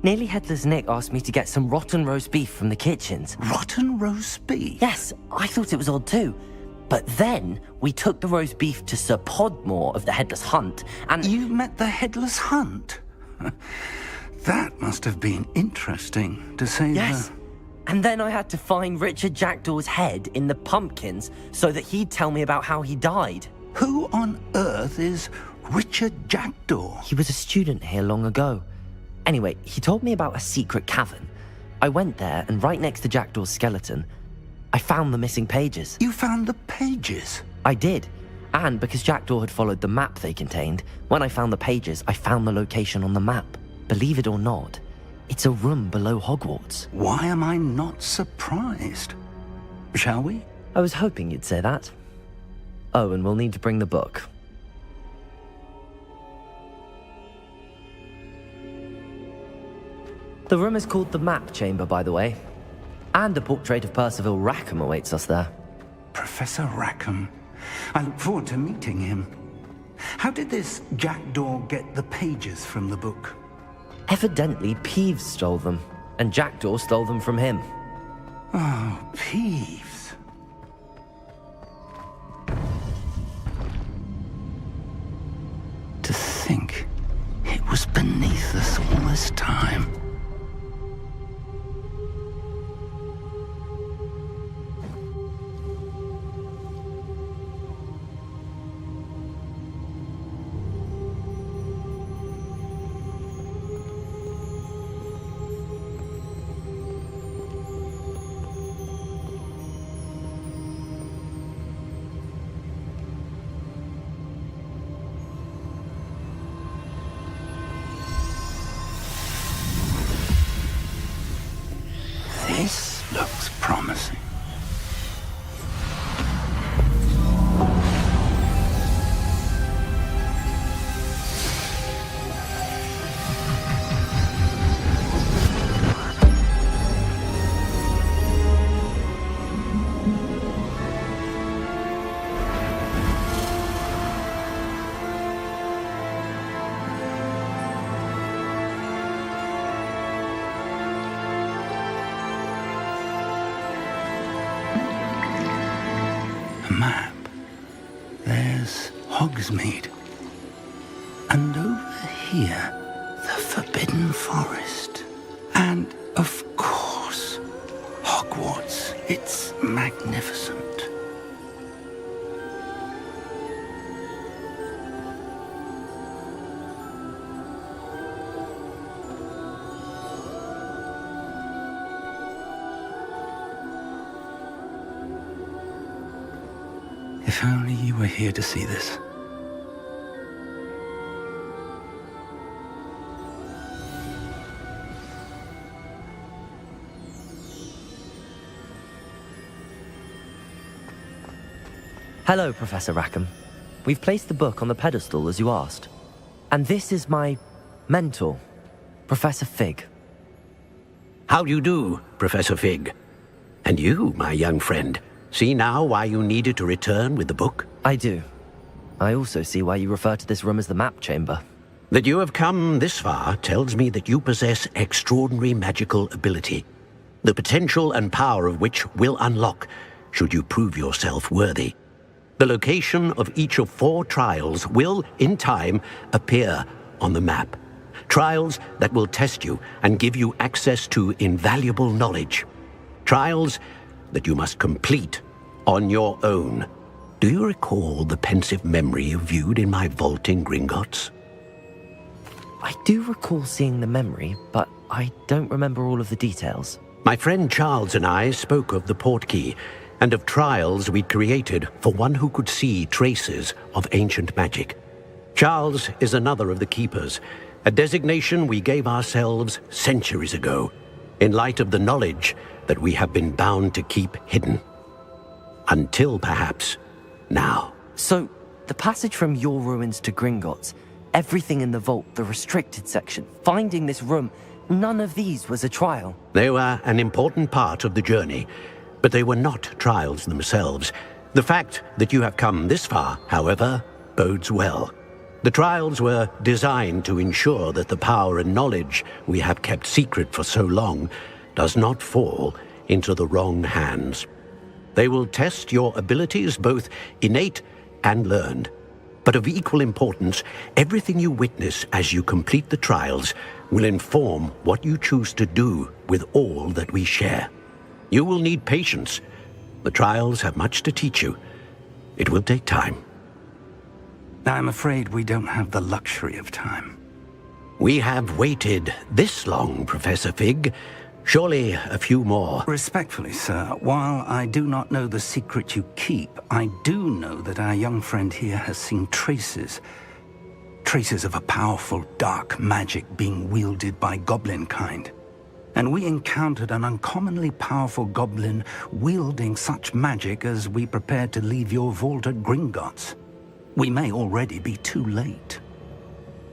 Nearly Headless Nick asked me to get some rotten roast beef from the kitchens. Rotten roast beef? Yes, I thought it was odd too. But then we took the roast beef to Sir Podmore of the Headless Hunt, and... You met the Headless Hunt? That must have been interesting, to say Yes. the... And then I had to find Richard Jackdaw's head in the pumpkins so that he'd tell me about how he died. Who on earth is Richard Jackdaw? He was a student here long ago. Anyway, he told me about a secret cavern. I went there, and right next to Jackdaw's skeleton, I found the missing pages. You found the pages? I did. And because Jackdaw had followed the map they contained, when I found the pages, I found the location on the map. Believe it or not, it's a room below Hogwarts. Why am I not surprised? Shall we? I was hoping you'd say that. Oh, and we'll need to bring the book. The room is called the Map Chamber, by the way. And a portrait of Percival Rackham awaits us there. Professor Rackham. I look forward to meeting him. How did this Jackdaw get the pages from the book? Evidently, Peeves stole them, and Jackdaw stole them from him. Oh, Peeves. To think it was beneath us all this time. This looks promising. Map. There's Hogsmeade. And over here, the Forbidden Forest. And, of course, Hogwarts. It's magnificent. If only you were here to see this. Hello, Professor Rackham. We've placed the book on the pedestal as you asked. And this is my mentor, Professor Fig. How do you do, Professor Fig? And you, my young friend, see now why you needed to return with the book? I do. I also see why you refer to this room as the map chamber. That you have come this far tells me that you possess extraordinary magical ability, the potential and power of which will unlock should you prove yourself worthy. The location of each of 4 trials will, in time, appear on the map. Trials that will test you and give you access to invaluable knowledge. Trials that you must complete on your own. Do you recall the pensive memory you viewed in my vault in Gringotts? I do recall seeing the memory, but I don't remember all of the details. My friend Charles and I spoke of the portkey and of trials we'd created for one who could see traces of ancient magic. Charles is another of the keepers, a designation we gave ourselves centuries ago, in light of the knowledge that we have been bound to keep hidden. Until, perhaps, now. So, the passage from your ruins to Gringotts, everything in the vault, the restricted section, finding this room, none of these was a trial. They were an important part of the journey, but they were not trials themselves. The fact that you have come this far, however, bodes well. The trials were designed to ensure that the power and knowledge we have kept secret for so long does not fall into the wrong hands. They will test your abilities, both innate and learned. But of equal importance, everything you witness as you complete the trials will inform what you choose to do with all that we share. You will need patience. The trials have much to teach you. It will take time. I'm afraid we don't have the luxury of time. We have waited this long, Professor Fig. Surely a few more. Respectfully, sir, while I do not know the secret you keep, I do know that our young friend here has seen traces of a powerful dark magic being wielded by goblin kind. And we encountered an uncommonly powerful goblin wielding such magic as we prepared to leave your vault at Gringotts. We may already be too late.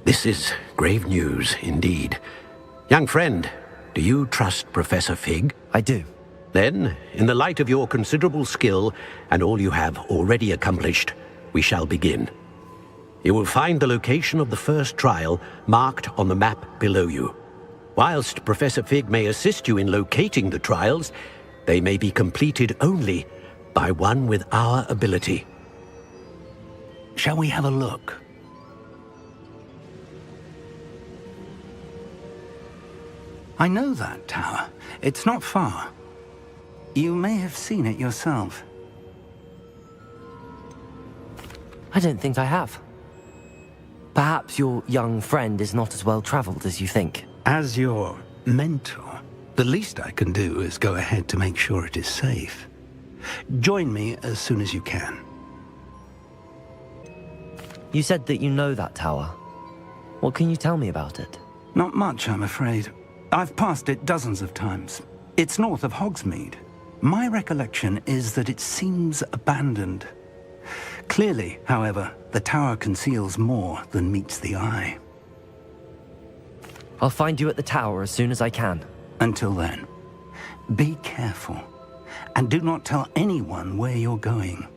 This is grave news indeed. Young friend, do you trust Professor Fig? I do. Then, in the light of your considerable skill and all you have already accomplished, we shall begin. You will find the location of the first trial marked on the map below you. Whilst Professor Fig may assist you in locating the trials, they may be completed only by one with our ability. Shall we have a look? I know that tower. It's not far. You may have seen it yourself. I don't think I have. Perhaps your young friend is not as well traveled as you think. As your mentor, the least I can do is go ahead to make sure it is safe. Join me as soon as you can. You said that you know that tower. What can you tell me about it? Not much, I'm afraid. I've passed it dozens of times. It's north of Hogsmeade. My recollection is that it seems abandoned. Clearly, however, the tower conceals more than meets the eye. I'll find you at the tower as soon as I can. Until then, be careful, and do not tell anyone where you're going.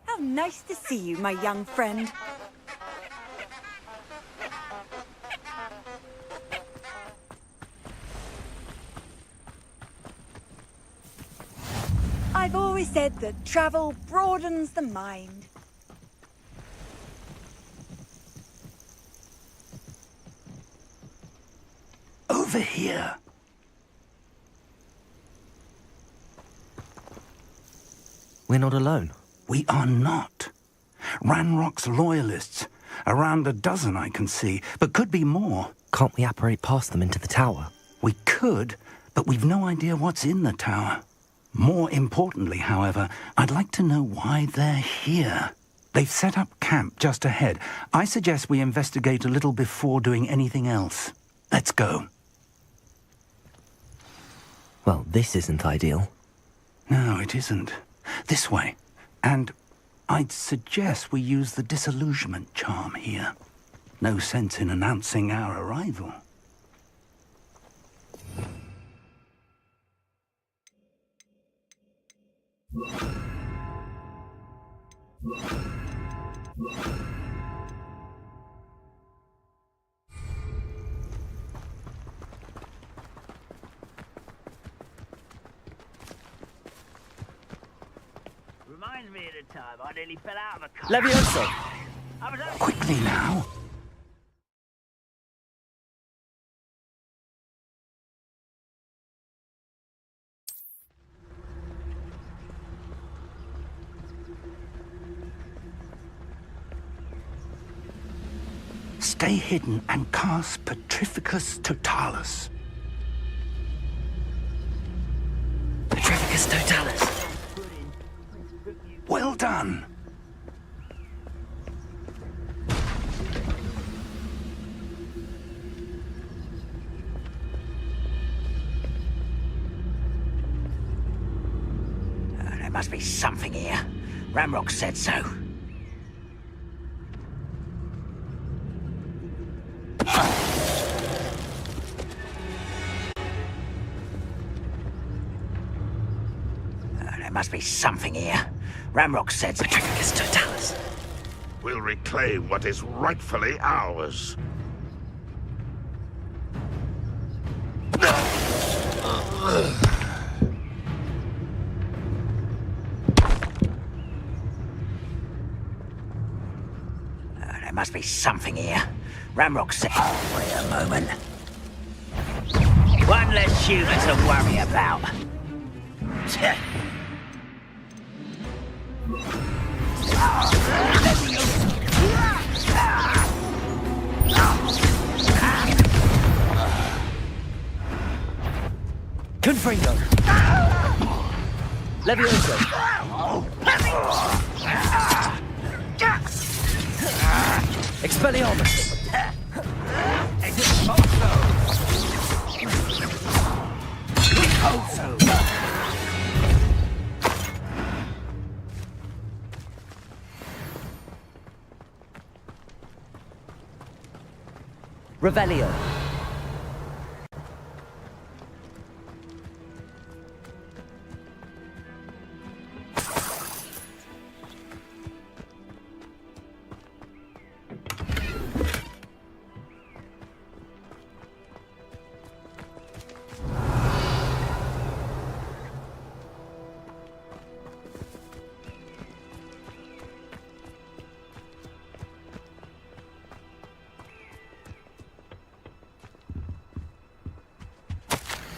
How nice to see you, my young friend. I've always said that travel broadens the mind. Over here. We're not alone. We are not. Ranrock's loyalists. Around a dozen I can see, but could be more. Can't we apparate past them into the tower? We could, but we've no idea what's in the tower. More importantly, however, I'd like to know why they're here. They've set up camp just ahead. I suggest we investigate a little before doing anything else. Let's go. Well, this isn't ideal. No, it isn't. This way. And I'd suggest we use the disillusionment charm here. No sense in announcing our arrival. Reminds me of the time I nearly fell out of a car. Levioso! Quickly now. Stay hidden and cast Petrificus Totalis. Petrificus Totalis. Well done. There must be something here. Ramrock said so. There must be something here. Ramrock said so. Petrificus Totalis. We'll reclaim what is rightfully ours. There must be something here. Ramrock said... Wait a moment. One less human to worry about. Confringo! Levioso! Expelliarmus! Revelio.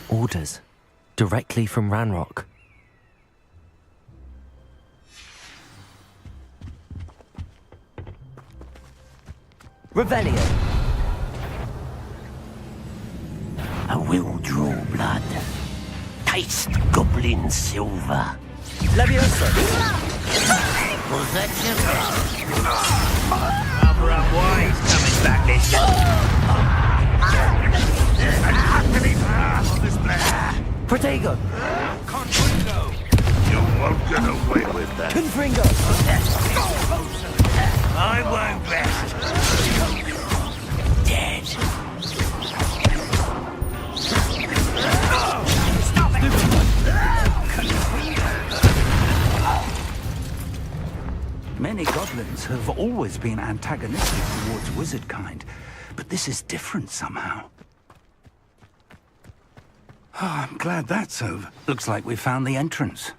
Orders. Directly from Ranrock. Revelio. I will draw blood. Taste goblin silver. Levioso. Was that your rather unwise coming back this Protego. Confringo! You won't get away with that. Confringo. I won't rest. Dead. Stop it! Many goblins have always been antagonistic towards wizard kind, but this is different somehow. Oh, I'm glad that's over. Looks like we found the entrance.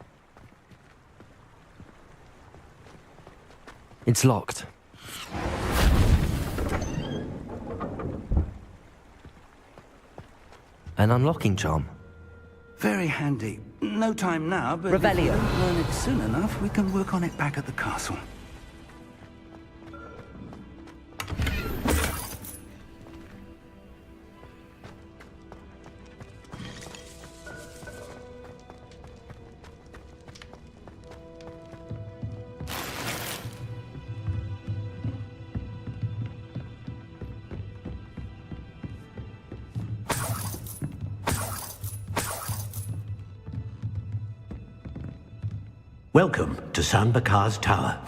It's locked. An unlocking charm. Very handy. No time now, but if we Revelio. don't learn it soon enough, we can work on it back at the castle. Welcome to Sanbakar's Tower.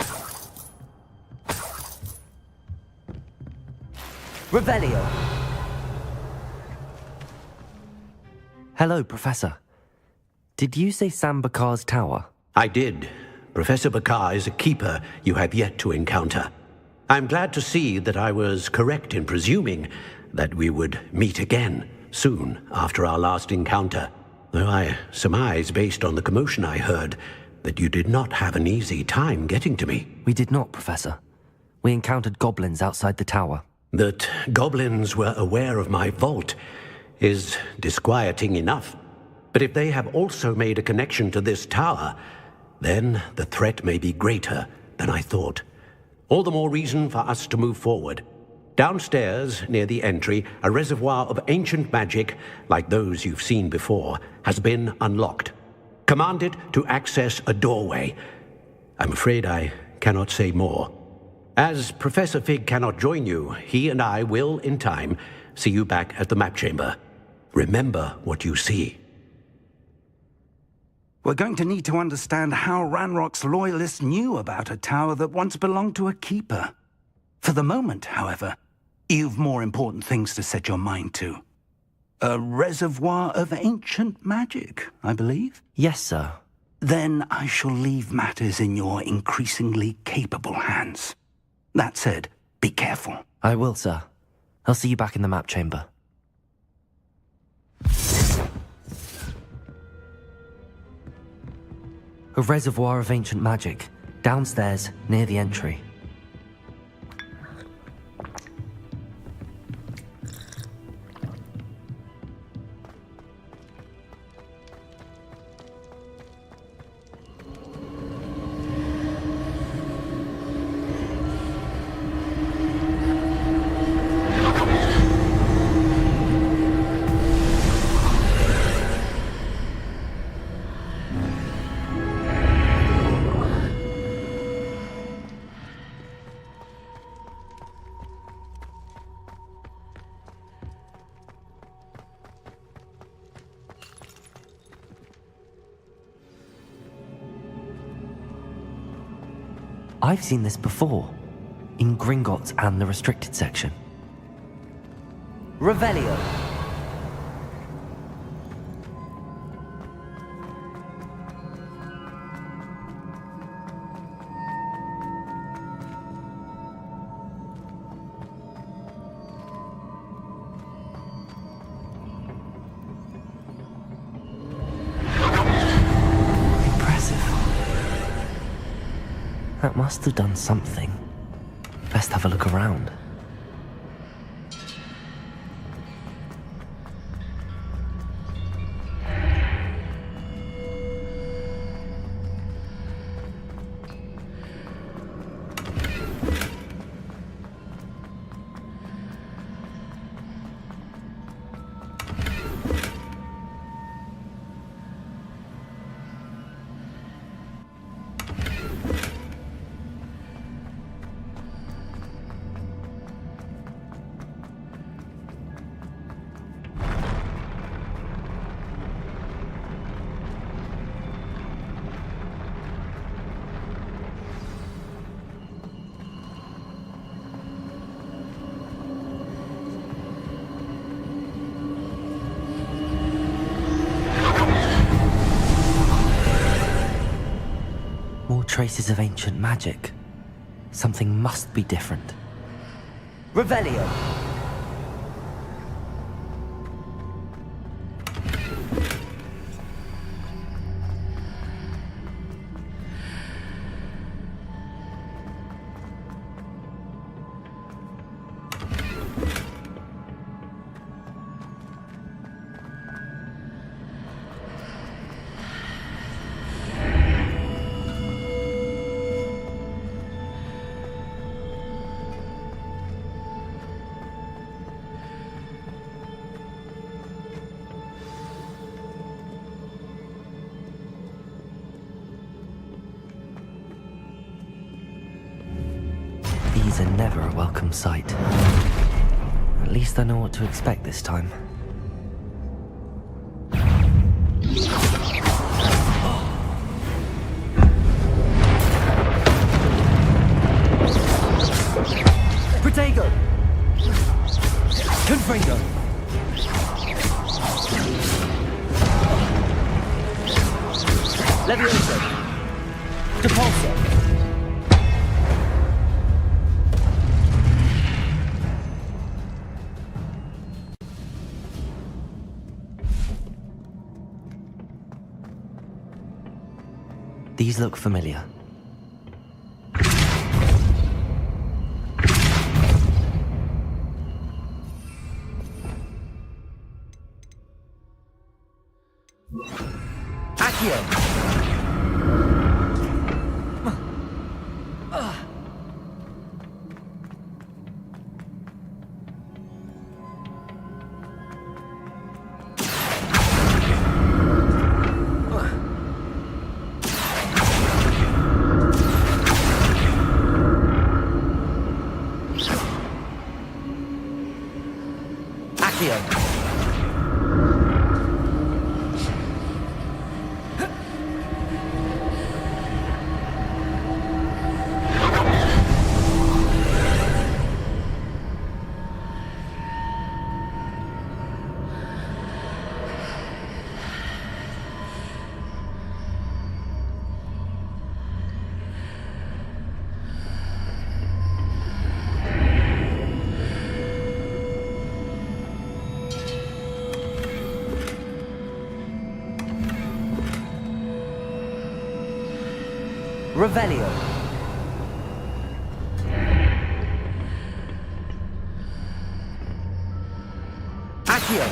Revelio. Hello, Professor. Did you say Sambakar's tower? I did. Professor Bakar is a keeper you have yet to encounter. I'm glad to see that I was correct in presuming that we would meet again soon after our last encounter, though I surmise, based on the commotion I heard, that you did not have an easy time getting to me. We did not, Professor. We encountered goblins outside the tower. That goblins were aware of my vault is disquieting enough. But if they have also made a connection to this tower, then the threat may be greater than I thought. All the more reason for us to move forward. Downstairs, near the entry, a reservoir of ancient magic, like those you've seen before, has been unlocked. Command it to access a doorway. I'm afraid I cannot say more. As Professor Fig cannot join you, he and I will, in time, see you back at the map chamber. Remember what you see. We're going to need to understand how Ranrock's loyalists knew about a tower that once belonged to a keeper. For the moment, however, you've more important things to set your mind to. A reservoir of ancient magic, I believe? Yes, sir. Then I shall leave matters in your increasingly capable hands. That said, be careful. I will, sir. I'll see you back in the map chamber. A reservoir of ancient magic, downstairs, near the entry. I've seen this before, in Gringotts and the restricted section. Revelio. That must have done something. Best have a look around. Traces of ancient magic. Something must be different. Revelio. are never a welcome sight. At least I know what to expect this time. Protego! Confringo! Levioso! Depulso! These look familiar. Accio! Revelio. Accio.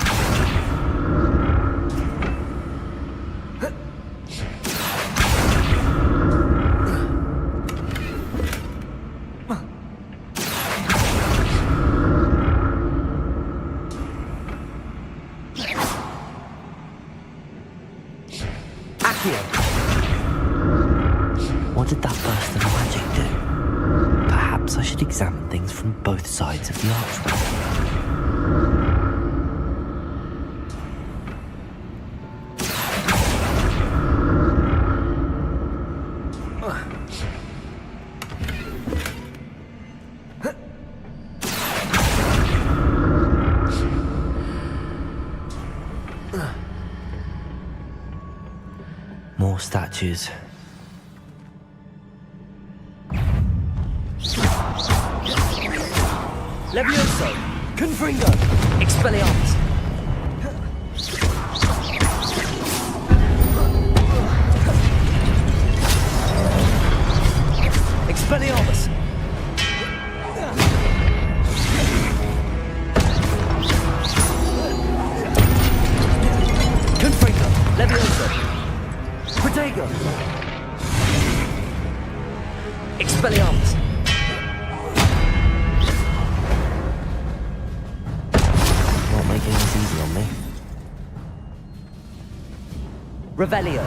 What did that burst of magic do? Perhaps I should examine things from both sides of the archway. More statues. Levioso! Confringo! Expelliarmus! Expelliarmus! Confringo! Levioso! Protego! Expelliarmus! Making this easy on me. Revelio.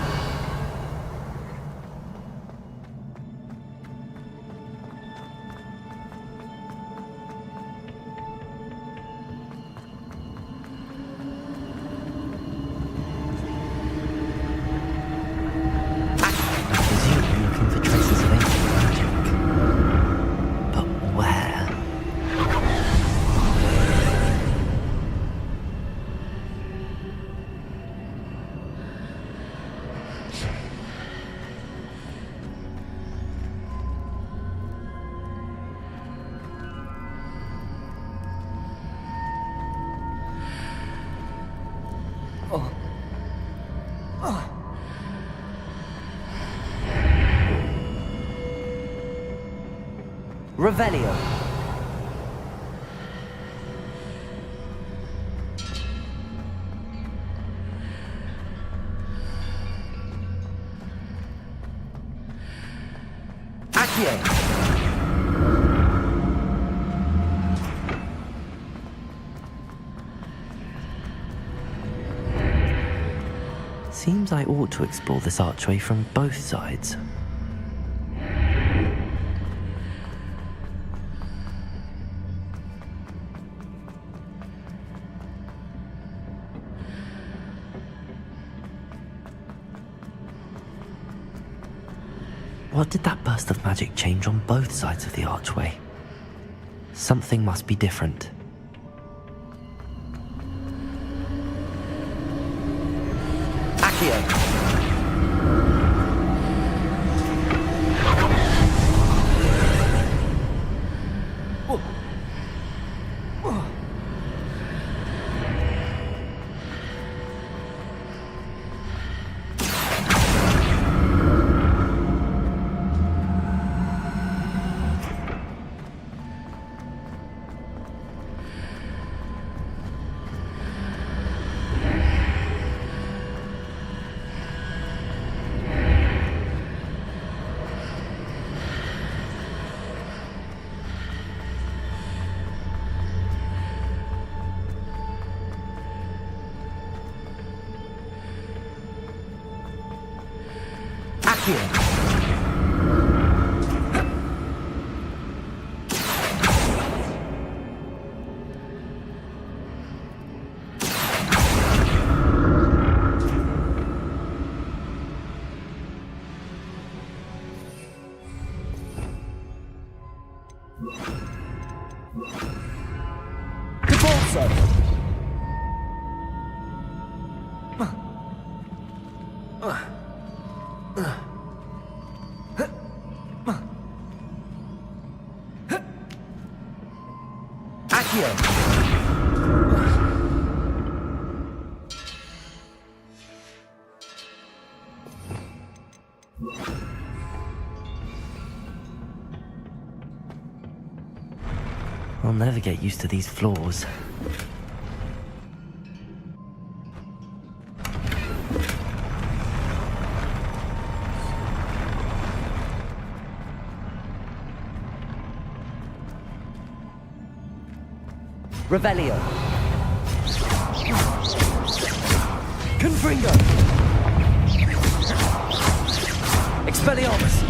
I presume I'm looking for traces of ancient magic. But where? Revelio. Accio. Seems I ought to explore this archway from both sides. What did that burst of magic change on both sides of the archway? Something must be different. Accio! I'll never get used to these floors. Revelio. Confringo. Expelliarmus.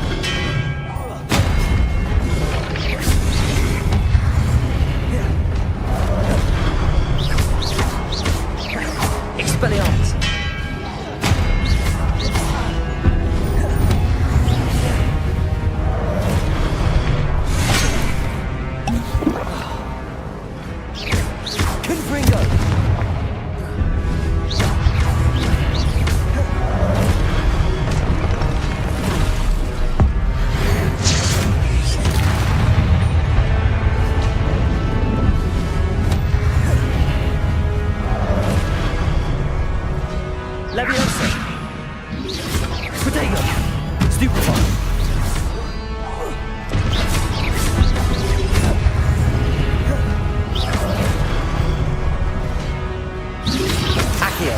Expelliarmus. Confringo. Leviosa. Protego. Stupefy. Accio.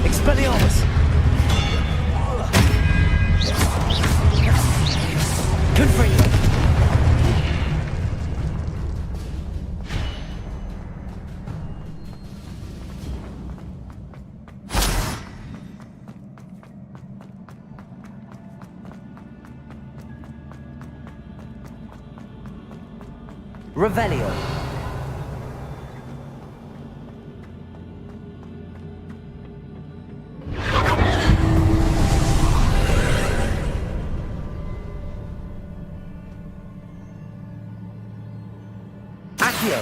Expelliarmus. Confringo. Revelio. Accio.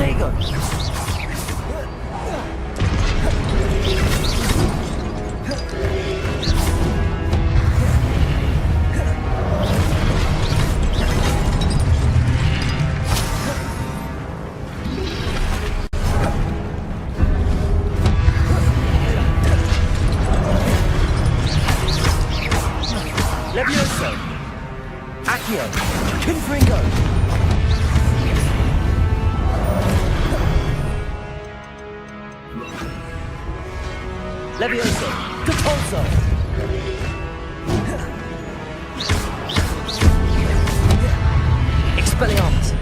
Protego! Levioso! Accio! Confringo! Levioso! Capulso! Expelliarmus!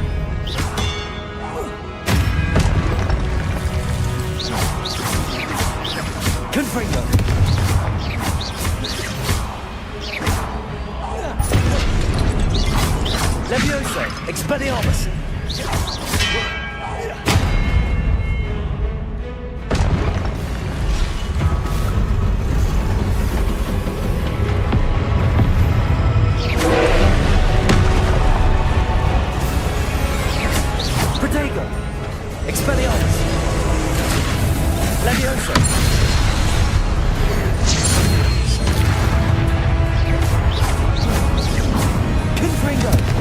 Confringo! Levioso! Expelliarmus! Protego! Expelliarmus! Levioso! Confringo!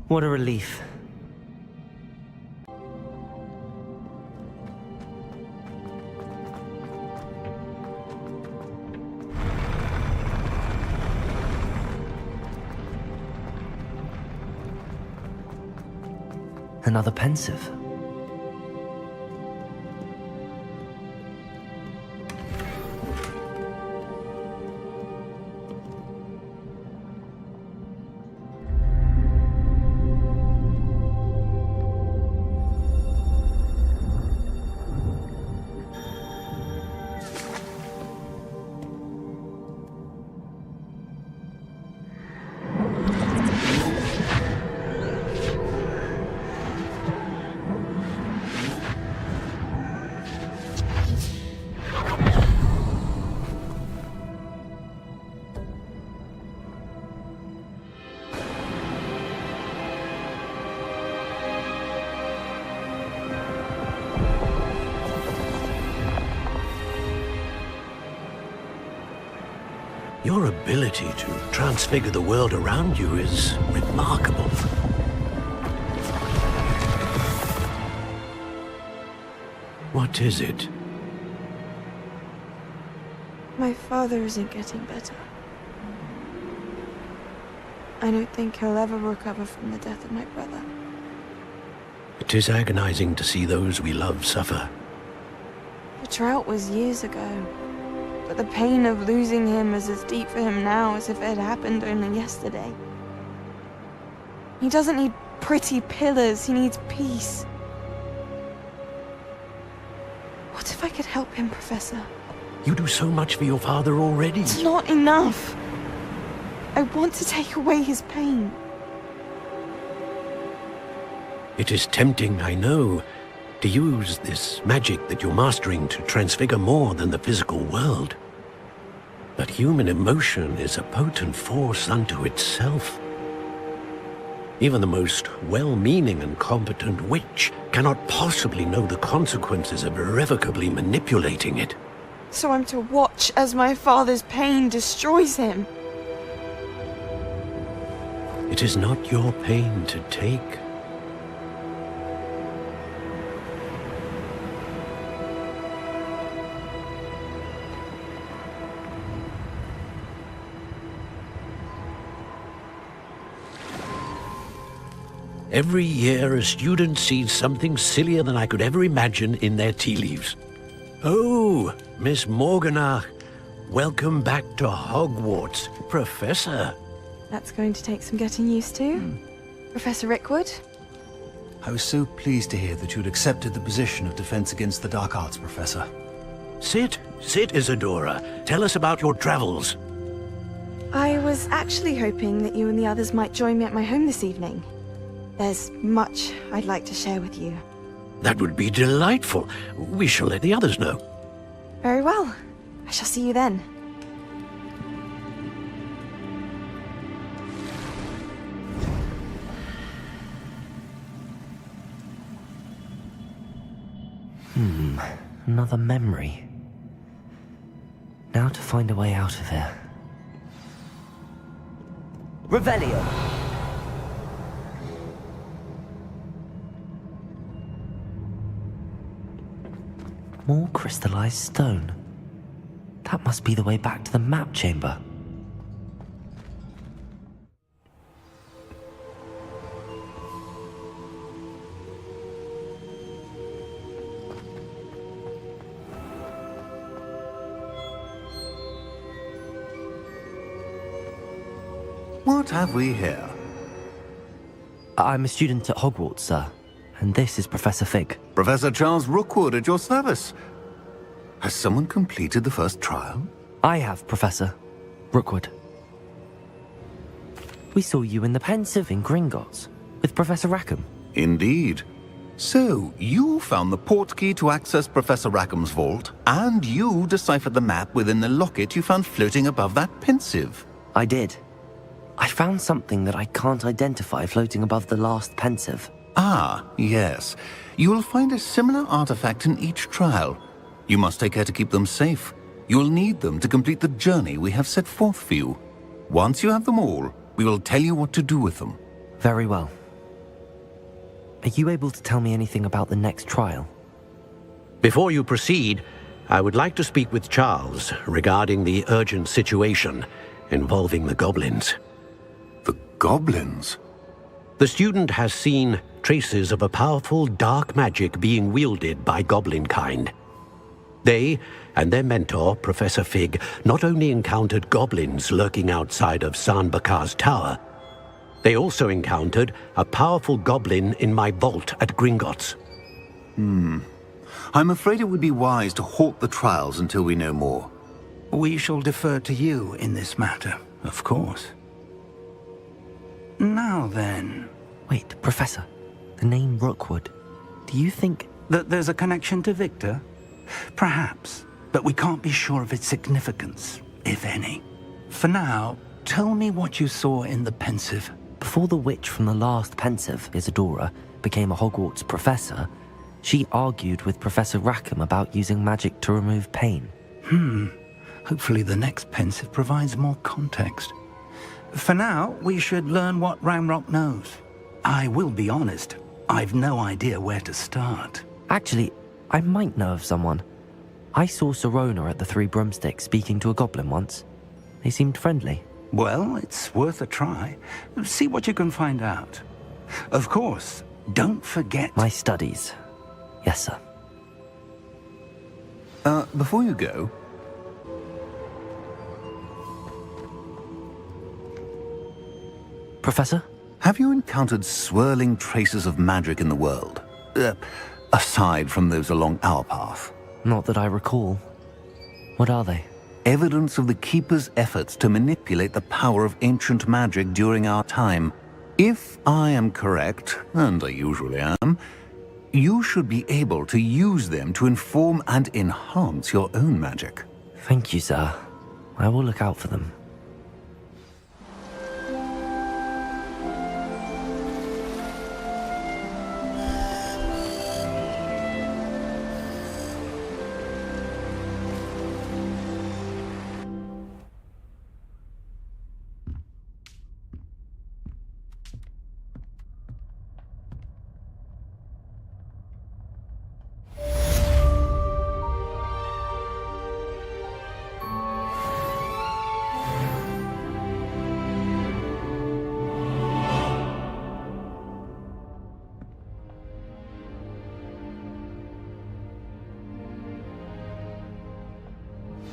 What a relief. Another pensive. Your ability to transfigure the world around you is remarkable. What is it? My father isn't getting better. I don't think he'll ever recover from the death of my brother. It is agonizing to see those we love suffer. The drought was years ago, but the pain of losing him is as deep for him now as if it had happened only yesterday. He doesn't need pretty pillars, he needs peace. What if I could help him, Professor? You do so much for your father already. It's not enough. I want to take away his pain. It is tempting, I know, to use this magic that you're mastering to transfigure more than the physical world. But human emotion is a potent force unto itself. Even the most well-meaning and competent witch cannot possibly know the consequences of irrevocably manipulating it. So I'm to watch as my father's pain destroys him. It is not your pain to take. Every year, a student sees something sillier than I could ever imagine in their tea leaves. Oh, Miss Morganach, welcome back to Hogwarts, Professor. That's going to take some getting used to. Professor Rickwood? I was so pleased to hear that you'd accepted the position of Defense Against the Dark Arts, Professor. Sit, Isadora. Tell us about your travels. I was actually hoping that you and the others might join me at my home this evening. There's much I'd like to share with you. That would be delightful. We shall let the others know. Very well. I shall see you then. Another memory. Now to find a way out of here. Revelio! More crystallized stone. That must be the way back to the map chamber. What have we here? I'm a student at Hogwarts, sir. And this is Professor Fig. Professor Charles Rookwood at your service. Has someone completed the first trial? I have, Professor Rookwood. We saw you in the Pensive in Gringotts with Professor Rackham. Indeed. So, you found the portkey to access Professor Rackham's vault, and you deciphered the map within the locket you found floating above that Pensive. I did. I found something that I can't identify floating above the last Pensive. Ah, yes. You will find a similar artifact in each trial. You must take care to keep them safe. You will need them to complete the journey we have set forth for you. Once you have them all, we will tell you what to do with them. Very well. Are you able to tell me anything about the next trial? Before you proceed, I would like to speak with Charles regarding the urgent situation involving the goblins. The goblins? The student has seen traces of a powerful dark magic being wielded by goblin kind. They and their mentor, Professor Fig, not only encountered goblins lurking outside of San Bakar's tower, they also encountered a powerful goblin in my vault at Gringotts. I'm afraid it would be wise to halt the trials until we know more. We shall defer to you in this matter, of course. Now then... Wait, Professor. The name Rookwood. Do you think... that there's a connection to Victor? Perhaps, but we can't be sure of its significance, if any. For now, tell me what you saw in the Pensive. Before the witch from the last Pensive, Isadora, became a Hogwarts professor, she argued with Professor Rackham about using magic to remove pain. Hopefully the next Pensive provides more context. For now, we should learn what Ranrock knows. I will be honest, I've no idea where to start. Actually, I might know of someone. I saw Serona at the Three Broomsticks speaking to a goblin once. They seemed friendly. Well, it's worth a try. See what you can find out. Of course, don't forget... My studies. Yes, sir. Before you go... Professor? Have you encountered swirling traces of magic in the world? Aside from those along our path? Not that I recall. What are they? Evidence of the Keeper's efforts to manipulate the power of ancient magic during our time. If I am correct, and I usually am, you should be able to use them to inform and enhance your own magic. Thank you, sir. I will look out for them.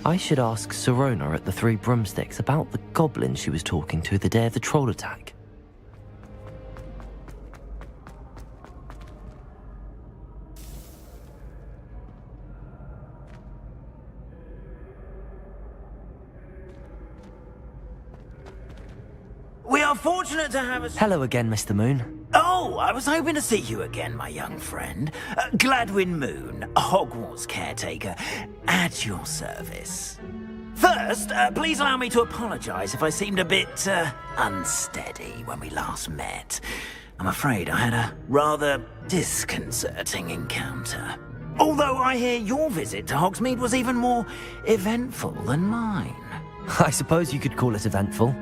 I should ask Sirona at the Three Broomsticks about the goblin she was talking to the day of the troll attack. We are fortunate to have us... Hello again, Mr. Moon. Oh, I was hoping to see you again, my young friend. Gladwin Moon, Hogwarts caretaker, at your service. First, please allow me to apologize if I seemed a bit, unsteady when we last met. I'm afraid I had a rather disconcerting encounter. Although I hear your visit to Hogsmeade was even more eventful than mine. I suppose you could call it eventful.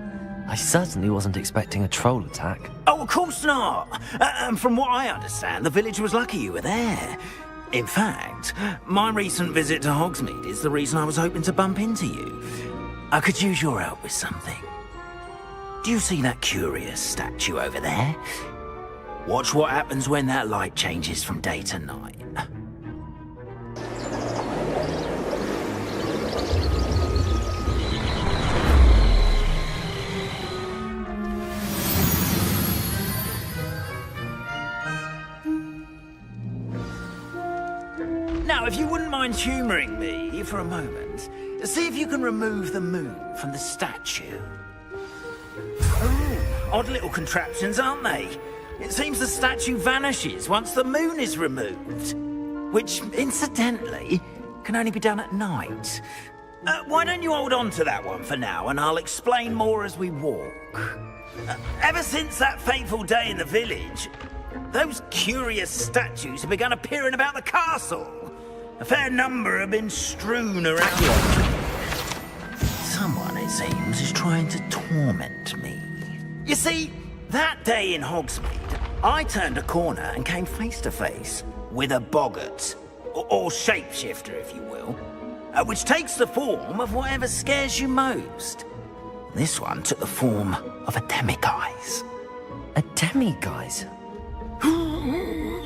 I certainly wasn't expecting a troll attack. Oh, of course not. From what I understand, the village was lucky you were there. In fact, my recent visit to Hogsmeade is the reason I was hoping to bump into you. I could use your help with something. Do you see that curious statue over there? Watch what happens when that light changes from day to night. Now, if you wouldn't mind humouring me for a moment, see if you can remove the moon from the statue. Oh, odd little contraptions, aren't they? It seems the statue vanishes once the moon is removed. Which, incidentally, can only be done at night. Why don't you hold on to that one for now, and I'll explain more as we walk. Ever since that fateful day in the village, those curious statues have begun appearing about the castle. A fair number have been strewn around. Someone, it seems, is trying to torment me. You see, that day in Hogsmeade, I turned a corner and came face to face with a boggart, or shapeshifter, if you will, which takes the form of whatever scares you most. This one took the form of a demiguise. A demiguise?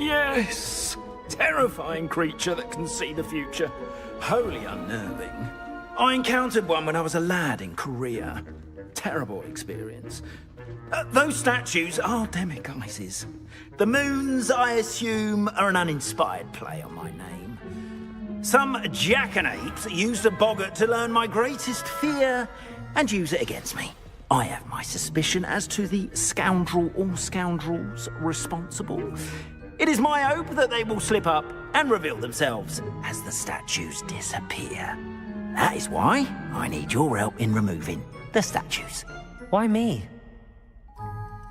Yes! Terrifying creature that can see the future. Wholly unnerving. I encountered one when I was a lad in Korea. Terrible experience. Those statues are demiguises. The moons, I assume, are an uninspired play on my name. Some jackanapes used a boggart to learn my greatest fear and use it against me. I have my suspicion as to the scoundrel or scoundrels responsible. It is my hope that they will slip up and reveal themselves as the statues disappear. That is why I need your help in removing the statues. Why me?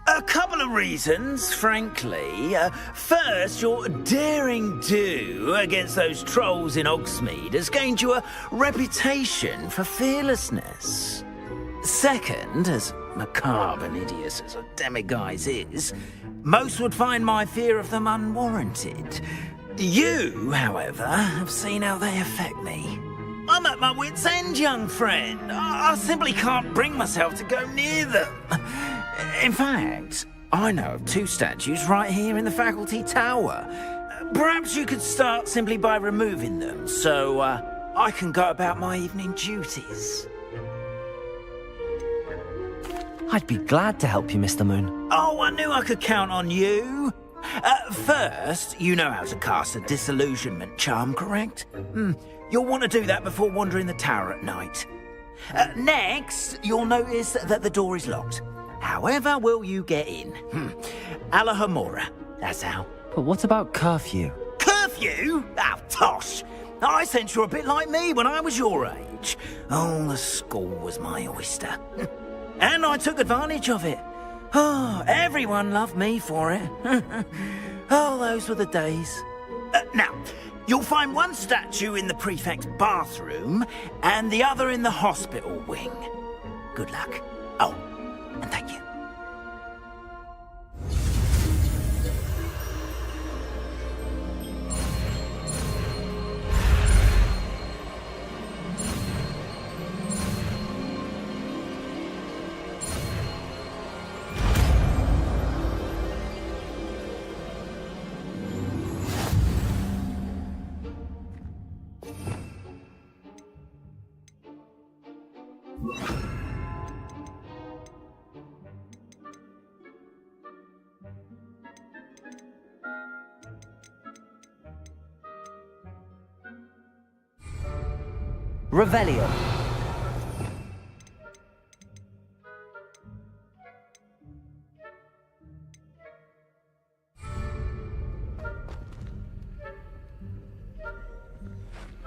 A couple of reasons, frankly. First, your daring do against those trolls in Hogsmeade has gained you a reputation for fearlessness. Second, as macabre and hideous as a demiguise is, most would find my fear of them unwarranted. You, however, have seen how they affect me. I'm I'm at my wit's end, young friend. I simply can't bring myself to go near them. In fact, I know of 2 statues right here in the faculty tower. Perhaps you could start simply by removing them, so I can go about my evening duties. I'd be glad to help you, Mr. Moon. Oh, I knew I could count on you. First, you know how to cast a disillusionment charm, correct? You'll want to do that before wandering the tower at night. Next, you'll notice that the door is locked. However will you get in? Alahomora, that's how. But what about curfew? Curfew? Oh, tosh. I sense you're a bit like me when I was your age. Oh, the school was my oyster. And I took advantage of it. Oh, everyone loved me for it. Oh, those were the days. Now, you'll find one statue in the prefect's bathroom and the other in the hospital wing. Good luck. Oh, and thank you. Revelio.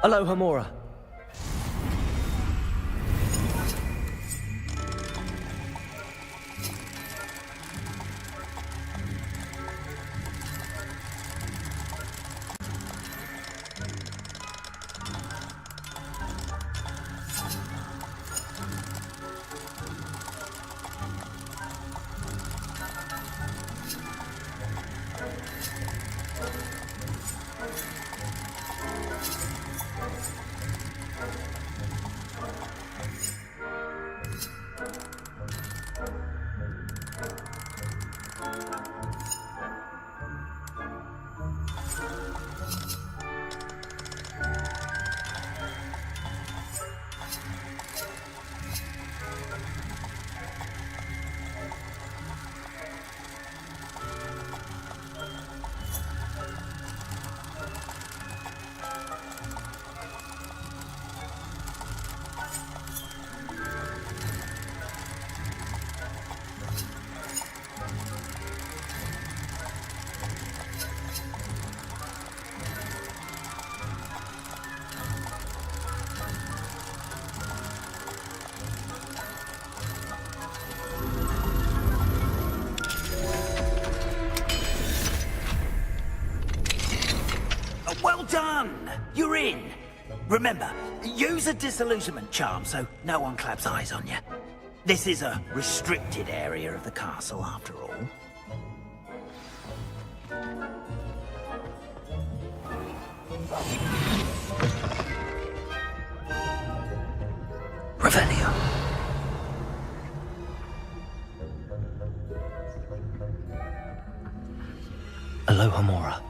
Alohomora. Well done! You're in. Remember, use a disillusionment charm so no one claps eyes on you. This is a restricted area of the castle, after all. Revelio. Alohomora.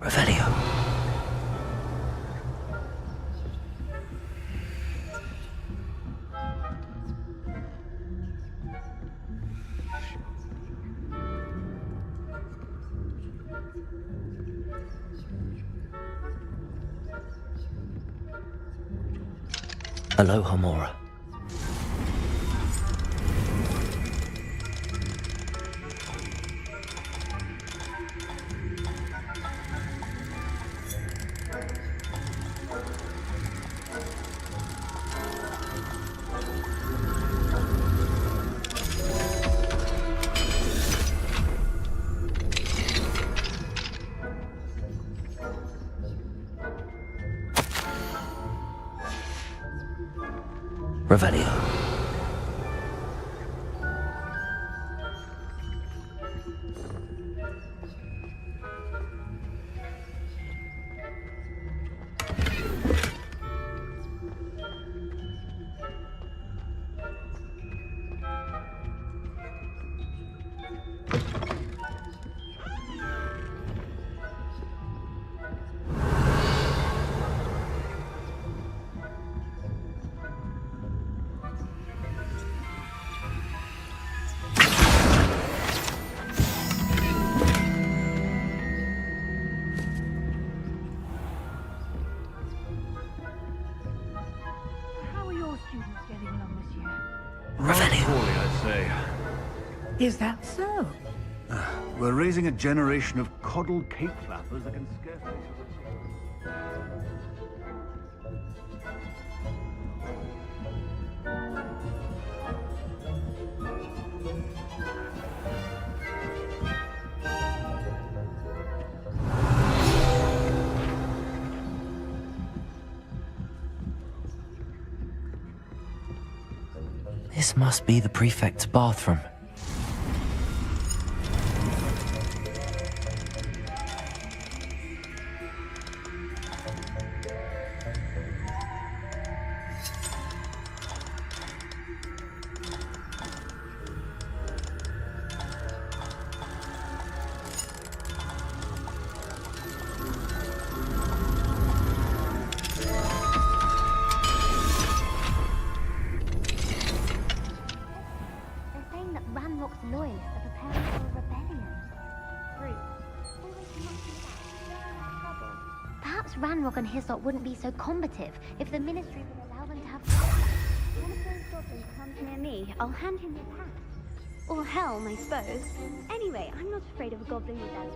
Revelio. Aloha, Mora. Revelio. Poorly, I'd say. Is that so? We're raising a generation of coddled cake flappers that can scarcely... This must be the prefect's bathroom. Loyalists are preparing for a rebellion. Perhaps Ranrock and his lot wouldn't be so combative if the Ministry would allow them to have... One of those goblins comes near me, I'll hand him his hat. Or helm, I suppose. Anyway, I'm not afraid of a goblin rebellion.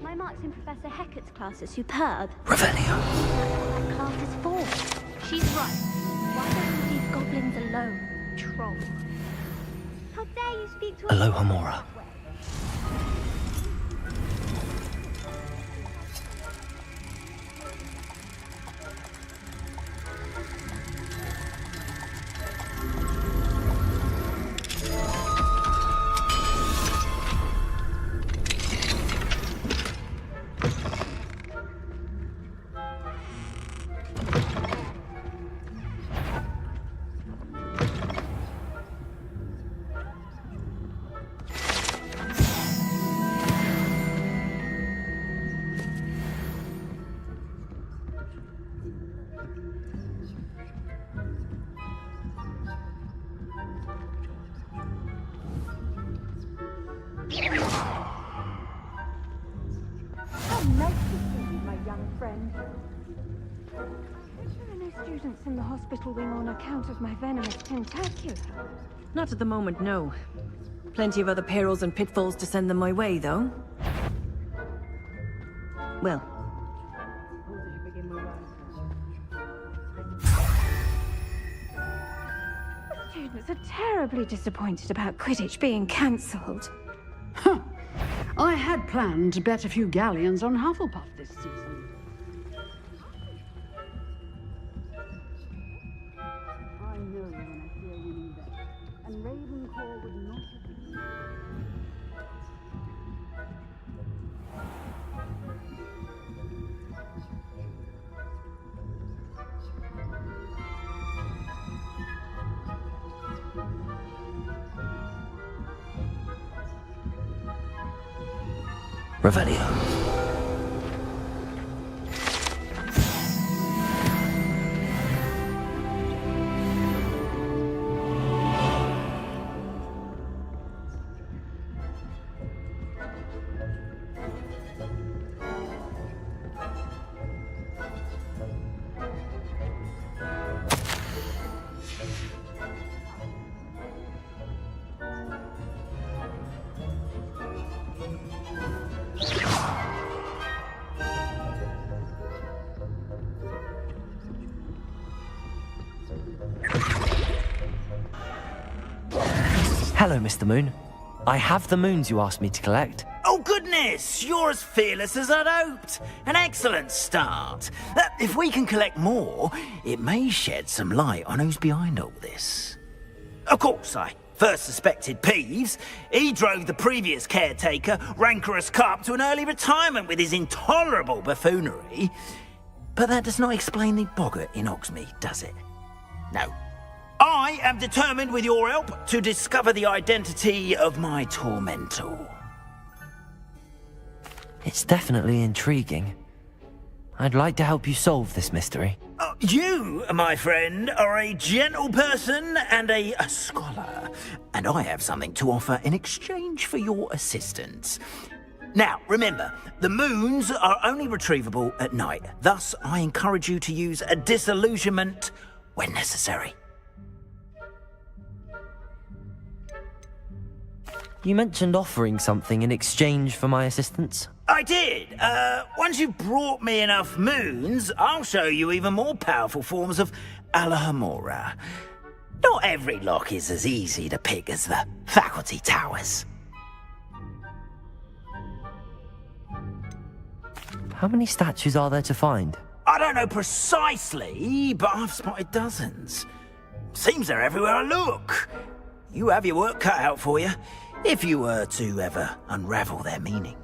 My marks in Professor Hecat's class are superb. Revelio. That's what that class is for. She's right. Why don't you leave goblins alone, troll? How dare you speak to Aloha, Mora. How nice to see you, my young friend. I hope there are no students in the hospital wing on account of my venomous tentacular. Not at the moment, no. Plenty of other perils and pitfalls to send them my way, though. Well. The students are terribly disappointed about Quidditch being cancelled. I had planned to bet a few galleons on Hufflepuff this season. I know when I see a winning bet, and Ravenclaw would not have been. Revelio. Hello, Mr. Moon. I have the moons you asked me to collect. Oh, goodness! You're as fearless as I'd hoped. An excellent start. If we can collect more, it may shed some light on who's behind all this. Of course, I first suspected Peeves. He drove the previous caretaker, Rancorous Carp, to an early retirement with his intolerable buffoonery. But that does not explain the boggart in Hogsmeade, does it? No. I am determined, with your help, to discover the identity of my tormentor. It's definitely intriguing. I'd like to help you solve this mystery. You, my friend, are a gentle person and a scholar, and I have something to offer in exchange for your assistance. Now, remember, the moons are only retrievable at night. Thus, I encourage you to use a disillusionment when necessary. You mentioned offering something in exchange for my assistance. I did. Once you've brought me enough moons, I'll show you even more powerful forms of Alohomora. Not every lock is as easy to pick as the faculty towers. How many statues are there to find? I don't know precisely, but I've spotted dozens. Seems they're everywhere I look. You have your work cut out for you, if you were to ever unravel their meaning.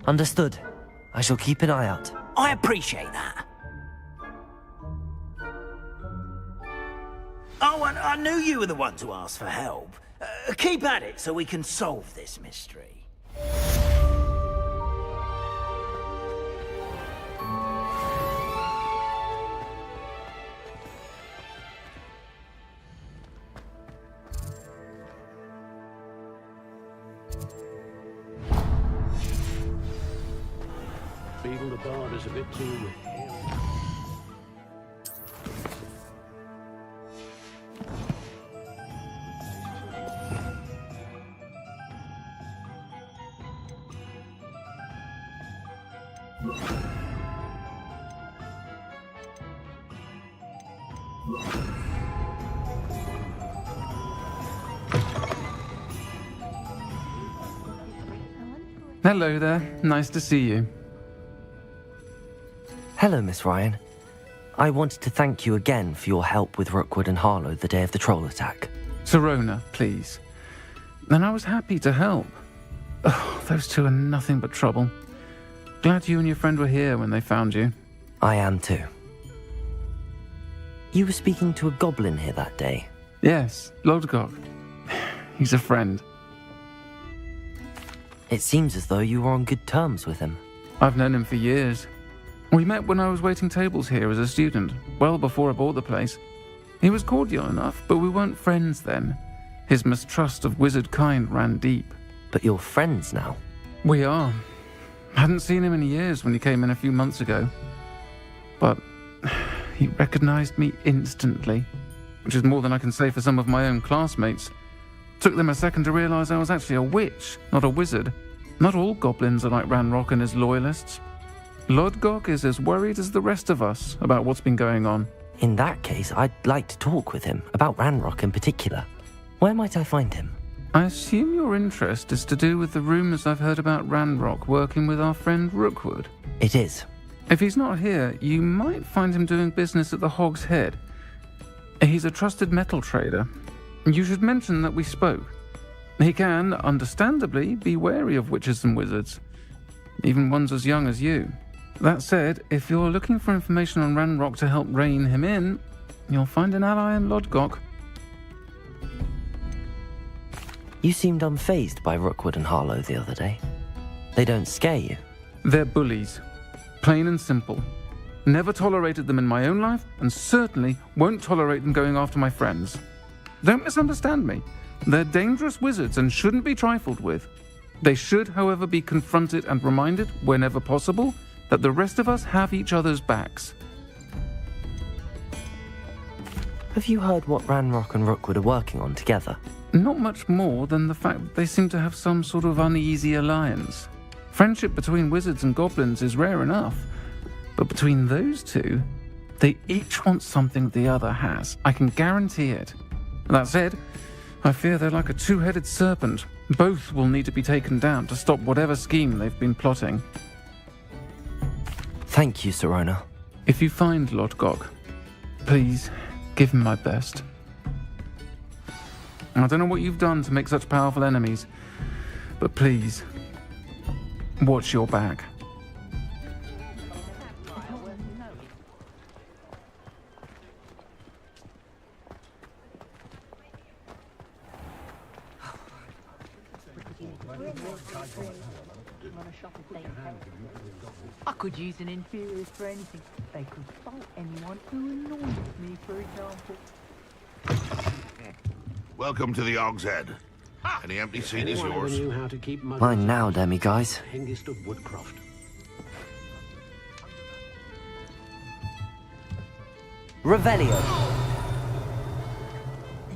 Understood. I shall keep an eye out. I appreciate that. Oh, and I knew you were the one to ask for help. Keep at it so we can solve this mystery. Beagle the Bard is a bit too... Hello there. Nice to see you. Hello, Miss Ryan. I wanted to thank you again for your help with Rookwood and Harlow the day of the troll attack. Serona, please. And I was happy to help. Oh, those two are nothing but trouble. Glad you and your friend were here when they found you. I am too. You were speaking to a goblin here that day. Yes, Lodgok. He's a friend. It seems as though you were on good terms with him. I've known him for years. We met when I was waiting tables here as a student, well before I bought the place. He was cordial enough, but we weren't friends then. His mistrust of wizard kind ran deep. But you're friends now? We are. Hadn't seen him in years when he came in a few months ago. But he recognized me instantly, which is more than I can say for some of my own classmates. Took them a second to realize I was actually a witch, not a wizard. Not all goblins are like Ranrock and his loyalists. Lodgok is as worried as the rest of us about what's been going on. In that case, I'd like to talk with him, about Ranrock in particular. Where might I find him? I assume your interest is to do with the rumors I've heard about Ranrock working with our friend Rookwood. It is. If he's not here, you might find him doing business at the Hog's Head. He's a trusted metal trader. You should mention that we spoke. He can, understandably, be wary of witches and wizards, even ones as young as you. That said, if you're looking for information on Ranrock to help rein him in, you'll find an ally in Lodgok. You seemed unfazed by Rookwood and Harlow the other day. They don't scare you? They're bullies. Plain and simple. Never tolerated them in my own life, and certainly won't tolerate them going after my friends. Don't misunderstand me. They're dangerous wizards and shouldn't be trifled with. They should, however, be confronted and reminded, whenever possible, that the rest of us have each other's backs. Have you heard what Ranrock and Rookwood are working on together? Not much more than the fact that they seem to have some sort of uneasy alliance. Friendship between wizards and goblins is rare enough, but between those two, They each want something the other has. I can guarantee it. That said, I fear they're like a two-headed serpent. Both will need to be taken down to stop whatever scheme they've been plotting. Thank you, Sirona. If you find Lord Gok, please give him my best. I don't know what you've done to make such powerful enemies, but please, watch your back. I could use an inferior for anything. They could fight anyone who annoys me, for example. Welcome to the Og's Head. Any empty seat is yours. Mine now, demi-guys. Hengist of Woodcroft. Revelio.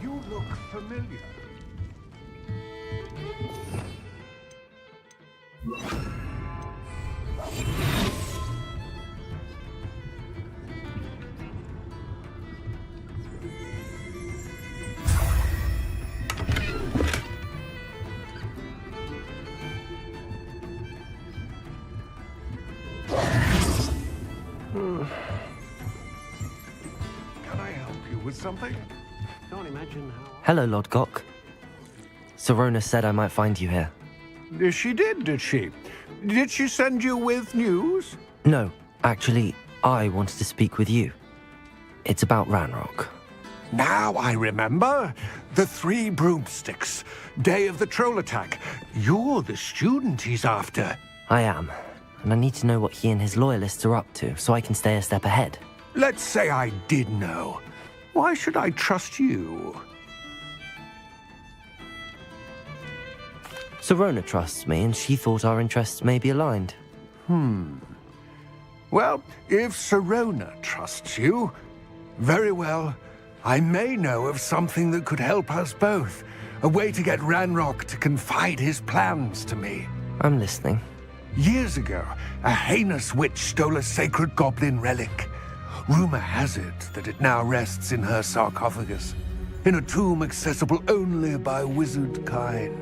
You look familiar. Can I help you with something? Can't imagine how. Hello, Lord Gok. Sirona said I might find you here. She did she? Did she send you with news? No, actually, I wanted to speak with you. It's about Ranrock. Now I remember. The 3 broomsticks. Day of the troll attack. You're the student he's after. I am, and I need to know what he and his loyalists are up to so I can stay a step ahead. Let's say I did know. Why should I trust you? Sirona trusts me, and she thought our interests may be aligned. Well, if Sirona trusts you, very well. I may know of something that could help us both. A way to get Ranrock to confide his plans to me. I'm listening. Years ago, a heinous witch stole a sacred goblin relic. Rumor has it that it now rests in her sarcophagus, in a tomb accessible only by wizard kind.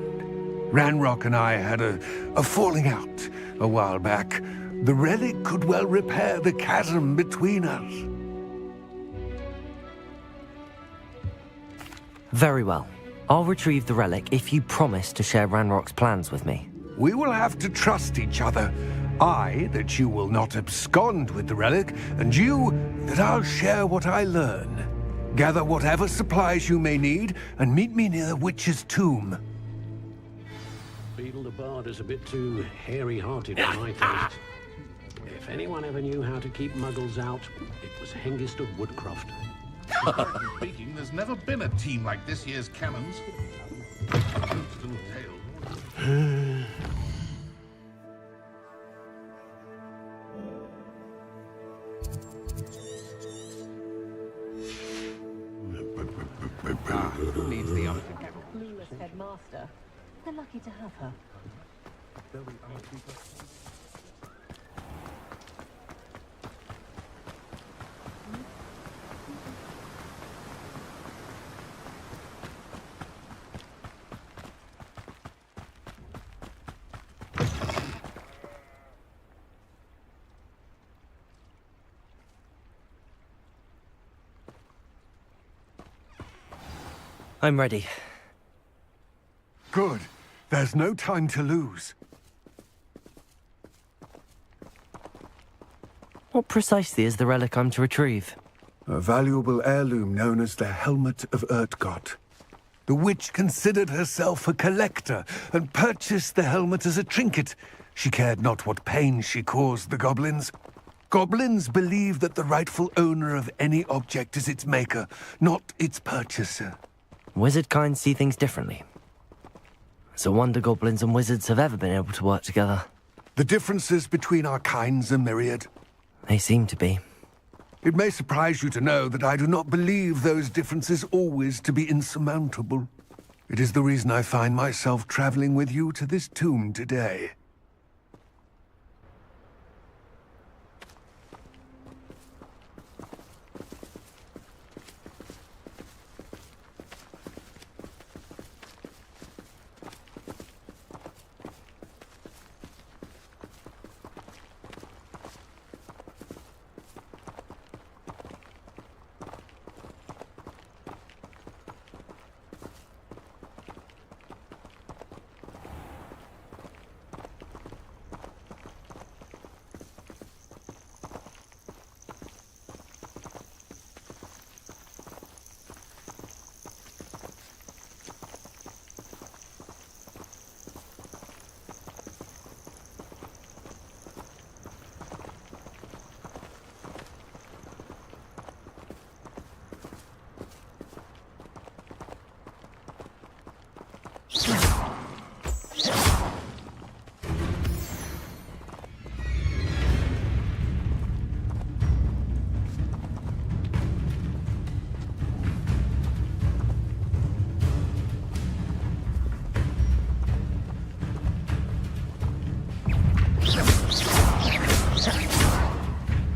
Ranrock and I had a falling out a while back. The relic could well repair the chasm between us. Very well. I'll retrieve the relic if you promise to share Ranrock's plans with me. We will have to trust each other. I, that you will not abscond with the relic, and you, that I'll share what I learn. Gather whatever supplies you may need, and meet me near the witch's tomb. Beetle the Bard is a bit too hairy-hearted for my taste. If anyone ever knew how to keep muggles out, it was Hengist of Woodcroft. Speaking, there's never been a team like this year's cannons. Still tail. Who needs the clueless headmaster? They're lucky to have her. I'm ready. Good. There's no time to lose. What precisely is the relic I'm to retrieve? A valuable heirloom known as the Helmet of Urtgott. The witch considered herself a collector and purchased the helmet as a trinket. She cared not what pain she caused the goblins. Goblins believe that the rightful owner of any object is its maker, not its purchaser. Wizard kind see things differently. It's a wonder goblins and wizards have ever been able to work together. The differences between our kinds are myriad. They seem to be. It may surprise you to know that I do not believe those differences always to be insurmountable. It is the reason I find myself traveling with you to this tomb today.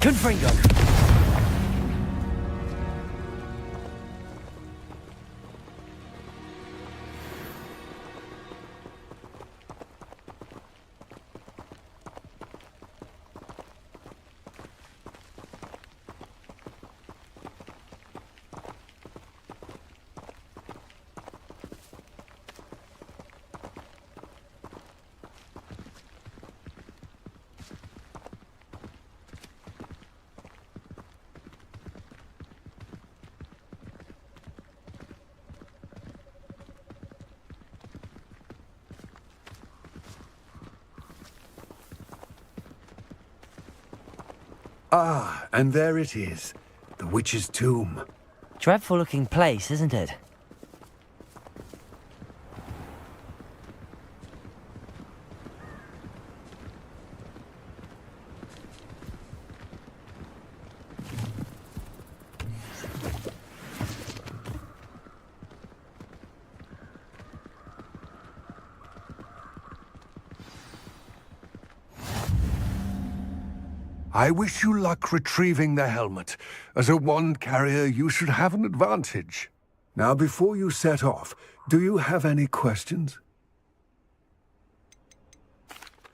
Confringo! Ah, and there it is. The witch's tomb. Dreadful looking place, isn't it? I wish you luck retrieving the helmet. As a wand carrier, you should have an advantage. Now, before you set off, do you have any questions?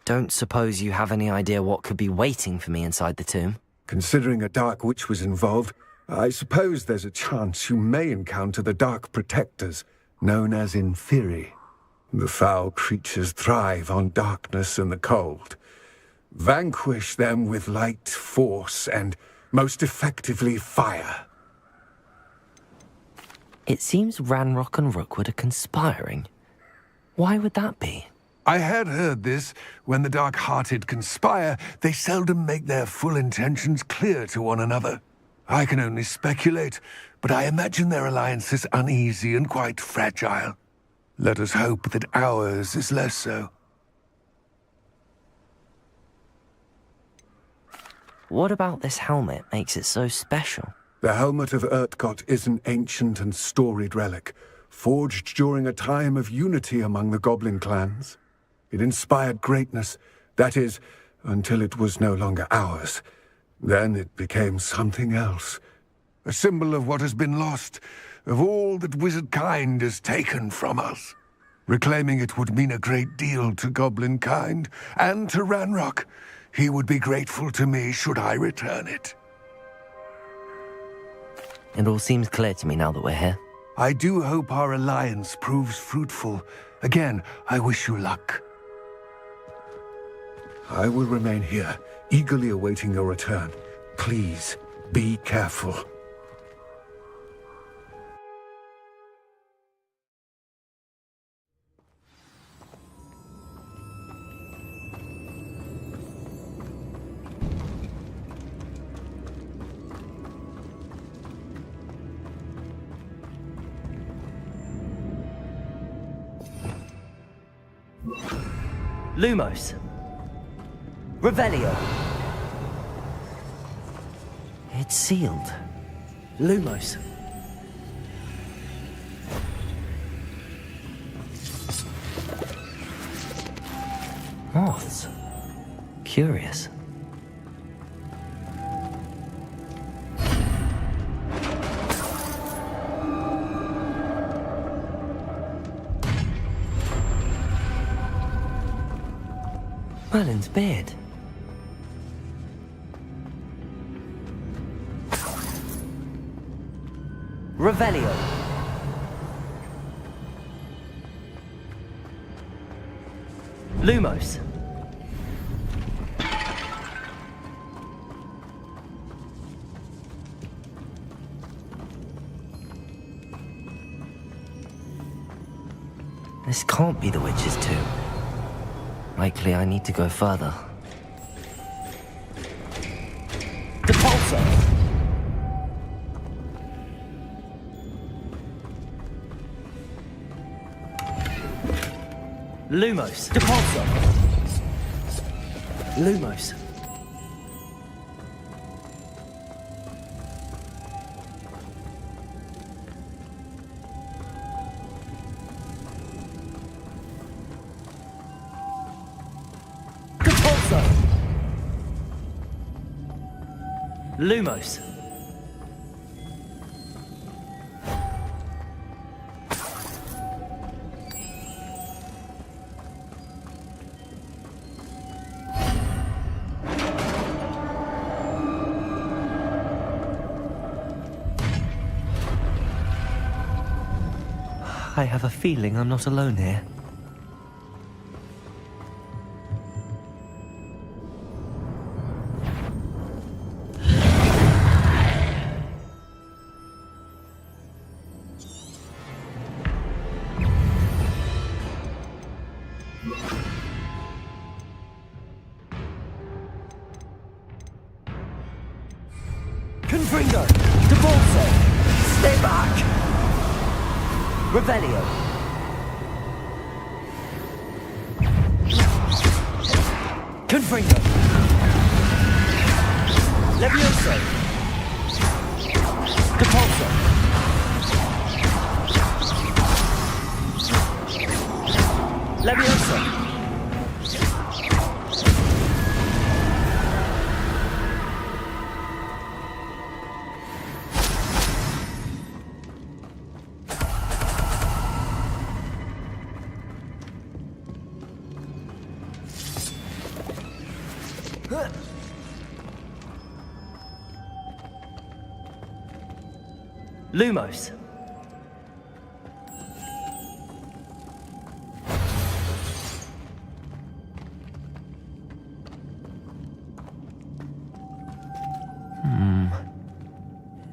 Don't suppose you have any idea what could be waiting for me inside the tomb? Considering a Dark Witch was involved, I suppose there's a chance you may encounter the Dark Protectors, known as Inferi. The foul creatures thrive on darkness and the cold. Vanquish them with light, force, and, most effectively, fire. It seems Ranrock and Rookwood are conspiring. Why would that be? I had heard this. When the dark-hearted conspire, they seldom make their full intentions clear to one another. I can only speculate, but I imagine their alliance is uneasy and quite fragile. Let us hope that ours is less so. What about this helmet makes it so special? The helmet of Urtkot is an ancient and storied relic, forged during a time of unity among the goblin clans. It inspired greatness, that is, until it was no longer ours. Then it became something else. A symbol of what has been lost, of all that wizard kind has taken from us. Reclaiming it would mean a great deal to goblin kind, and to Ranrock. He would be grateful to me should I return it. It all seems clear to me now that we're here. I do hope our alliance proves fruitful. Again, I wish you luck. I will remain here, eagerly awaiting your return. Please, be careful. Lumos. Revelio. It's sealed. Lumos. Moths. Curious. Merlin's beard. Revelio. Lumos. This can't be the witch's tomb. Likely I need to go further. Depulso! Lumos. Depulso. Lumos. Depulso. Lumos. I have a feeling I'm not alone here. Confringo! Depulso! Stay back! Revelio. Confringo. Levioso. Depulso. Levioso. Lumos.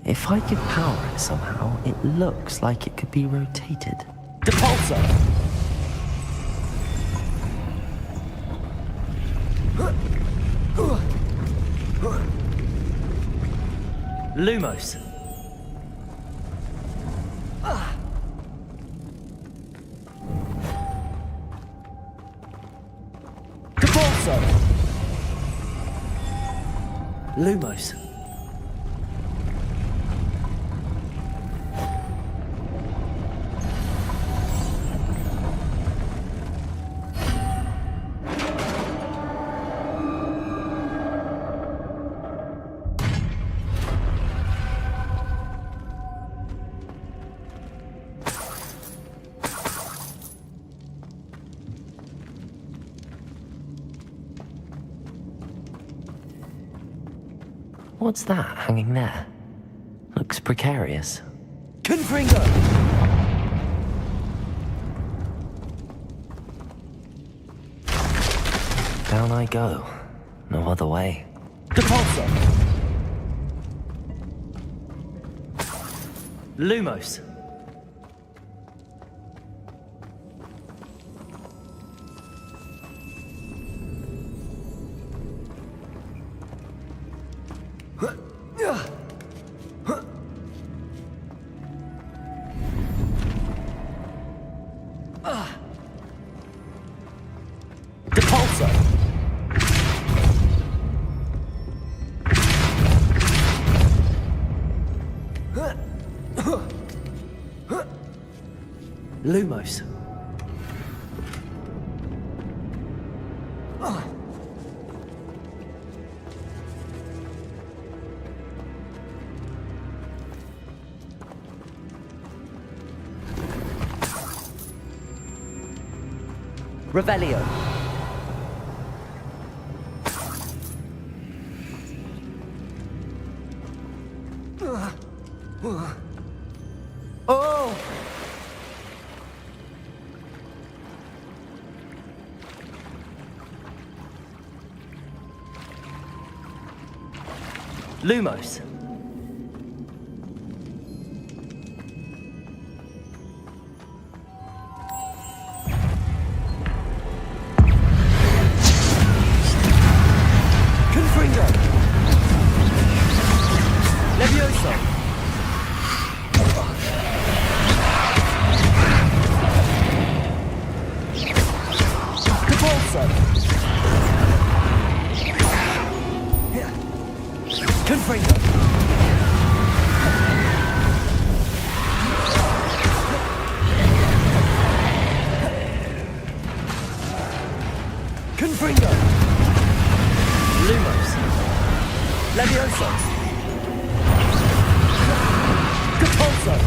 If I could power it somehow, it looks like it could be rotated. Depulso! Lumos. Depulso. Lumos. What's that hanging there? Looks precarious. Confringo! Down I go. No other way. Depulso! Lumos. Depulso. Lumos. Revelio. Oh! Lumos. Confringo. Levioso. Repulsor! Confringo! Confringo! Lumos! Levioso! Repulsor!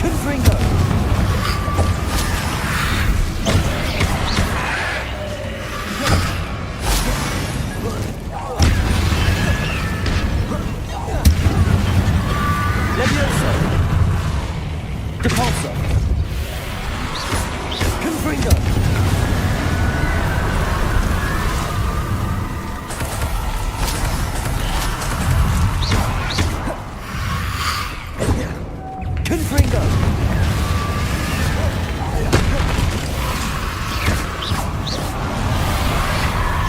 Confringo! Levioso! Depulso! Confringo! Confringo!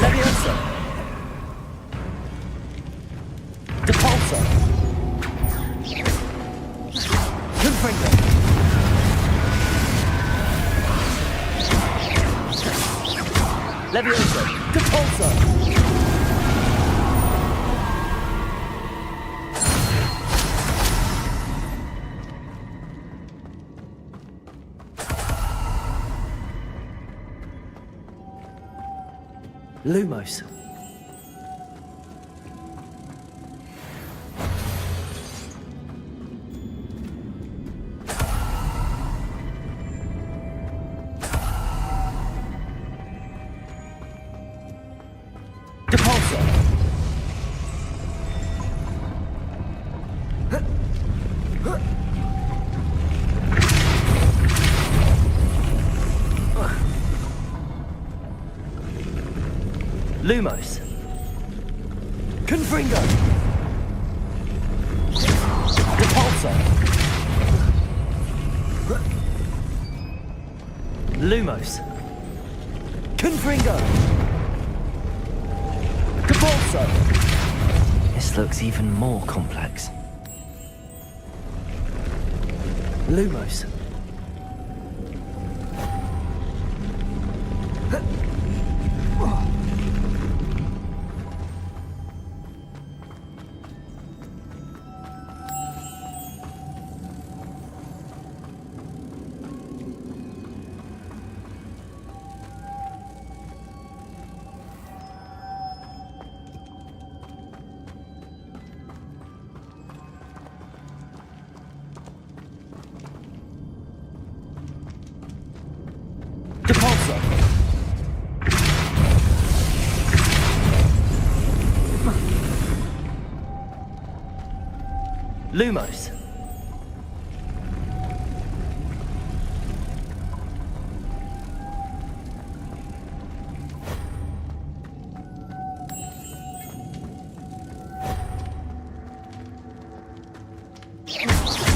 Levioso! Depulso! Confringo! Levioso! Depulso! Lumos. Depulso. Lumos. Confringo. Depulso. Lumos. Confringo. Depulso. This looks even more complex. Lumos. Depulso. Lumos.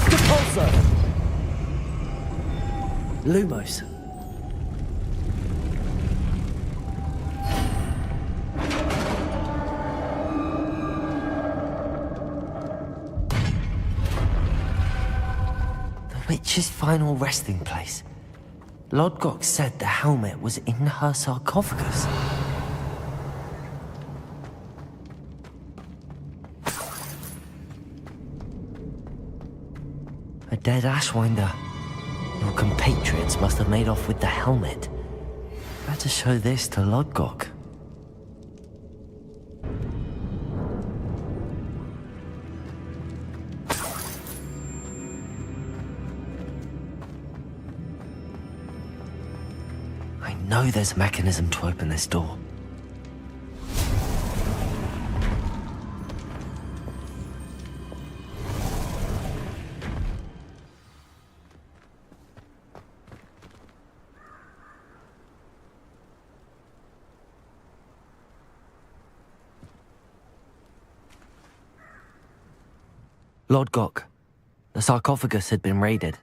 Depulso. Lumos. Witch's final resting place. Lodgok said the helmet was in her sarcophagus. A dead Ashwinder. Your compatriots must have made off with the helmet. Better show this to Lodgok. I know there's a mechanism to open this door. Lodgok, the sarcophagus had been raided.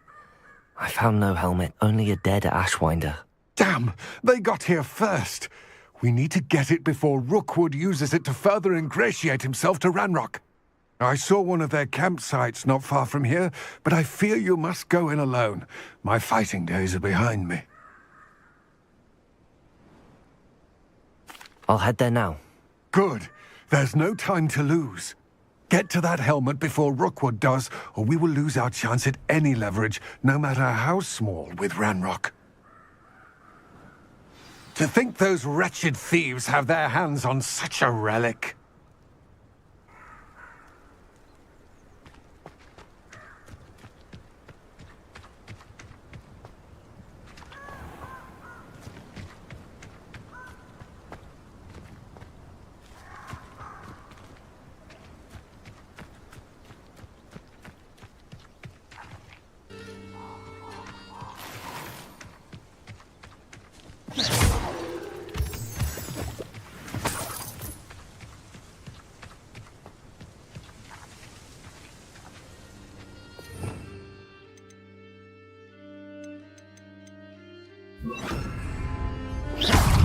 I found no helmet, only a dead Ashwinder. Damn! They got here first! We need to get it before Rookwood uses it to further ingratiate himself to Ranrock. I saw one of their campsites not far from here, but I fear you must go in alone. My fighting days are behind me. I'll head there now. Good. There's no time to lose. Get to that helmet before Rookwood does, or we will lose our chance at any leverage, no matter how small, with Ranrock. To think those wretched thieves have their hands on such a relic.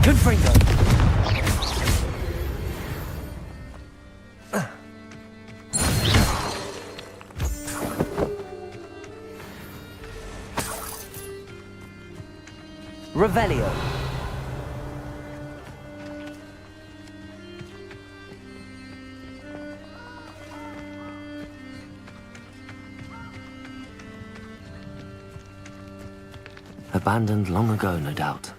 Confringo! Revelio. Abandoned long ago, no doubt.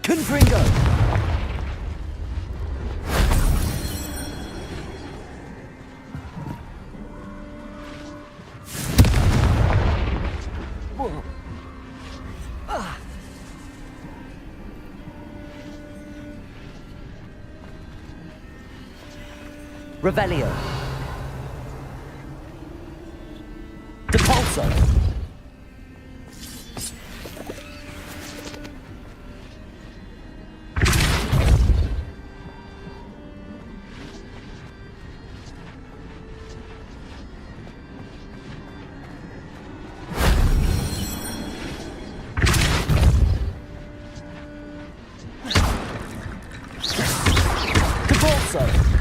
Confringo! Revelio. Depulso. Depulso.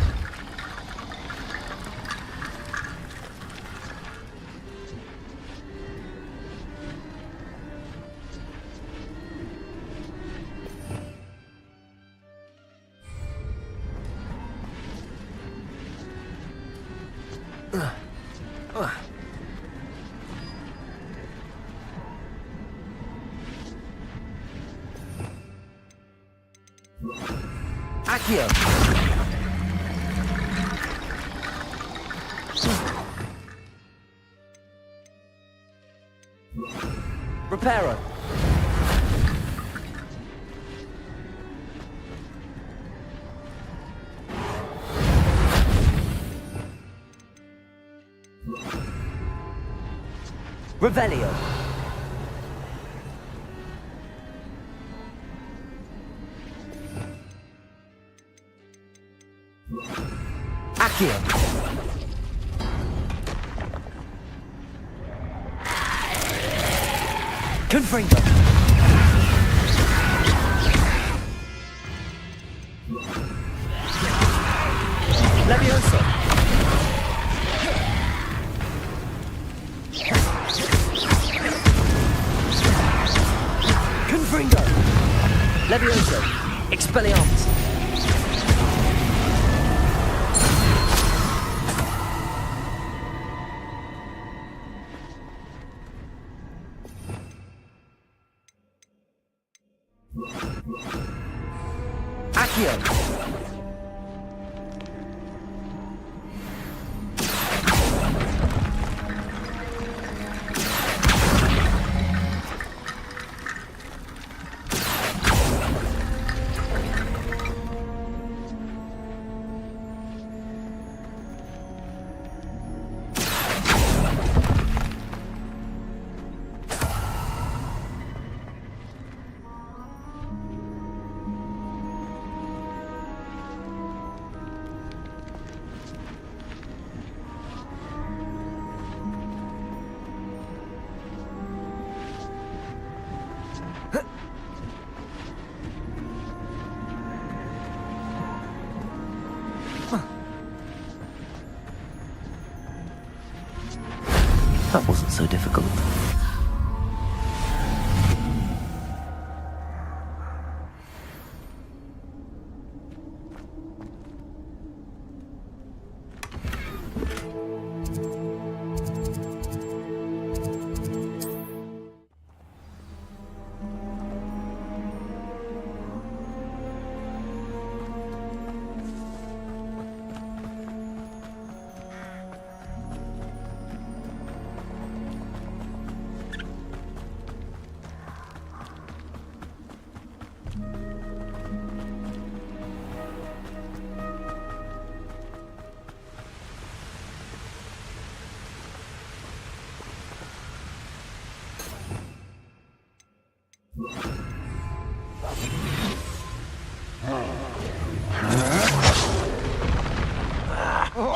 Accio. Reparo. Revelio. Accio. Confringo. Levioso. Confringo. Levioso. Expelliarmus. Accio. That wasn't so difficult.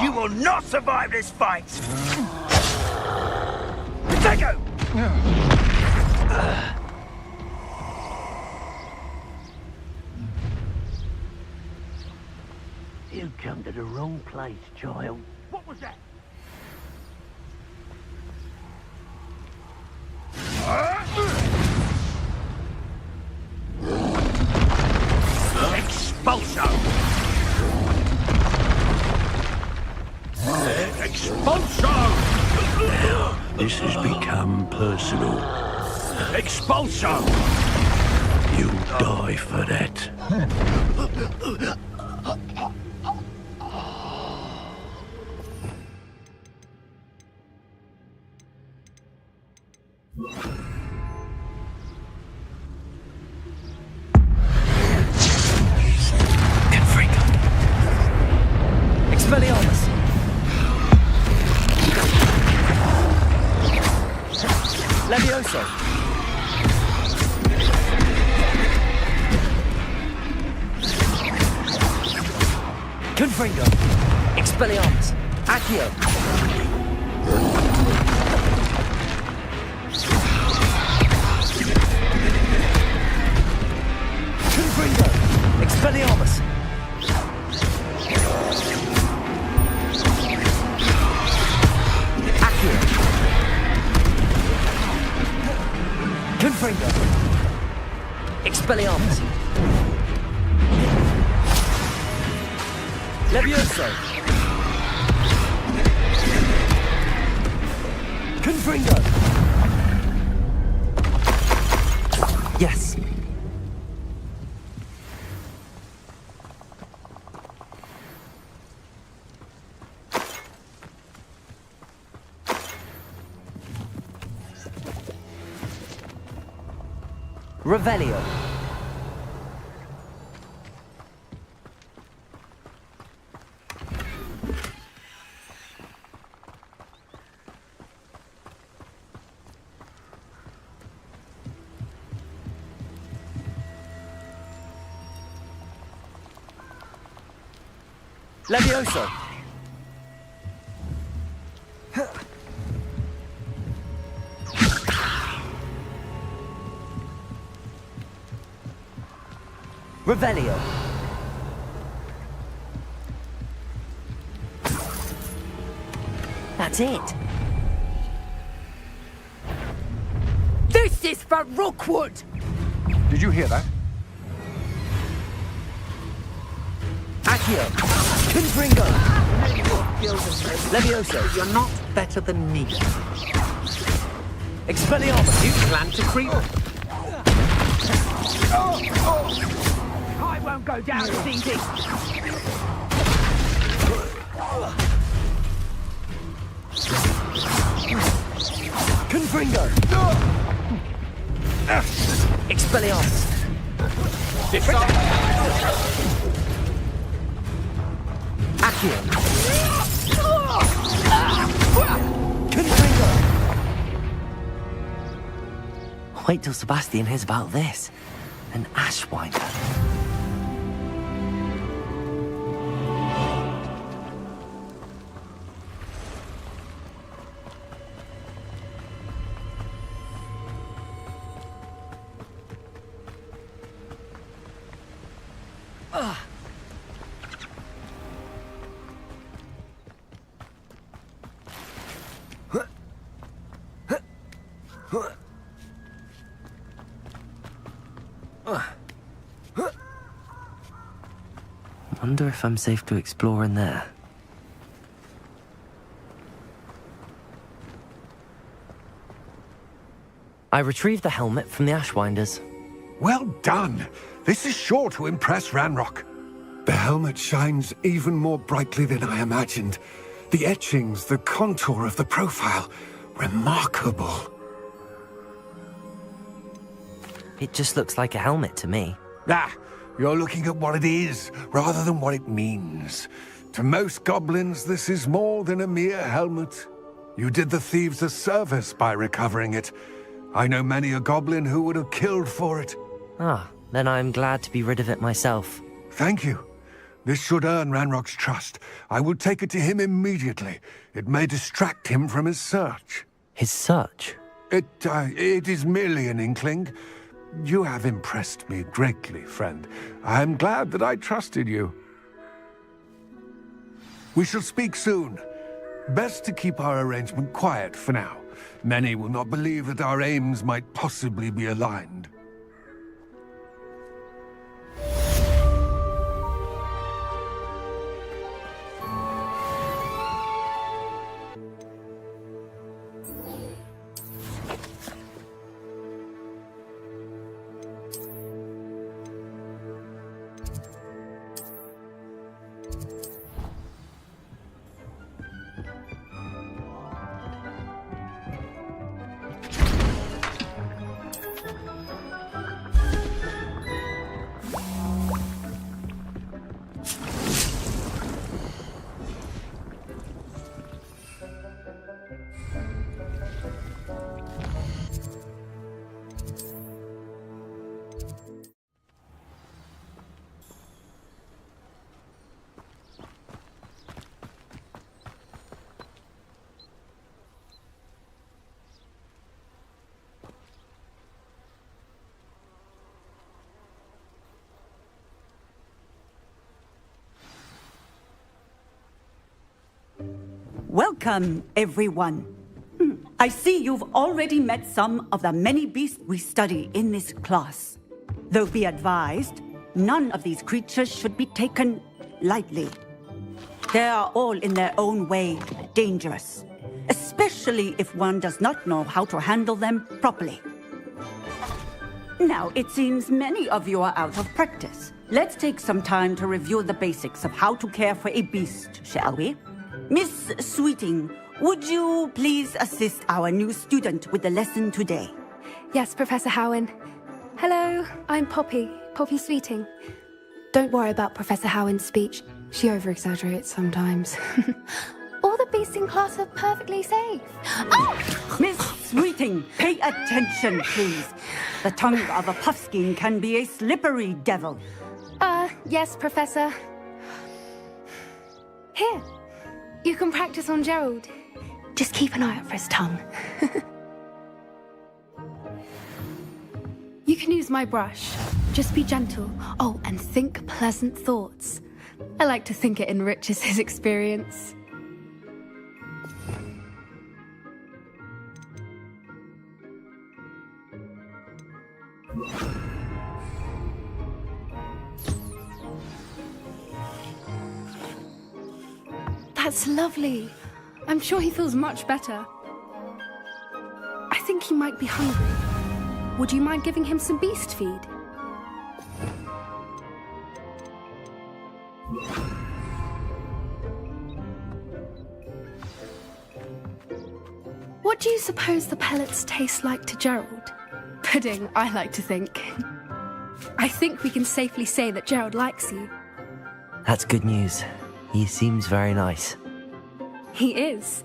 You will not survive this fight! Dekhenge! You come to the wrong place, child. What was that? Expulso! Expulso! Now, this has become personal. Expulso! You'll die for that. Expelliarmus! Levioso! Confringo! Expelliarmus! Accio! Confringo! Expelliarmus! Confringo! Expelliarmus! Levioso! Confringo! Yes! Revelio. Levioso. Revelio. That's it. This is for Rookwood! Did you hear that? Accio. Confringo. Levioso. You're not better than me. Expelliarmus. You plan to creep. I won't go down as easy! Confringo. Expelliarmus. Accio. Confringo. Wait till Sebastian hears about this. An ashwinder. Wonder if I'm safe to explore in there. I retrieved the helmet from the Ashwinders. Well done! This is sure to impress Ranrock. The helmet shines even more brightly than I imagined. The etchings, the contour of the profile, remarkable. It just looks like a helmet to me. Ah, you're looking at what it is, rather than what it means. To most goblins, this is more than a mere helmet. You did the thieves a service by recovering it. I know many a goblin who would have killed for it. Ah, then I'm glad to be rid of it myself. Thank you. This should earn Ranrock's trust. I will take it to him immediately. It may distract him from his search. His search? It is merely an inkling. You have impressed me greatly, friend. I am glad that I trusted you. We shall speak soon. Best to keep our arrangement quiet for now. Many will not believe that our aims might possibly be aligned. Welcome, everyone. I see you've already met some of the many beasts we study in this class. Though be advised, none of these creatures should be taken lightly. They are all in their own way dangerous, especially if one does not know how to handle them properly. Now, it seems many of you are out of practice. Let's take some time to review the basics of how to care for a beast, shall we? Miss Sweeting, would you please assist our new student with the lesson today? Yes, Professor Howin. Hello, I'm Poppy Sweeting. Don't worry about Professor Howin's speech. She over-exaggerates sometimes. All the beasts in class are perfectly safe. Oh! Miss Sweeting, pay attention, please. The tongue of a puffskein can be a slippery devil. Yes, Professor. Here. You can practice on Gerald. Just keep an eye out for his tongue. You can use my brush. Just be gentle. Oh, and think pleasant thoughts. I like to think it enriches his experience. That's lovely. I'm sure he feels much better. I think he might be hungry. Would you mind giving him some beast feed? What do you suppose the pellets taste like to Gerald? Pudding, I like to think. I think we can safely say that Gerald likes you. That's good news. He seems very nice. He is.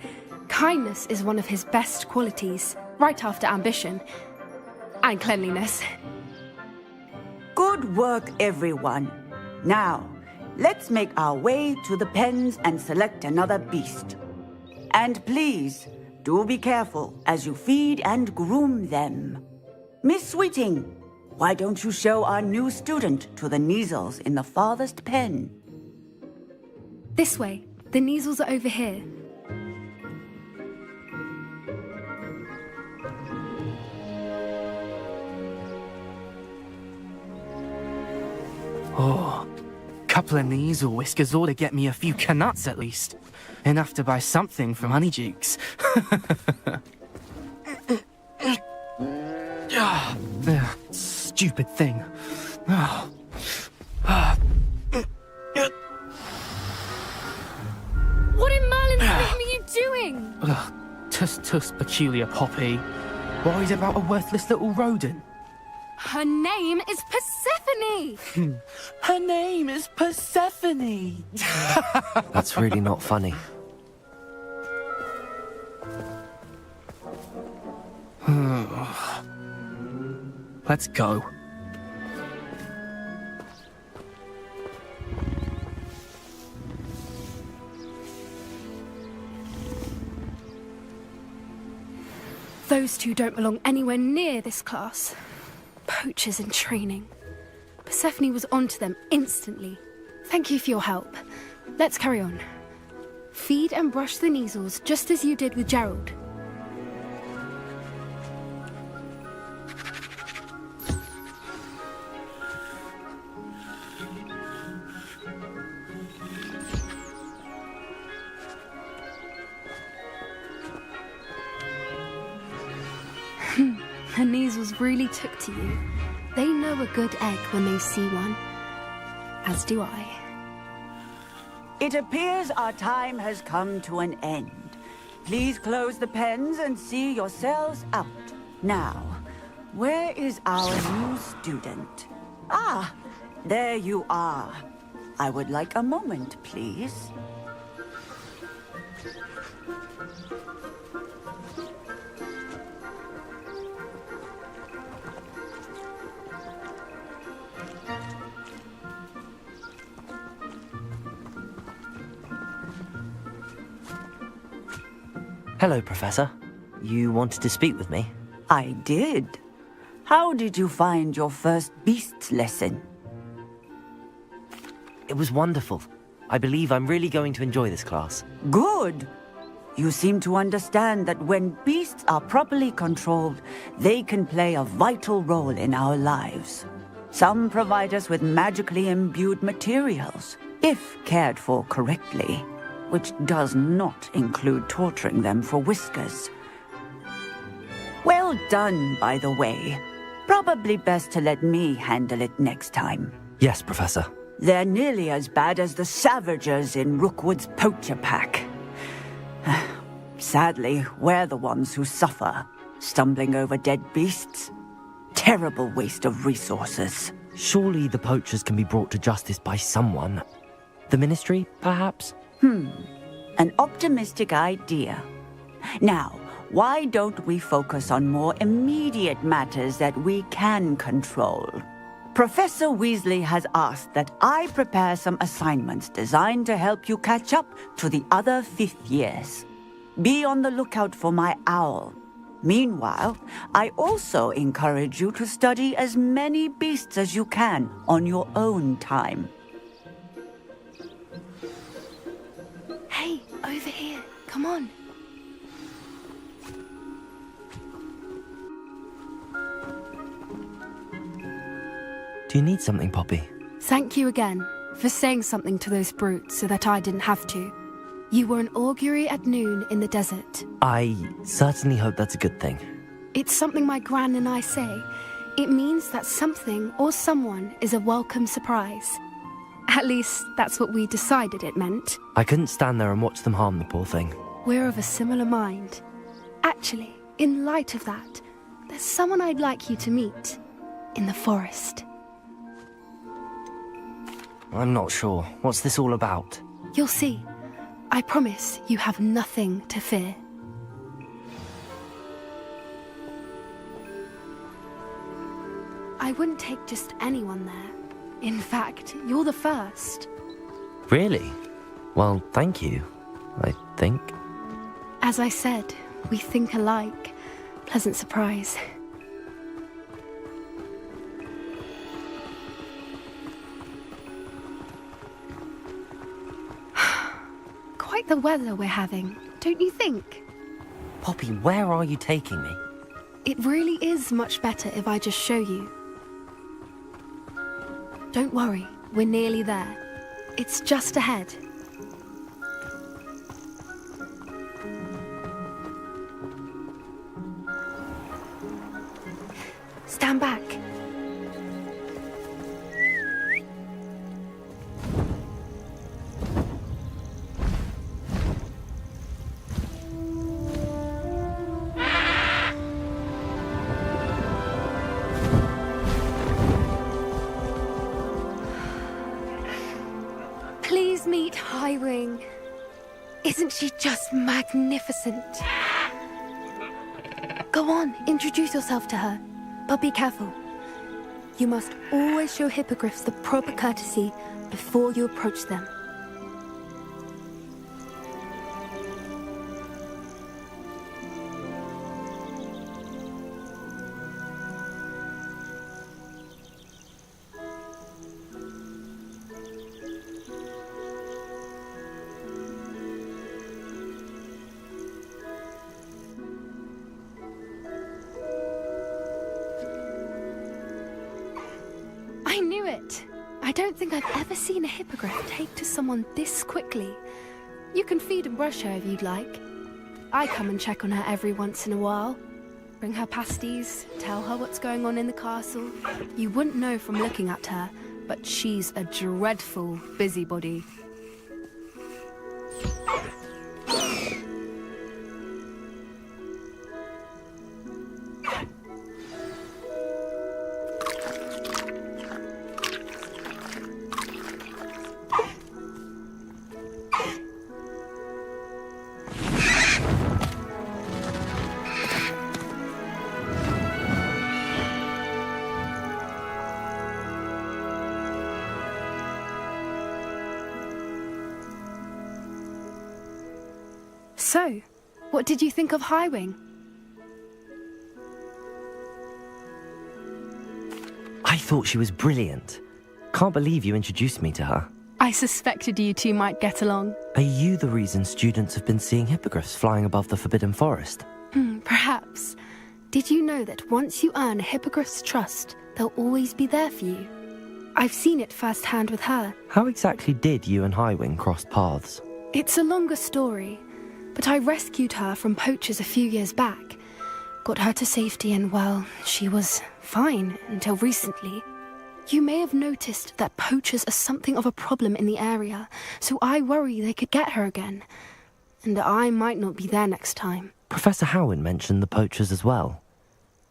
Kindness is one of his best qualities, right after ambition. And cleanliness. Good work, everyone. Now, let's make our way to the pens and select another beast. And please, do be careful as you feed and groom them. Miss Sweeting, why don't you show our new student to the Neasels in the farthest pen? This way. The Neasels are over here. Oh, couple of Neasel whiskers ought to get me a few canuts at least. Enough to buy something from Honeydukes. Stupid thing. What in Merlin's name are you doing? Tuss, peculiar Poppy. Worried about a worthless little rodent? Her name is Persephone! Her name is Persephone! That's really not funny. Let's go. Those two don't belong anywhere near this class. Poachers in training. Persephone was onto them instantly. Thank you for your help. Let's carry on. Feed and brush the Neasels just as you did with Gerald. The Neasels really took to you. They know a good egg when they see one. As do I. It appears our time has come to an end. Please close the pens and see yourselves out. Now, where is our new student? Ah, there you are. I would like a moment, please. Hello, Professor. You wanted to speak with me? I did. How did you find your first beasts lesson? It was wonderful. I believe I'm really going to enjoy this class. Good. You seem to understand that when beasts are properly controlled, they can play a vital role in our lives. Some provide us with magically imbued materials, if cared for correctly, which does not include torturing them for whiskers. Well done, by the way. Probably best to let me handle it next time. Yes, Professor. They're nearly as bad as the Savagers in Rookwood's poacher pack. Sadly, we're the ones who suffer, stumbling over dead beasts. Terrible waste of resources. Surely the poachers can be brought to justice by someone. The Ministry, perhaps? An optimistic idea. Now, why don't we focus on more immediate matters that we can control? Professor Weasley has asked that I prepare some assignments designed to help you catch up to the other 5th years. Be on the lookout for my owl. Meanwhile, I also encourage you to study as many beasts as you can on your own time. Hey, over here. Come on. Do you need something, Poppy? Thank you again for saying something to those brutes so that I didn't have to. You were an augury at noon in the desert. I certainly hope that's a good thing. It's something my gran and I say. It means that something or someone is a welcome surprise. At least, that's what we decided it meant. I couldn't stand there and watch them harm the poor thing. We're of a similar mind. Actually, in light of that, there's someone I'd like you to meet. In the forest. I'm not sure. What's this all about? You'll see. I promise you have nothing to fear. I wouldn't take just anyone there. In fact, you're the first. Really? Well, thank you, I think. As I said, we think alike. Pleasant surprise. the weather we're having, don't you think? Poppy, where are you taking me? It really is much better if I just show you. Don't worry, we're nearly there. It's just ahead. Stand back. Please meet Highwing. Isn't she just magnificent? Go on, introduce yourself to her. But be careful. You must always show hippogriffs the proper courtesy before you approach them. I knew it! I don't think I've ever seen a hippogriff take to someone this quickly. You can feed and brush her if you'd like. I come and check on her every once in a while. Bring her pasties, tell her what's going on in the castle. You wouldn't know from looking at her, but she's a dreadful busybody. So, what did you think of Highwing? I thought she was brilliant. Can't believe you introduced me to her. I suspected you two might get along. Are you the reason students have been seeing hippogriffs flying above the Forbidden Forest? Perhaps. Did you know that once you earn a hippogriff's trust, they'll always be there for you? I've seen it firsthand with her. How exactly did you and Highwing cross paths? It's a longer story, but I rescued her from poachers a few years back. Got her to safety and, well, she was fine until recently. You may have noticed that poachers are something of a problem in the area, so I worry they could get her again. And I might not be there next time. Professor Howin mentioned the poachers as well.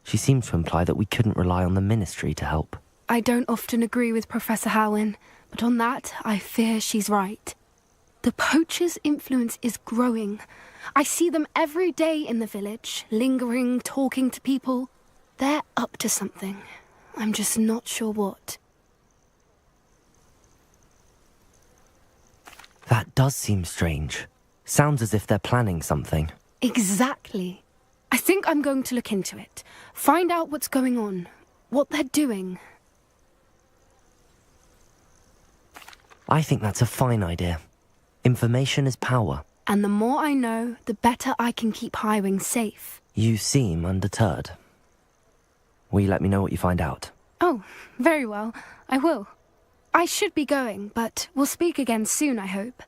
She seemed to imply that we couldn't rely on the Ministry to help. I don't often agree with Professor Howin, but on that, I fear she's right. The poachers' influence is growing. I see them every day in the village, lingering, talking to people. They're up to something. I'm just not sure what. That does seem strange. Sounds as if they're planning something. Exactly. I think I'm going to look into it. Find out what's going on, what they're doing. I think that's a fine idea. Information is power. And the more I know, the better I can keep Highwing safe. You seem undeterred. Will you let me know what you find out? Oh, very well. I will. I should be going, but we'll speak again soon, I hope.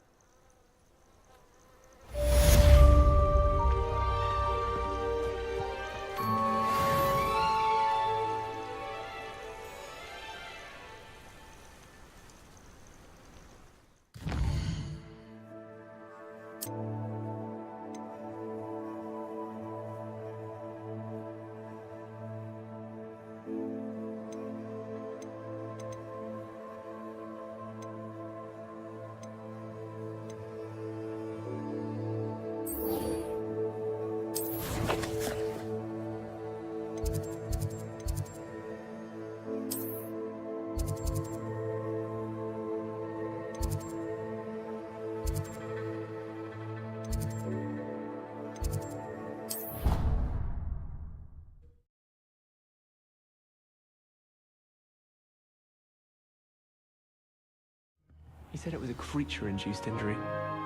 He said it was a creature-induced injury,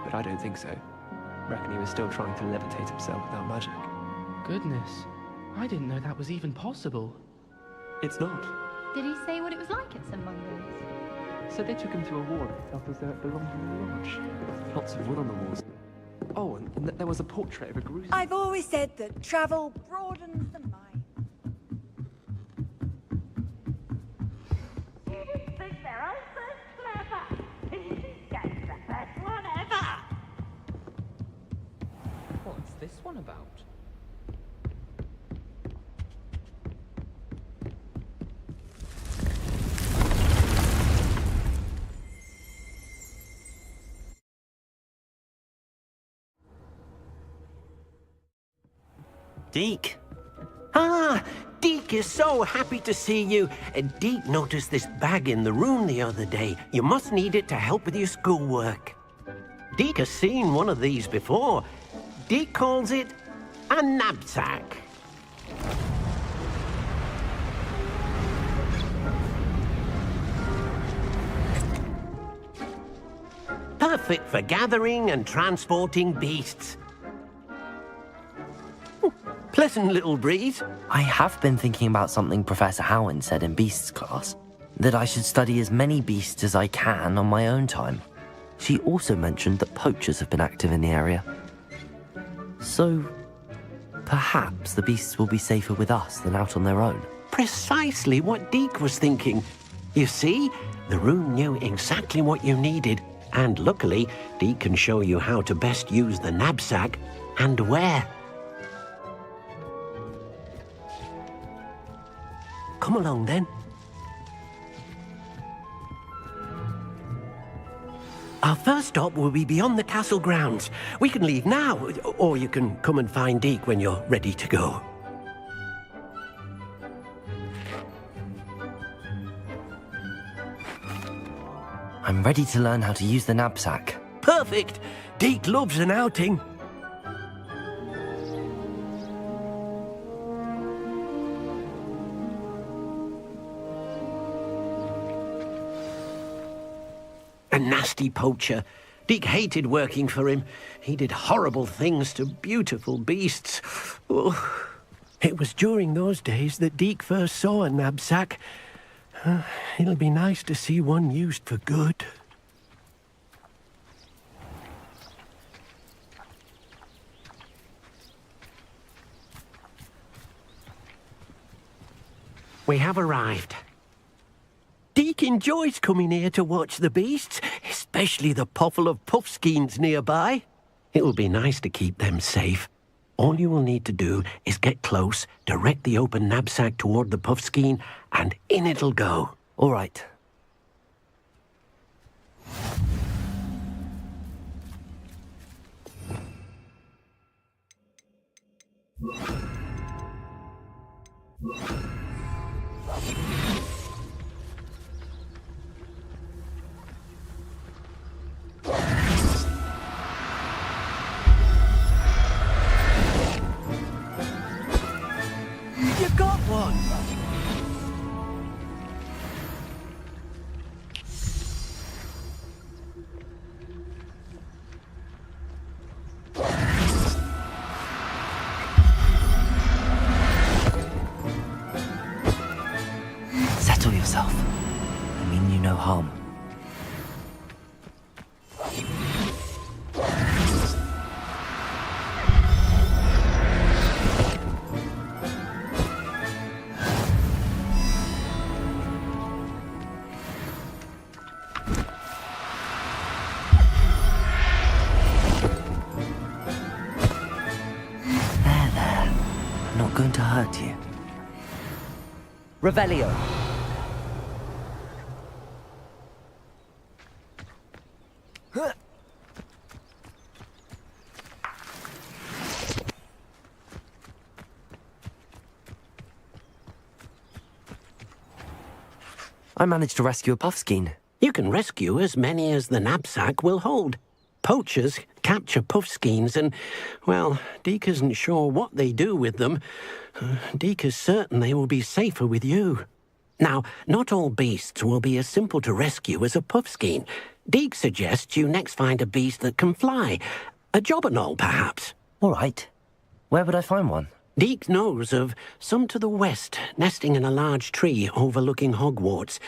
but I don't think so. Reckon he was still trying to levitate himself without magic. Goodness, I didn't know that was even possible. It's not. Did he say what it was like at St. Mungo's? So they took him to a ward and felt as though it belonged to the lodge. Lots of wood on the walls. Oh, and there was a portrait of a Gruesome. I've always said that travel broadens the mind. Students think their answer's clever. Get the best one ever. What's this one about? Deke. Ah, Deke is so happy to see you. Deke noticed this bag in the room the other day. You must need it to help with your schoolwork. Deke has seen one of these before. Deke calls it a knapsack. Perfect for gathering and transporting beasts. Pleasant little breeze. I have been thinking about something Professor Howin said in Beasts class, that I should study as many beasts as I can on my own time. She also mentioned that poachers have been active in the area. So, perhaps the beasts will be safer with us than out on their own. Precisely what Deke was thinking. You see, the room knew exactly what you needed, and luckily, Deke can show you how to best use the knapsack and where. Come along, then. Our first stop will be beyond the castle grounds. We can leave now, or you can come and find Deke when you're ready to go. I'm ready to learn how to use the knapsack. Perfect! Deke loves an outing. A nasty poacher. Deke hated working for him. He did horrible things to beautiful beasts. Oh. It was during those days that Deke first saw a knapsack. It'll be nice to see one used for good. We have arrived. Deke enjoys coming here to watch the beasts, especially the potful of puffskeins nearby. It will be nice to keep them safe. All you will need to do is get close, direct the open knapsack toward the puffskein, and in it'll go. All right. You got one! Settle yourself. I mean you no harm. There. Not going to hurt you. Revelio. I managed to rescue a puffskein. You can rescue as many as the knapsack will hold. Poachers capture puffskeins and, well, Deke isn't sure what they do with them. Deke is certain they will be safer with you. Now, not all beasts will be as simple to rescue as a puffskein. Deke suggests you next find a beast that can fly. A jobberknoll, perhaps? All right. Where would I find one? Deek knows of some to the west, nesting in a large tree overlooking Hogwarts.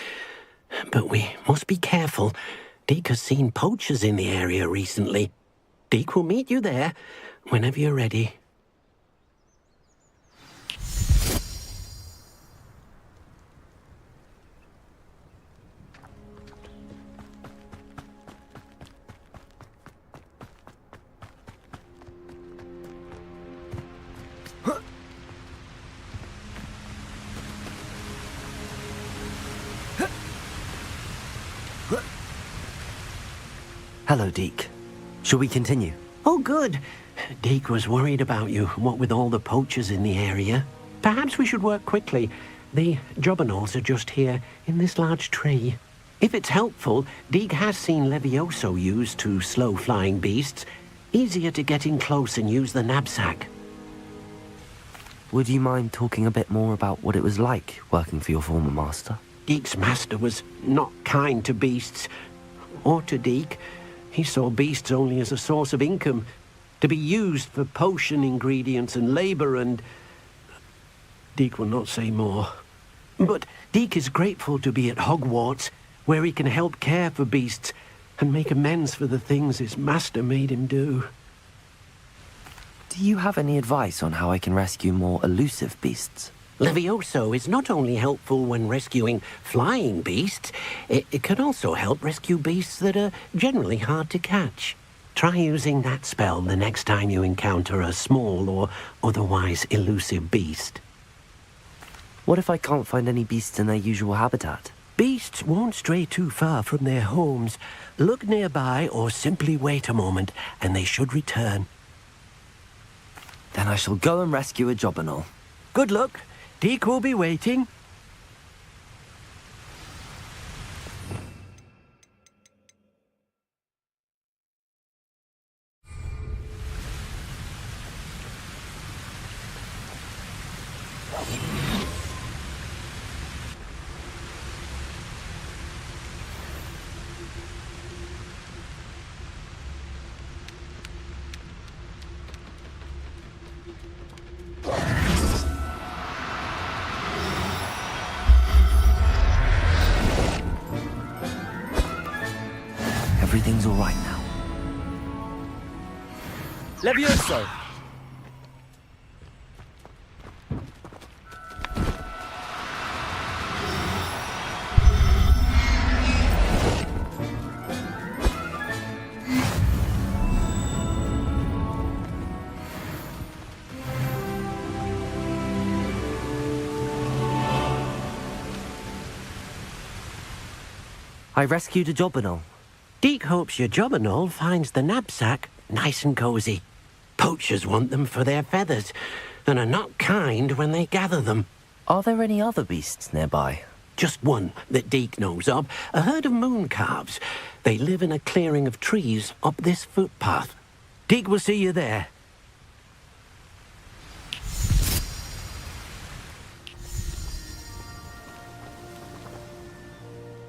But we must be careful. Deek has seen poachers in the area recently. Deek will meet you there whenever you're ready. Hello, Deek. Shall we continue? Oh, good. Deek was worried about you, what with all the poachers in the area. Perhaps we should work quickly. The jobberknolls are just here, in this large tree. If it's helpful, Deek has seen Levioso used to slow flying beasts. Easier to get in close and use the knapsack. Would you mind talking a bit more about what it was like working for your former master? Deek's master was not kind to beasts, or to Deek. He saw beasts only as a source of income, to be used for potion ingredients and labor, and Deek will not say more. But Deek is grateful to be at Hogwarts, where he can help care for beasts and make amends for the things his master made him do. Do you have any advice on how I can rescue more elusive beasts? Levioso is not only helpful when rescuing flying beasts, it can also help rescue beasts that are generally hard to catch. Try using that spell the next time you encounter a small or otherwise elusive beast. What if I can't find any beasts in their usual habitat? Beasts won't stray too far from their homes. Look nearby or simply wait a moment and they should return. Then I shall go and rescue a jobberknoll. Good luck. Deek will be waiting. Everything's all right now. Levioso! I rescued a jobberknoll. Deek hopes your jobberknoll finds the knapsack nice and cozy. Poachers want them for their feathers, and are not kind when they gather them. Are there any other beasts nearby? Just one that Deek knows of, a herd of moon calves. They live in a clearing of trees up this footpath. Deek will see you there.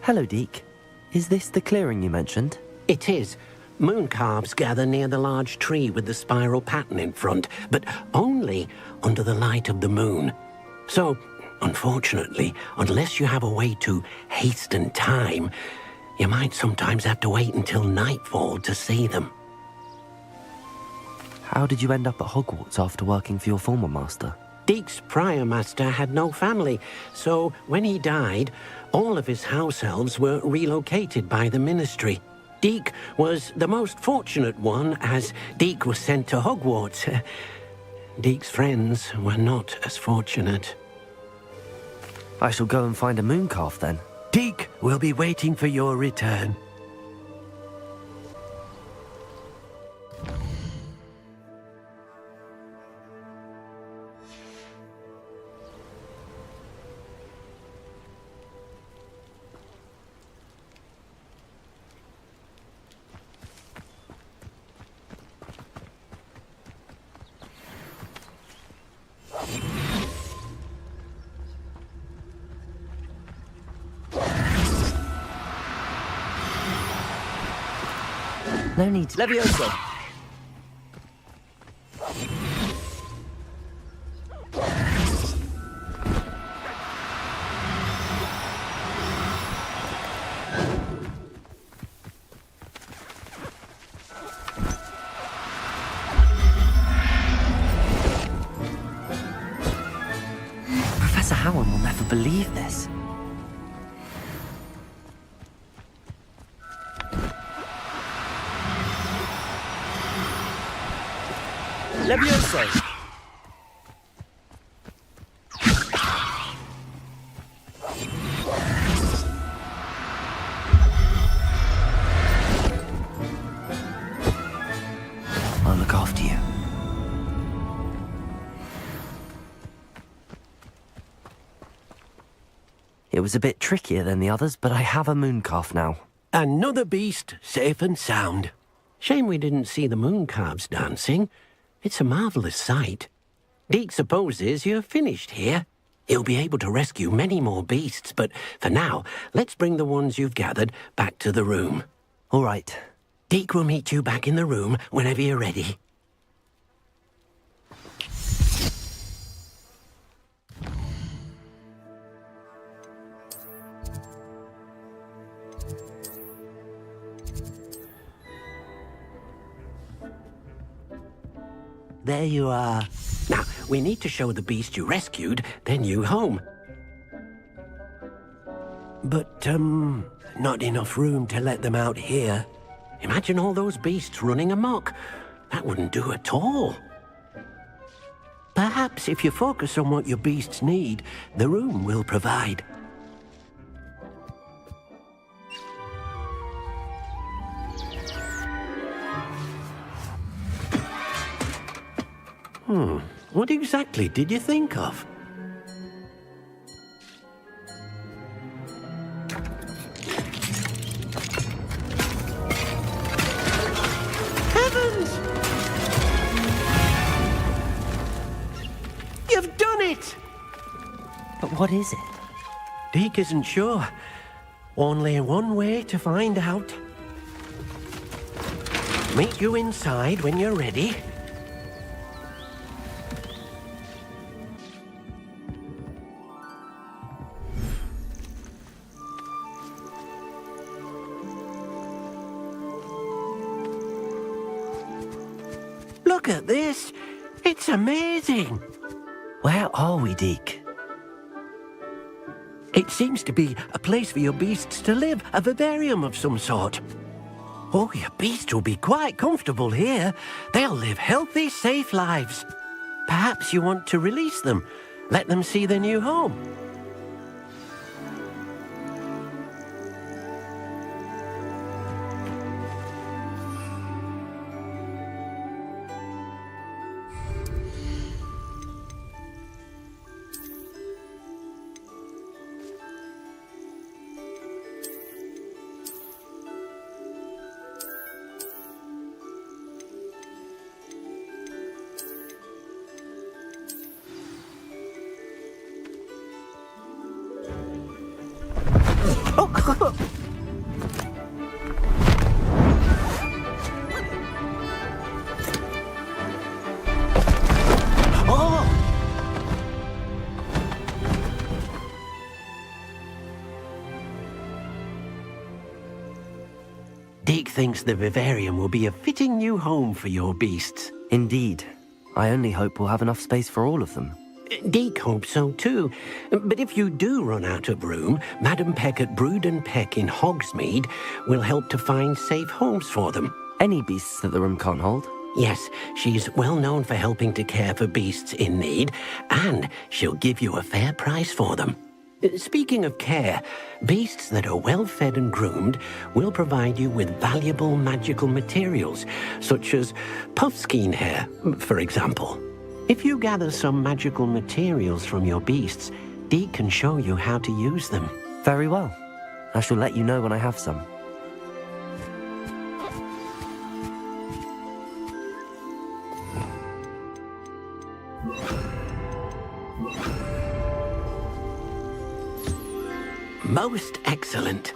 Hello, Deek. Is this the clearing you mentioned? It is. Moon calves gather near the large tree with the spiral pattern in front, but only under the light of the moon. So, unfortunately, unless you have a way to hasten time, you might sometimes have to wait until nightfall to see them. How did you end up at Hogwarts after working for your former master? Deek's prior master had no family, so when he died, all of his house elves were relocated by the ministry. Deek was the most fortunate one, as Deek was sent to Hogwarts. Deek's friends were not as fortunate. I shall go and find a moon calf then. Deek will be waiting for your return. No need to... Levioso! Professor Howin will never believe this. Levioso! I'll look after you. It was a bit trickier than the others, but I have a moon calf now. Another beast, safe and sound. Shame we didn't see the moon calves dancing. It's a marvellous sight. Deke supposes you're finished here. He'll be able to rescue many more beasts, but for now, let's bring the ones you've gathered back to the room. All right. Deke will meet you back in the room whenever you're ready. There you are. Now, we need to show the beast you rescued their new home. But, not enough room to let them out here. Imagine all those beasts running amok. That wouldn't do at all. Perhaps if you focus on what your beasts need, the room will provide. What exactly did you think of? Heavens! You've done it! But what is it? Deke isn't sure. Only one way to find out. Meet you inside when you're ready. Look at this. It's amazing. Where are we, Deke? It seems to be a place for your beasts to live, a vivarium of some sort. Oh, your beasts will be quite comfortable here. They'll live healthy, safe lives. Perhaps you want to release them, let them see their new home. Deke thinks the vivarium will be a fitting new home for your beasts. Indeed. I only hope we'll have enough space for all of them. Deke hopes so too. But if you do run out of room, Madam Peck at Brood and Peck in Hogsmeade will help to find safe homes for them. Any beasts that the room can't hold? Yes, she's well known for helping to care for beasts in need, and she'll give you a fair price for them. Speaking of care, beasts that are well fed and groomed will provide you with valuable magical materials, such as puffskein hair, for example. If you gather some magical materials from your beasts, Deke can show you how to use them. Very well. I shall let you know when I have some. Most excellent.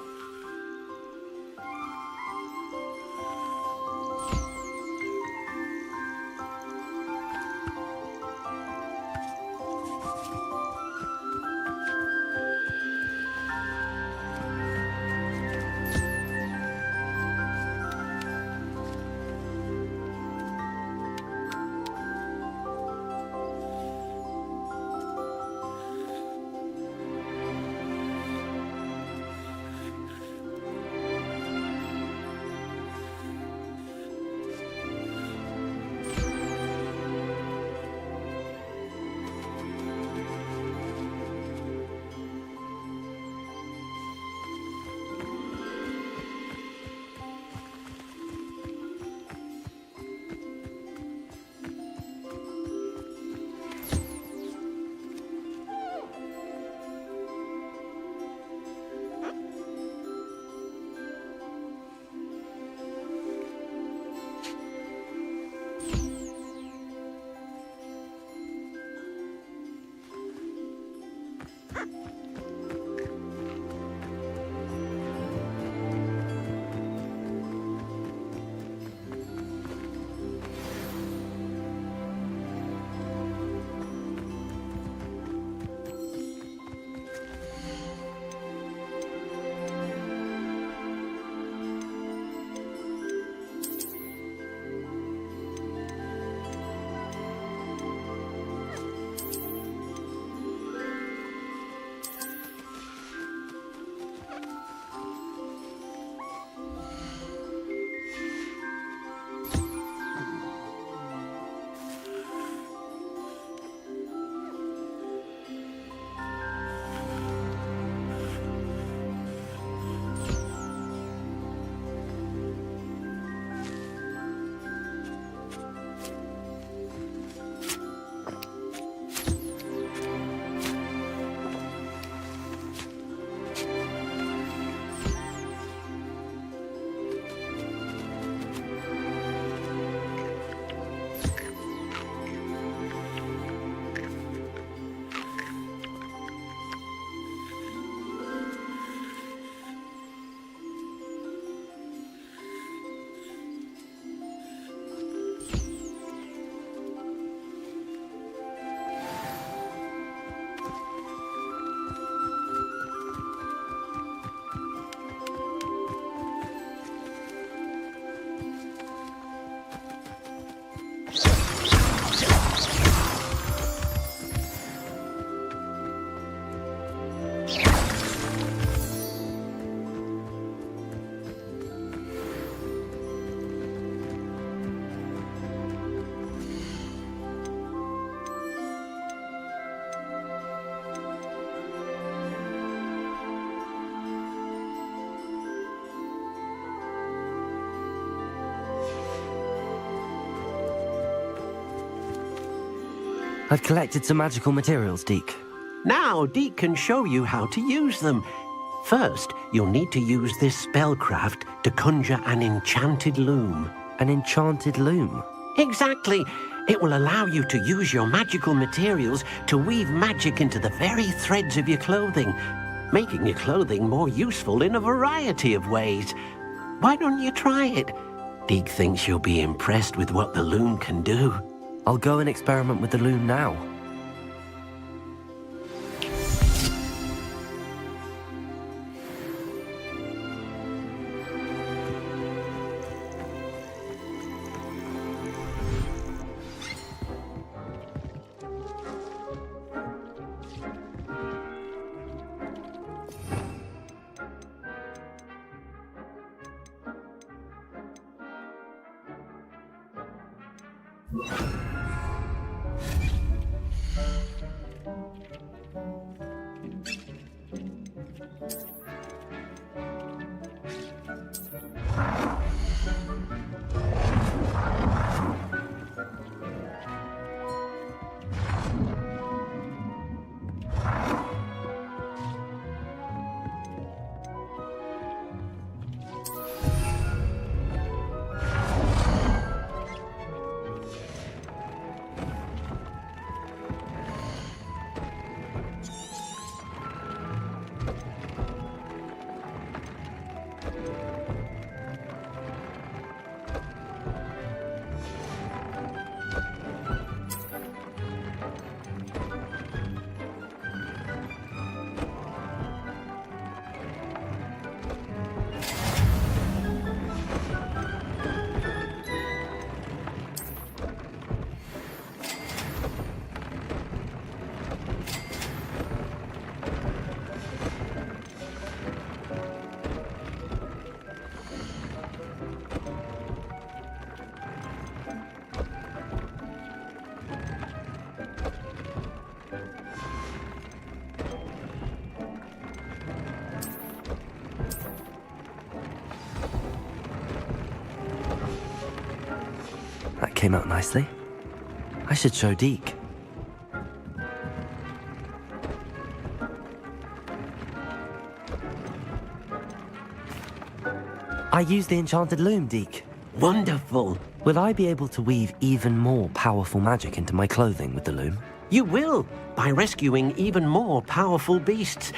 I've collected some magical materials, Deke. Now, Deke can show you how to use them. First, you'll need to use this spellcraft to conjure an enchanted loom. An enchanted loom? Exactly. It will allow you to use your magical materials to weave magic into the very threads of your clothing, making your clothing more useful in a variety of ways. Why don't you try it? Deke thinks you'll be impressed with what the loom can do. I'll go and experiment with the loom now. That came out nicely. I should show Deke. I used the enchanted loom, Deke. Wonderful. Will I be able to weave even more powerful magic into my clothing with the loom? You will, by rescuing even more powerful beasts.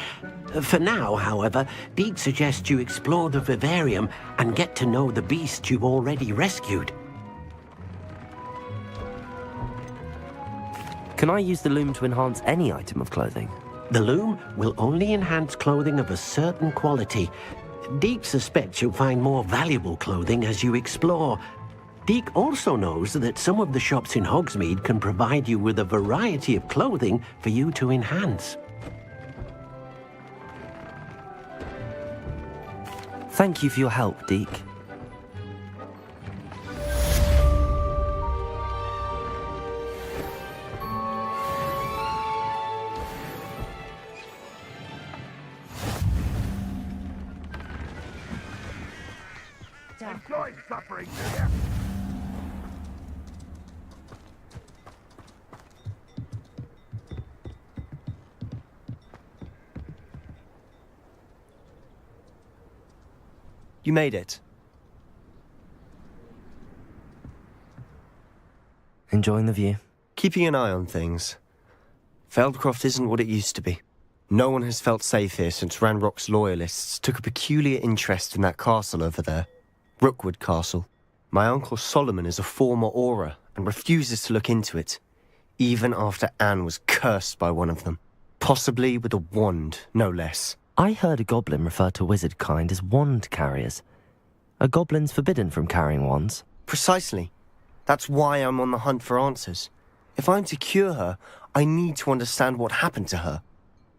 For now, however, Deek suggests you explore the vivarium and get to know the beasts you've already rescued. Can I use the loom to enhance any item of clothing? The loom will only enhance clothing of a certain quality. Deek suspects you'll find more valuable clothing as you explore. Deek also knows that some of the shops in Hogsmeade can provide you with a variety of clothing for you to enhance. Thank you for your help, Deek. Enjoy suffering, do you? You made it. Enjoying the view? Keeping an eye on things. Feldcroft isn't what it used to be. No one has felt safe here since Ranrock's loyalists took a peculiar interest in that castle over there. Rookwood Castle. My uncle Solomon is a former Auror and refuses to look into it, even after Anne was cursed by one of them. Possibly with a wand, no less. I heard a goblin refer to wizard kind as wand carriers. Are goblins forbidden from carrying wands? Precisely. That's why I'm on the hunt for answers. If I'm to cure her, I need to understand what happened to her.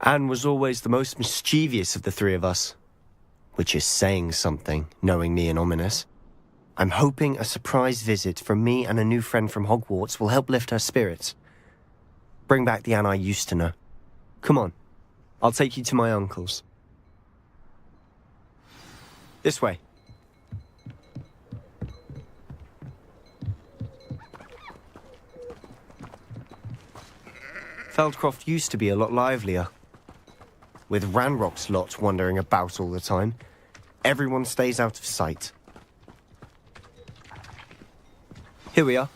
Anne was always the most mischievous of the three of us. Which is saying something, knowing me and Ominous. I'm hoping a surprise visit from me and a new friend from Hogwarts will help lift her spirits. Bring back the Anne I used to know. Come on, I'll take you to my uncle's. This way. Feldcroft used to be a lot livelier. With Ranrock's lot wandering about all the time, everyone stays out of sight. Here we are.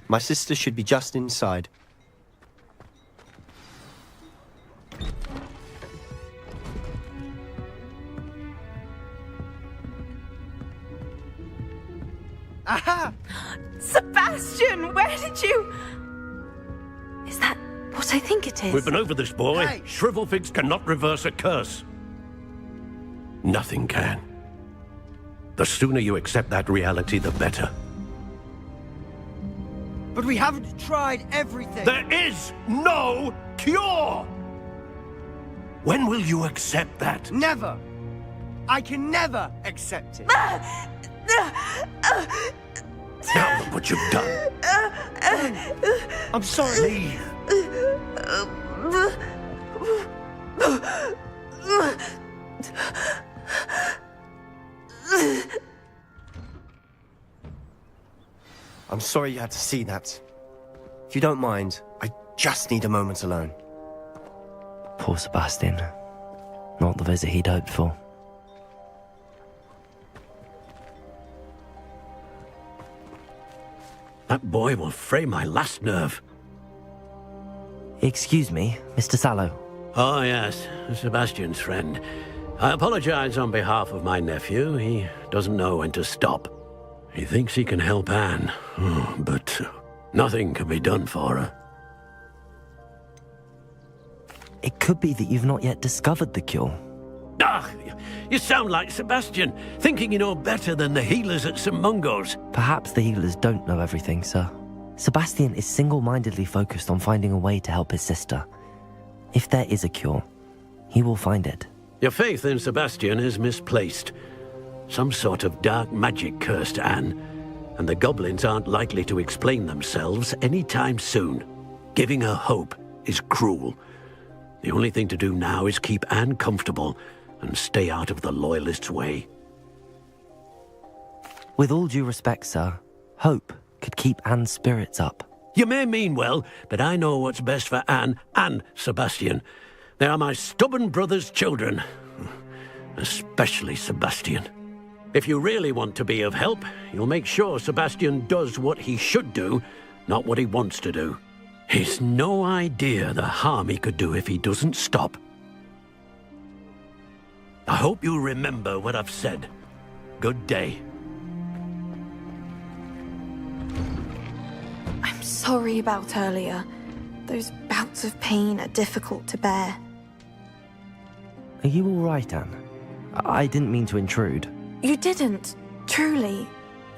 My sister should be just inside. Aha! Sebastian, where did you... Is that what I think it is? We've been over this, boy. Hey. Shrivelfigs cannot reverse a curse. Nothing can. The sooner you accept that reality, the better. But we haven't tried everything. There is no cure! When will you accept that? Never. I can never accept it. Now look what you've done. I'm sorry. I'm sorry you had to see that. If you don't mind, I just need a moment alone. Poor Sebastian. Not the visit he'd hoped for. That boy will fray my last nerve. Excuse me, Mr. Sallow. Oh, yes, Sebastian's friend. I apologize on behalf of my nephew. He doesn't know when to stop. He thinks he can help Anne, but nothing can be done for her. It could be that you've not yet discovered the cure. Ah, you sound like Sebastian, thinking you know better than the healers at St. Mungo's. Perhaps the healers don't know everything, sir. Sebastian is single-mindedly focused on finding a way to help his sister. If there is a cure, he will find it. Your faith in Sebastian is misplaced. Some sort of dark magic cursed Anne, and the goblins aren't likely to explain themselves anytime soon. Giving her hope is cruel. The only thing to do now is keep Anne comfortable and stay out of the Loyalists' way. With all due respect, sir, hope could keep Anne's spirits up. You may mean well, but I know what's best for Anne and Sebastian. They are my stubborn brother's children. Especially Sebastian. If you really want to be of help, you'll make sure Sebastian does what he should do, not what he wants to do. He's no idea the harm he could do if he doesn't stop. I hope you remember what I've said. Good day. I'm sorry about earlier. Those bouts of pain are difficult to bear. Are you all right, Anne? I didn't mean to intrude. You didn't, truly.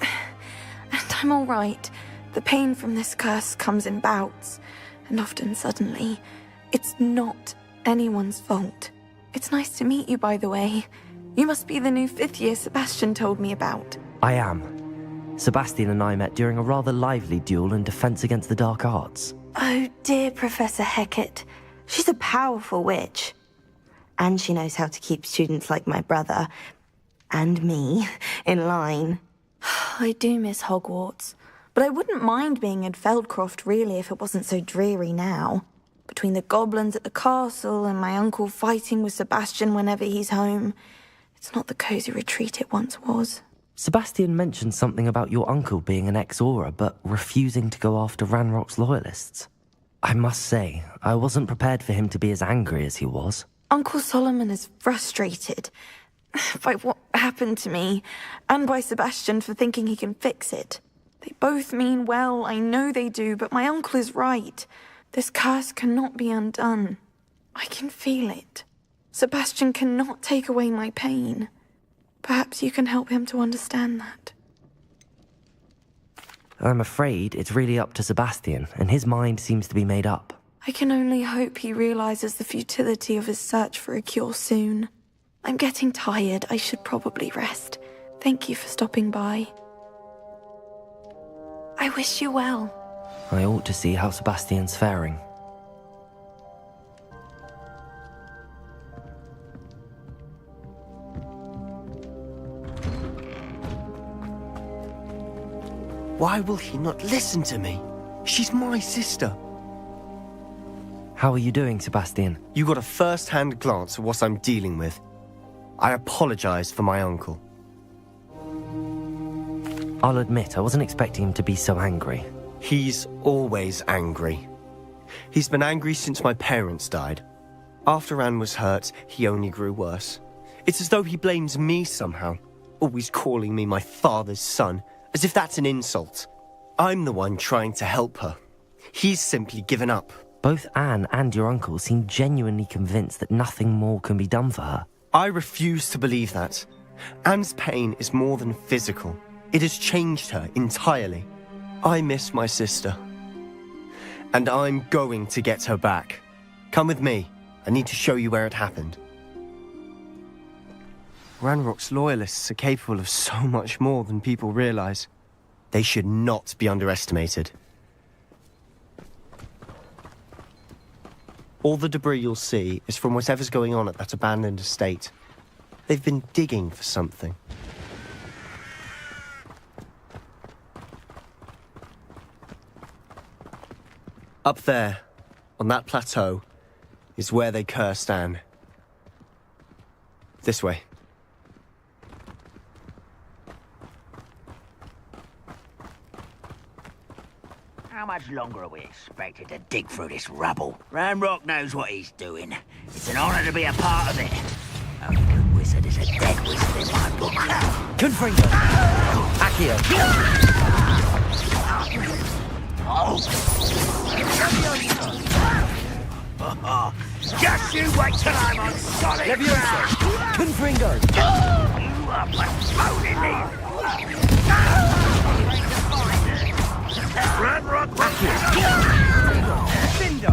And I'm all right. The pain from this curse comes in bouts, and often suddenly. It's not anyone's fault. It's nice to meet you, by the way. You must be the new 5th year Sebastian told me about. I am. Sebastian and I met during a rather lively duel in defense against the dark arts. Oh dear, Professor Hecat. She's a powerful witch. And she knows how to keep students like my brother, and me, in line. I do miss Hogwarts, but I wouldn't mind being in Feldcroft, really, if it wasn't so dreary now. Between the goblins at the castle and my uncle fighting with Sebastian whenever he's home, it's not the cosy retreat it once was. Sebastian mentioned something about your uncle being an ex-Aura, but refusing to go after Ranrock's loyalists. I must say, I wasn't prepared for him to be as angry as he was. Uncle Solomon is frustrated by what happened to me, and by Sebastian for thinking he can fix it. They both mean well, I know they do, but my uncle is right. This curse cannot be undone. I can feel it. Sebastian cannot take away my pain. Perhaps you can help him to understand that. I'm afraid it's really up to Sebastian, and his mind seems to be made up. I can only hope he realizes the futility of his search for a cure soon. I'm getting tired. I should probably rest. Thank you for stopping by. I wish you well. I ought to see how Sebastian's faring. Why will he not listen to me? She's my sister. How are you doing, Sebastian? You got a first-hand glance at what I'm dealing with. I apologize for my uncle. I'll admit, I wasn't expecting him to be so angry. He's always angry. He's been angry since my parents died. After Anne was hurt, he only grew worse. It's as though he blames me somehow, always calling me my father's son, as if that's an insult. I'm the one trying to help her. He's simply given up. Both Anne and your uncle seem genuinely convinced that nothing more can be done for her. I refuse to believe that. Anne's pain is more than physical. It has changed her entirely. I miss my sister. And I'm going to get her back. Come with me. I need to show you where it happened. Ranrock's loyalists are capable of so much more than people realize. They should not be underestimated. All the debris you'll see is from whatever's going on at that abandoned estate. They've been digging for something. Up there, on that plateau, is where they cursed Anne. This way. How much longer are we expected to dig through this rubble? Ranrock knows what he's doing. It's an honor to be a part of it. A good wizard is a dead wizard in my book. Confringo! Accio! Just you wait till I'm on solid ground! Confringo! You are postponing me! Ranrock! Bindo!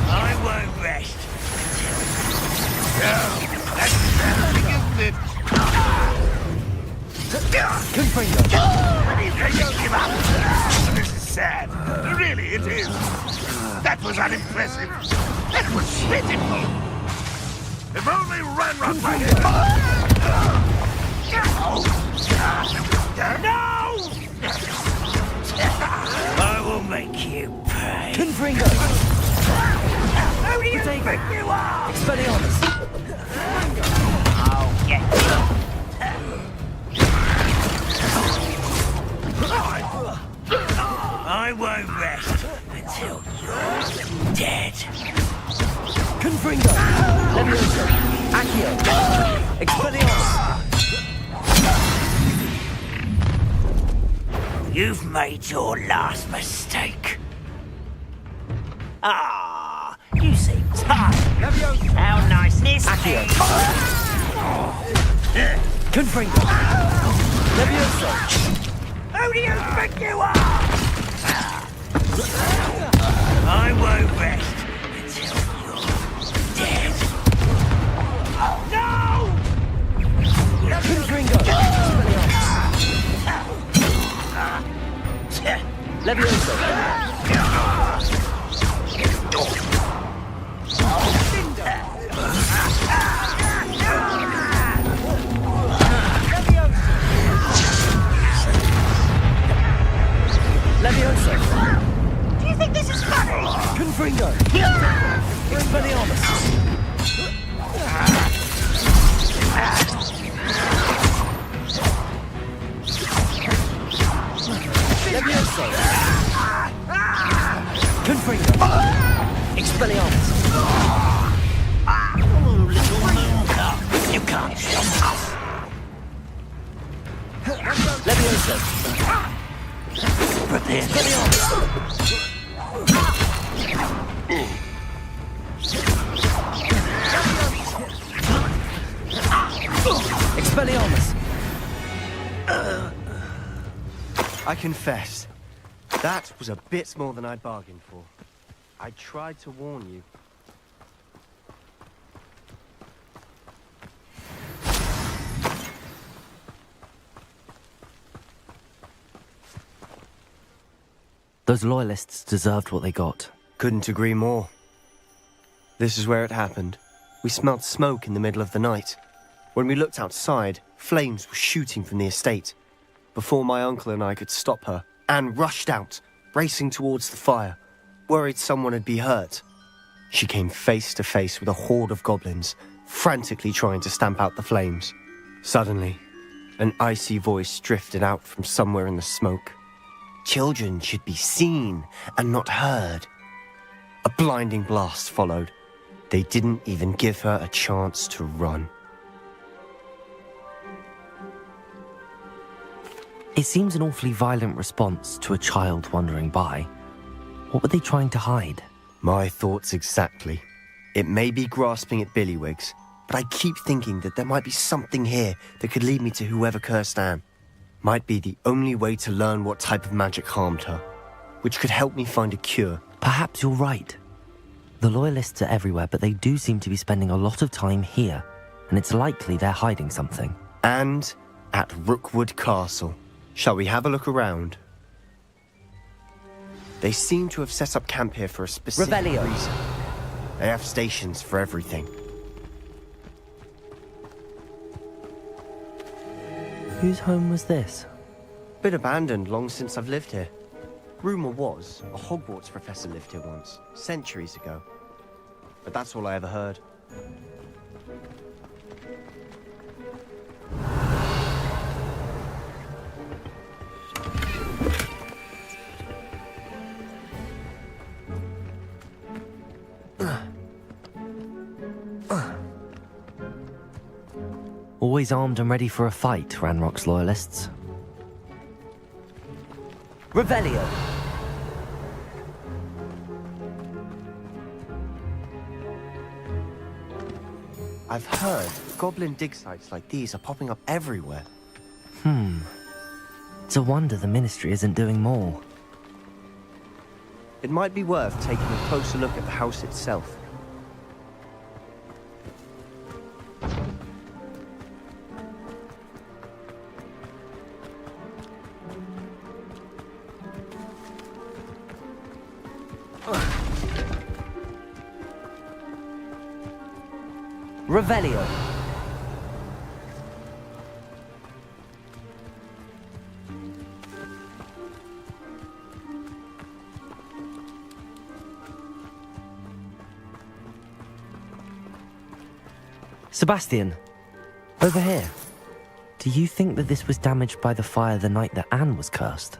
I won't rest until... No, that's nothing, isn't it? But if you don't give up, this is sad. Really, it is. That was unimpressive. That was pitiful. If only Ranrock were here. No! I will make you pay. Confringo! Who do you think you are? Expelliarmus! I'll get you. I won't rest until you're dead. Confringo! Levioso! Accio! Expelliarmus! You've made your last mistake. Ah, you seem tired. How nice this Accio! Confringo! Levioso! Who do you think you are? I won't rest until you're dead. No! Confringo! Levioso! Levioso! Do you think this is funny? Confringo! Expelliarmus! Levioso! Confringo! Expelliarmus! Little mooncock, you can't stop us. Levioso! Prepare Expelliarmus! I confess, that was a bit more than I'd bargained for. I tried to warn you. Those loyalists deserved what they got. Couldn't agree more. This is where it happened. We smelled smoke in the middle of the night. When we looked outside, flames were shooting from the estate. Before my uncle and I could stop her, Anne rushed out, racing towards the fire, worried someone had been hurt. She came face to face with a horde of goblins, frantically trying to stamp out the flames. Suddenly, an icy voice drifted out from somewhere in the smoke. Children should be seen and not heard. A blinding blast followed. They didn't even give her a chance to run. It seems an awfully violent response to a child wandering by. What were they trying to hide? My thoughts exactly. It may be grasping at Billywigs, but I keep thinking that there might be something here that could lead me to whoever cursed Anne. Might be the only way to learn what type of magic harmed her, which could help me find a cure. Perhaps you're right. The loyalists are everywhere, but they do seem to be spending a lot of time here, and it's likely they're hiding something. And at Rookwood Castle. Shall we have a look around? They seem to have set up camp here for a specific Revelio. reason. They have stations for everything. Whose home was this? Been abandoned long since I've lived here. Rumour was a Hogwarts professor lived here once, centuries ago. But that's all I ever heard. Always armed and ready for a fight, Ranrock's loyalists. Revelio! I've heard goblin dig sites like these are popping up everywhere. It's a wonder the Ministry isn't doing more. It might be worth taking a closer look at the house itself. Revelio. Sebastian, over here. Do you think that this was damaged by the fire the night that Anne was cursed?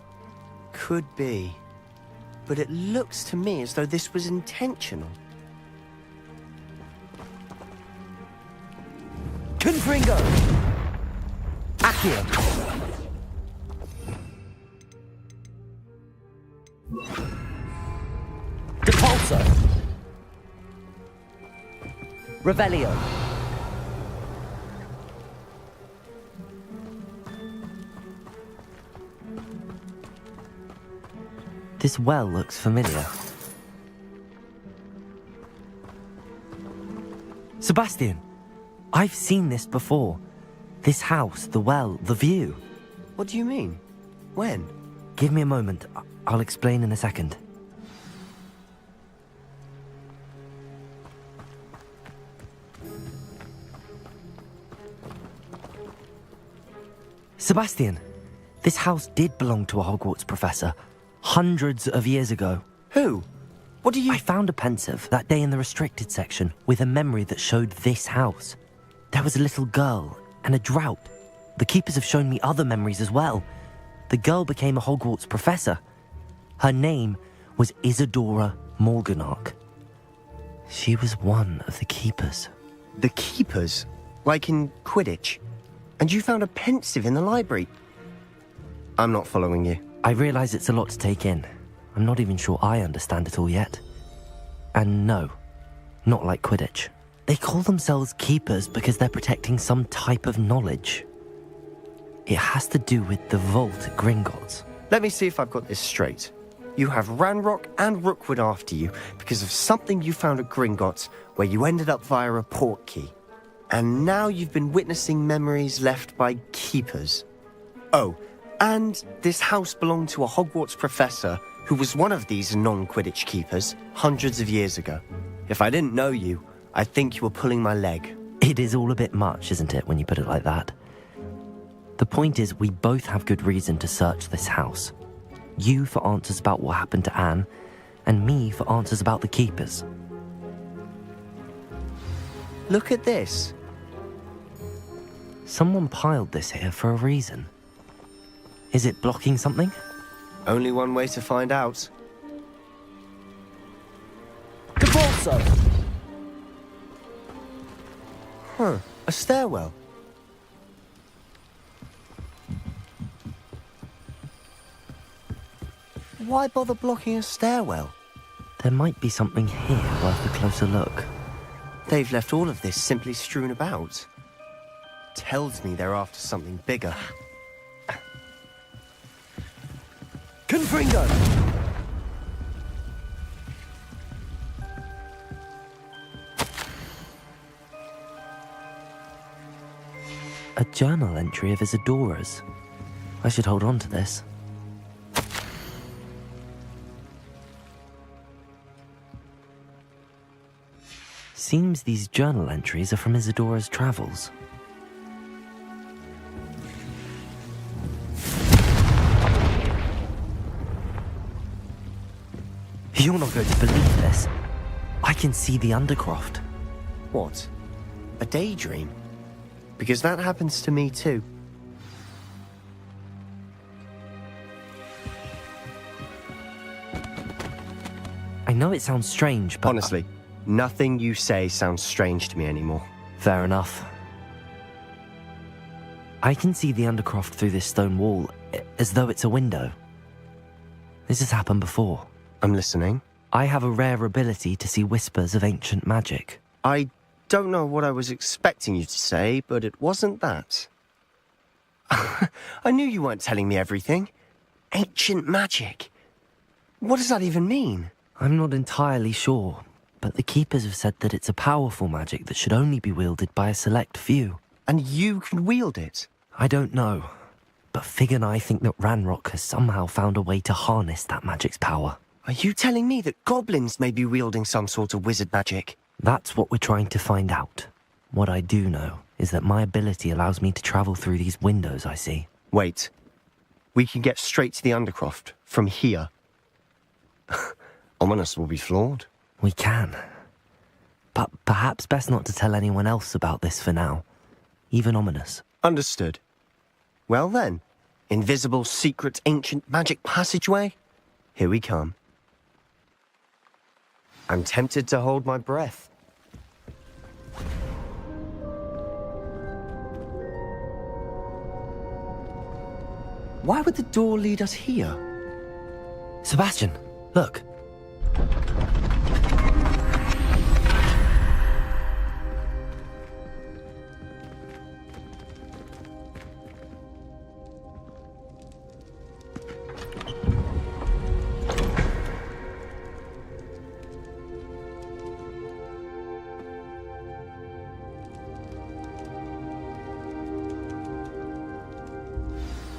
Could be. but it looks to me as though this was intentional. Confringo! Agar! Depulso! Revelio! This well looks familiar. Sebastian! I've seen this before. This house, the well, the view. What do you mean? When? Give me a moment. I'll explain in a second. Sebastian, this house did belong to a Hogwarts professor. Hundreds of years ago. Who? What do you... I found a pensive that day in the restricted section with a memory that showed this house. There was a little girl and a drought. The keepers have shown me other memories as well. The girl became a Hogwarts professor. Her name was Isadora Morganach. She was one of the keepers. The keepers? Like in Quidditch? And you found a pensive in the library? I'm not following you. I realize it's a lot to take in. I'm not even sure I understand it all yet. And no, not like Quidditch. They call themselves keepers because they're protecting some type of knowledge. It has to do with the vault at Gringotts. Let me see if I've got this straight. You have Ranrock and Rookwood after you because of something you found at Gringotts where you ended up via a portkey. And now you've been witnessing memories left by keepers. Oh, and this house belonged to a Hogwarts professor who was one of these non-Quidditch keepers hundreds of years ago. If I didn't know you, I'd think you were pulling my leg. It is all a bit much, isn't it, when you put it like that? The point is, we both have good reason to search this house. You for answers about what happened to Anne, and me for answers about the keepers. Look at this. Someone piled this here for a reason. Is it blocking something? Only one way to find out. Depulso! Huh, a stairwell. Why bother blocking a stairwell? There might be something here worth a closer look. They've left all of this simply strewn about. Tells me they're after something bigger. Confringo! A journal entry of Isadora's. I should hold on to this. Seems these journal entries are from Isadora's travels. You're not going to believe this. I can see the Undercroft. What? A daydream? Because that happens to me too. I know it sounds strange, but... Honestly, nothing you say sounds strange to me anymore. Fair enough. I can see the Undercroft through this stone wall, as though it's a window. This has happened before. I'm listening. I have a rare ability to see whispers of ancient magic. I don't know what I was expecting you to say, but it wasn't that. I knew you weren't telling me everything. Ancient magic. What does that even mean? I'm not entirely sure, but the Keepers have said that it's a powerful magic that should only be wielded by a select few. And you can wield it? I don't know, but Fig and I think that Ranrock has somehow found a way to harness that magic's power. Are you telling me that goblins may be wielding some sort of wizard magic? That's what we're trying to find out. What I do know is that my ability allows me to travel through these windows I see. Wait. We can get straight to the Undercroft from here. Ominous will be flawed. We can. But perhaps best not to tell anyone else about this for now. Even Ominous. Understood. Well then, invisible, secret, ancient magic passageway? Here we come. I'm tempted to hold my breath. Why would the door lead us here? Sebastian, look.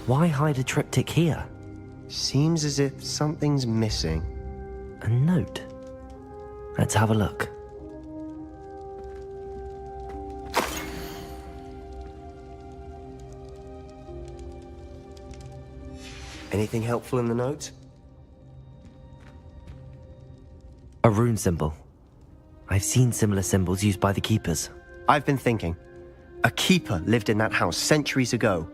Why hide a triptych here? Seems as if something's missing. A note. Let's have a look. Anything helpful in the note? A rune symbol. I've seen similar symbols used by the keepers. I've been thinking. A keeper lived in that house centuries ago,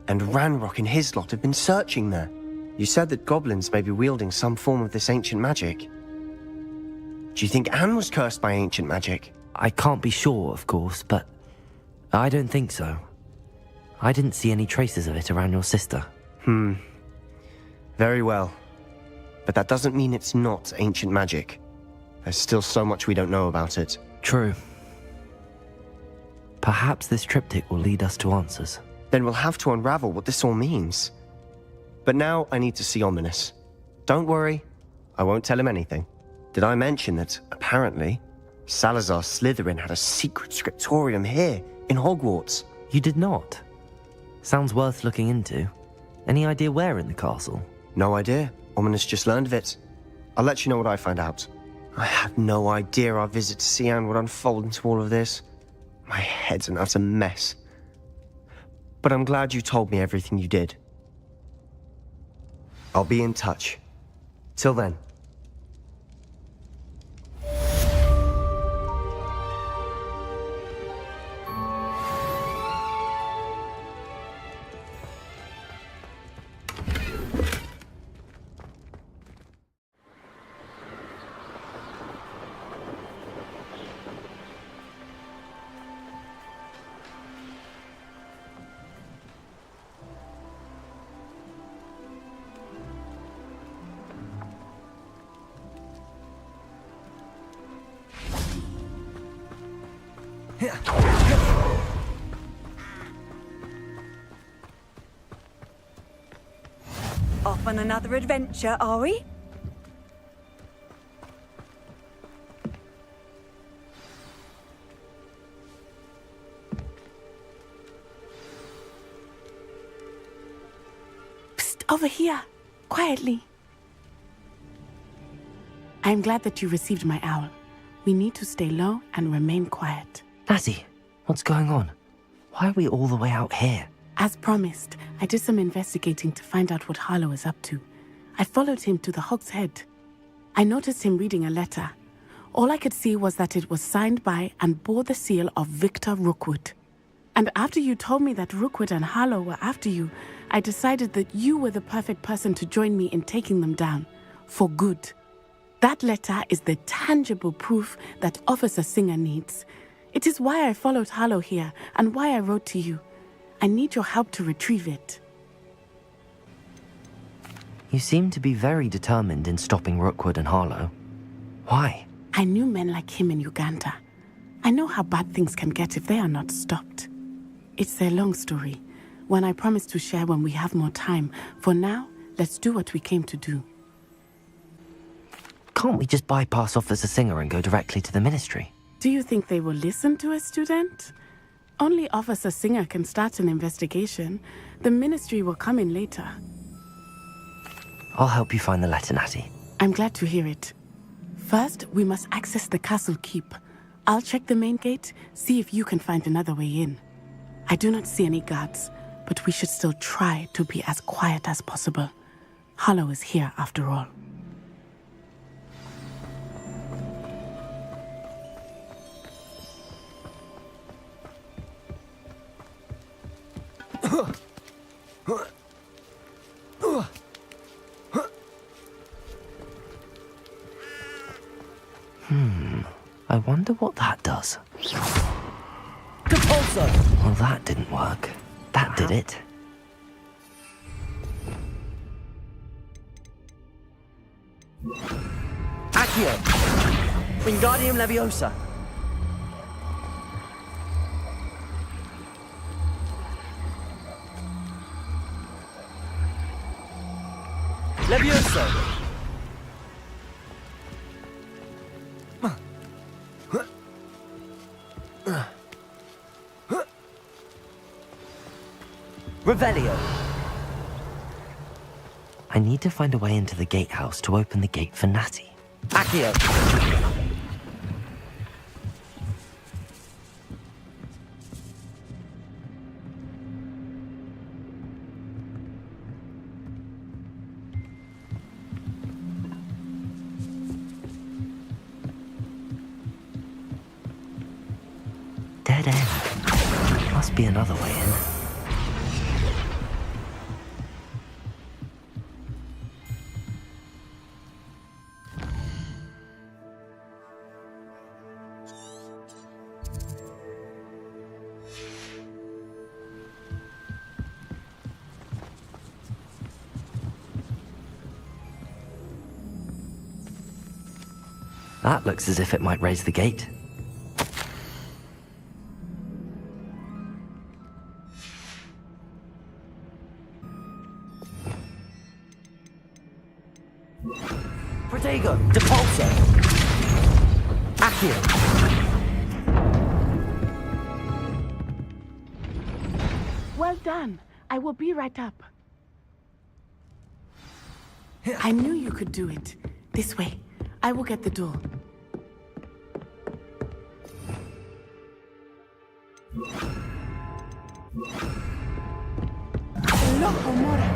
and Ranrock and his lot have been searching there. You said that goblins may be wielding some form of this ancient magic. Do you think Anne was cursed by ancient magic? I can't be sure, of course, but I don't think so. I didn't see any traces of it around your sister. Very well. But that doesn't mean it's not ancient magic. There's still so much we don't know about it. True. Perhaps this triptych will lead us to answers. Then we'll have to unravel what this all means. But now I need to see Ominous. Don't worry, I won't tell him anything. Did I mention that, apparently, Salazar Slytherin had a secret scriptorium here, in Hogwarts? You did not? Sounds worth looking into. Any idea where in the castle? No idea. Ominous just learned of it. I'll let you know what I find out. I had no idea our visit to Sian would unfold into all of this. My head's an utter mess. But I'm glad you told me everything you did. I'll be in touch. Till then. Off on another adventure, are we? Psst, over here. Quietly. I'm glad that you received my owl. We need to stay low and remain quiet. Lassie, what's going on? Why are we all the way out here? As promised, I did some investigating to find out what Harlow is up to. I followed him to the Hog's Head. I noticed him reading a letter. All I could see was that it was signed by and bore the seal of Victor Rookwood. And after you told me that Rookwood and Harlow were after you, I decided that you were the perfect person to join me in taking them down. For good. That letter is the tangible proof that Officer Singer needs. It is why I followed Harlow here and why I wrote to you. I need your help to retrieve it. You seem to be very determined in stopping Rookwood and Harlow. Why? I knew men like him in Uganda. I know how bad things can get if they are not stopped. It's a long story, one I promise to share when we have more time. For now, let's do what we came to do. Can't we just bypass Officer Singer and go directly to the Ministry? Do you think they will listen to a student? Only Officer Singer can start an investigation. The Ministry will come in later. I'll help you find the letter, Natty. I'm glad to hear it. First, we must access the castle keep. I'll check the main gate, see if you can find another way in. I do not see any guards, but we should still try to be as quiet as possible. Harlow is here after all. I wonder what that does. Compulso! Well, that didn't work. That did it. Accio! Wingardium Leviosa! Levioso! Revelio! I need to find a way into the gatehouse to open the gate for Natty. Accio! Dead end. Must be another way in. That looks as if it might raise the gate. Protego! Depulso! Accio! Well done. I will be right up. I knew you could do it. This way. I will get the door. Loco Mora.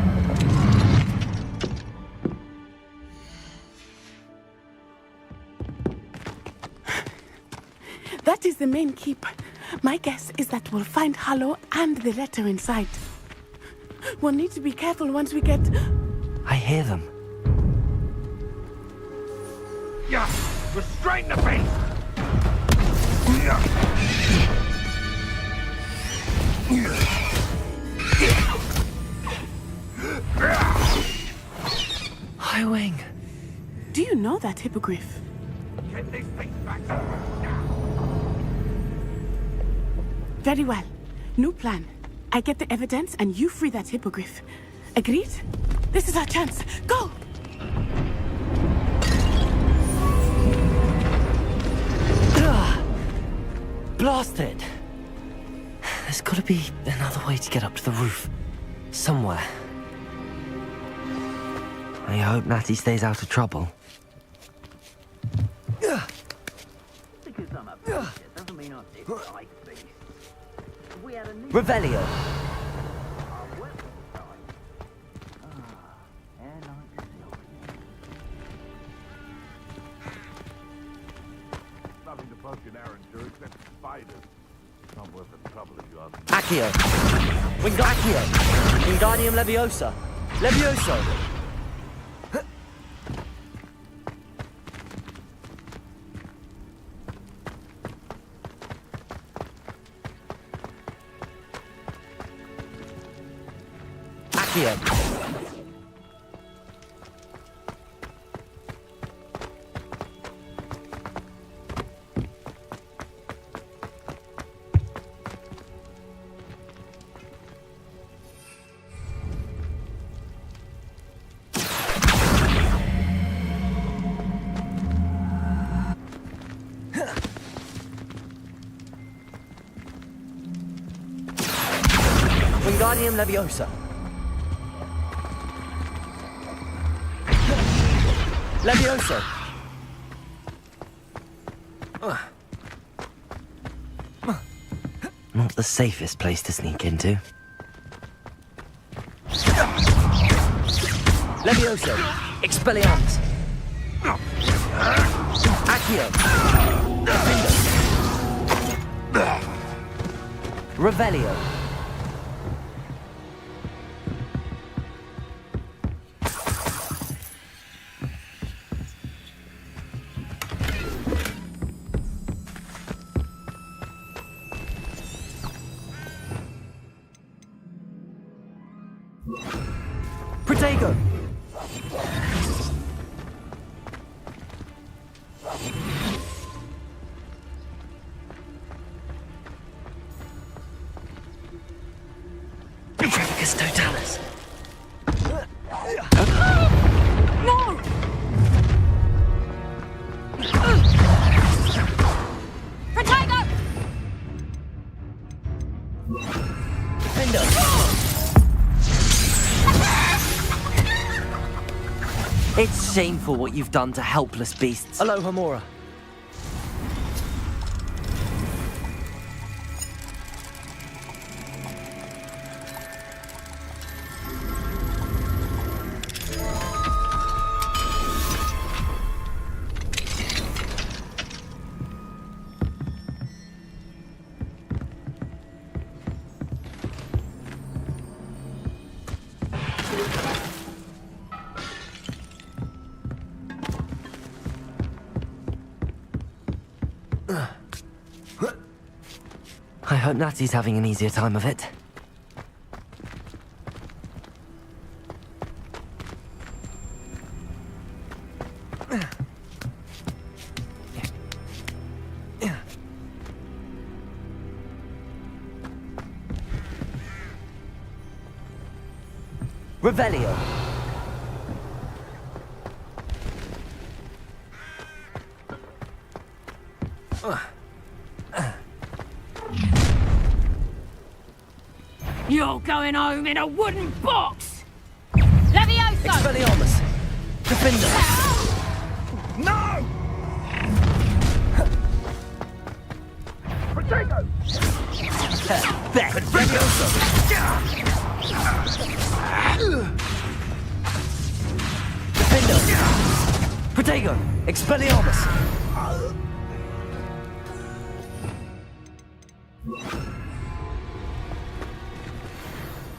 That is the main keep. My guess is that we'll find Hallow and the letter inside. We'll need to be careful once we get... I hear them. Yeah, restrain the beast! Highwing. Do you know that hippogriff? Get these things back. Very well. New plan. I get the evidence and you free that hippogriff. Agreed? This is our chance. Go! Blasted! There's gotta be another way to get up to the roof. Somewhere. I hope Natty stays out of trouble. Because I'm a preacher doesn't mean I dislike beasts. We had a new... Revelio! Nothing to poke an arrow to except spiders. Not worth the trouble if you ask me. Accio! Accio! Wingardium Leviosa! Levioso! Accio! Wingardium Leviosa. Levioso. Not the safest place to sneak into. Levioso. Expelliarmus. Accio. Revelio. Trafficus totalis. No! Protego! It's shameful what you've done to helpless beasts. Aloha Mora. I hope Natty's having an easier time of it. Revelio. You're going home in a wooden box! Levioso! Expelliarmus. Defender. No! Protego. Back. Levioso. Defender. Protego. Expelliarmus.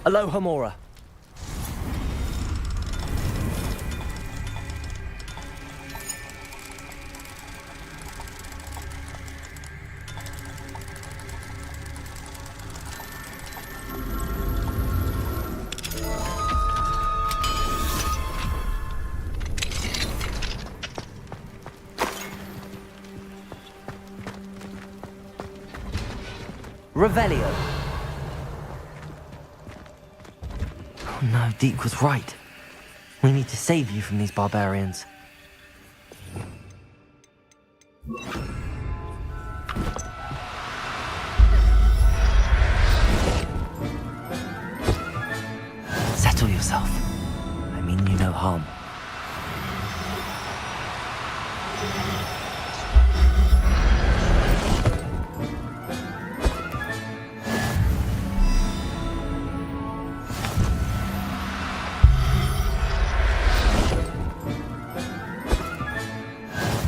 Aloha Mora. Revelio. Oh no, Deke was right. We need to save you from these barbarians. Settle yourself. I mean you no harm.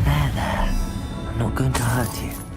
There. I'm not going to hurt you.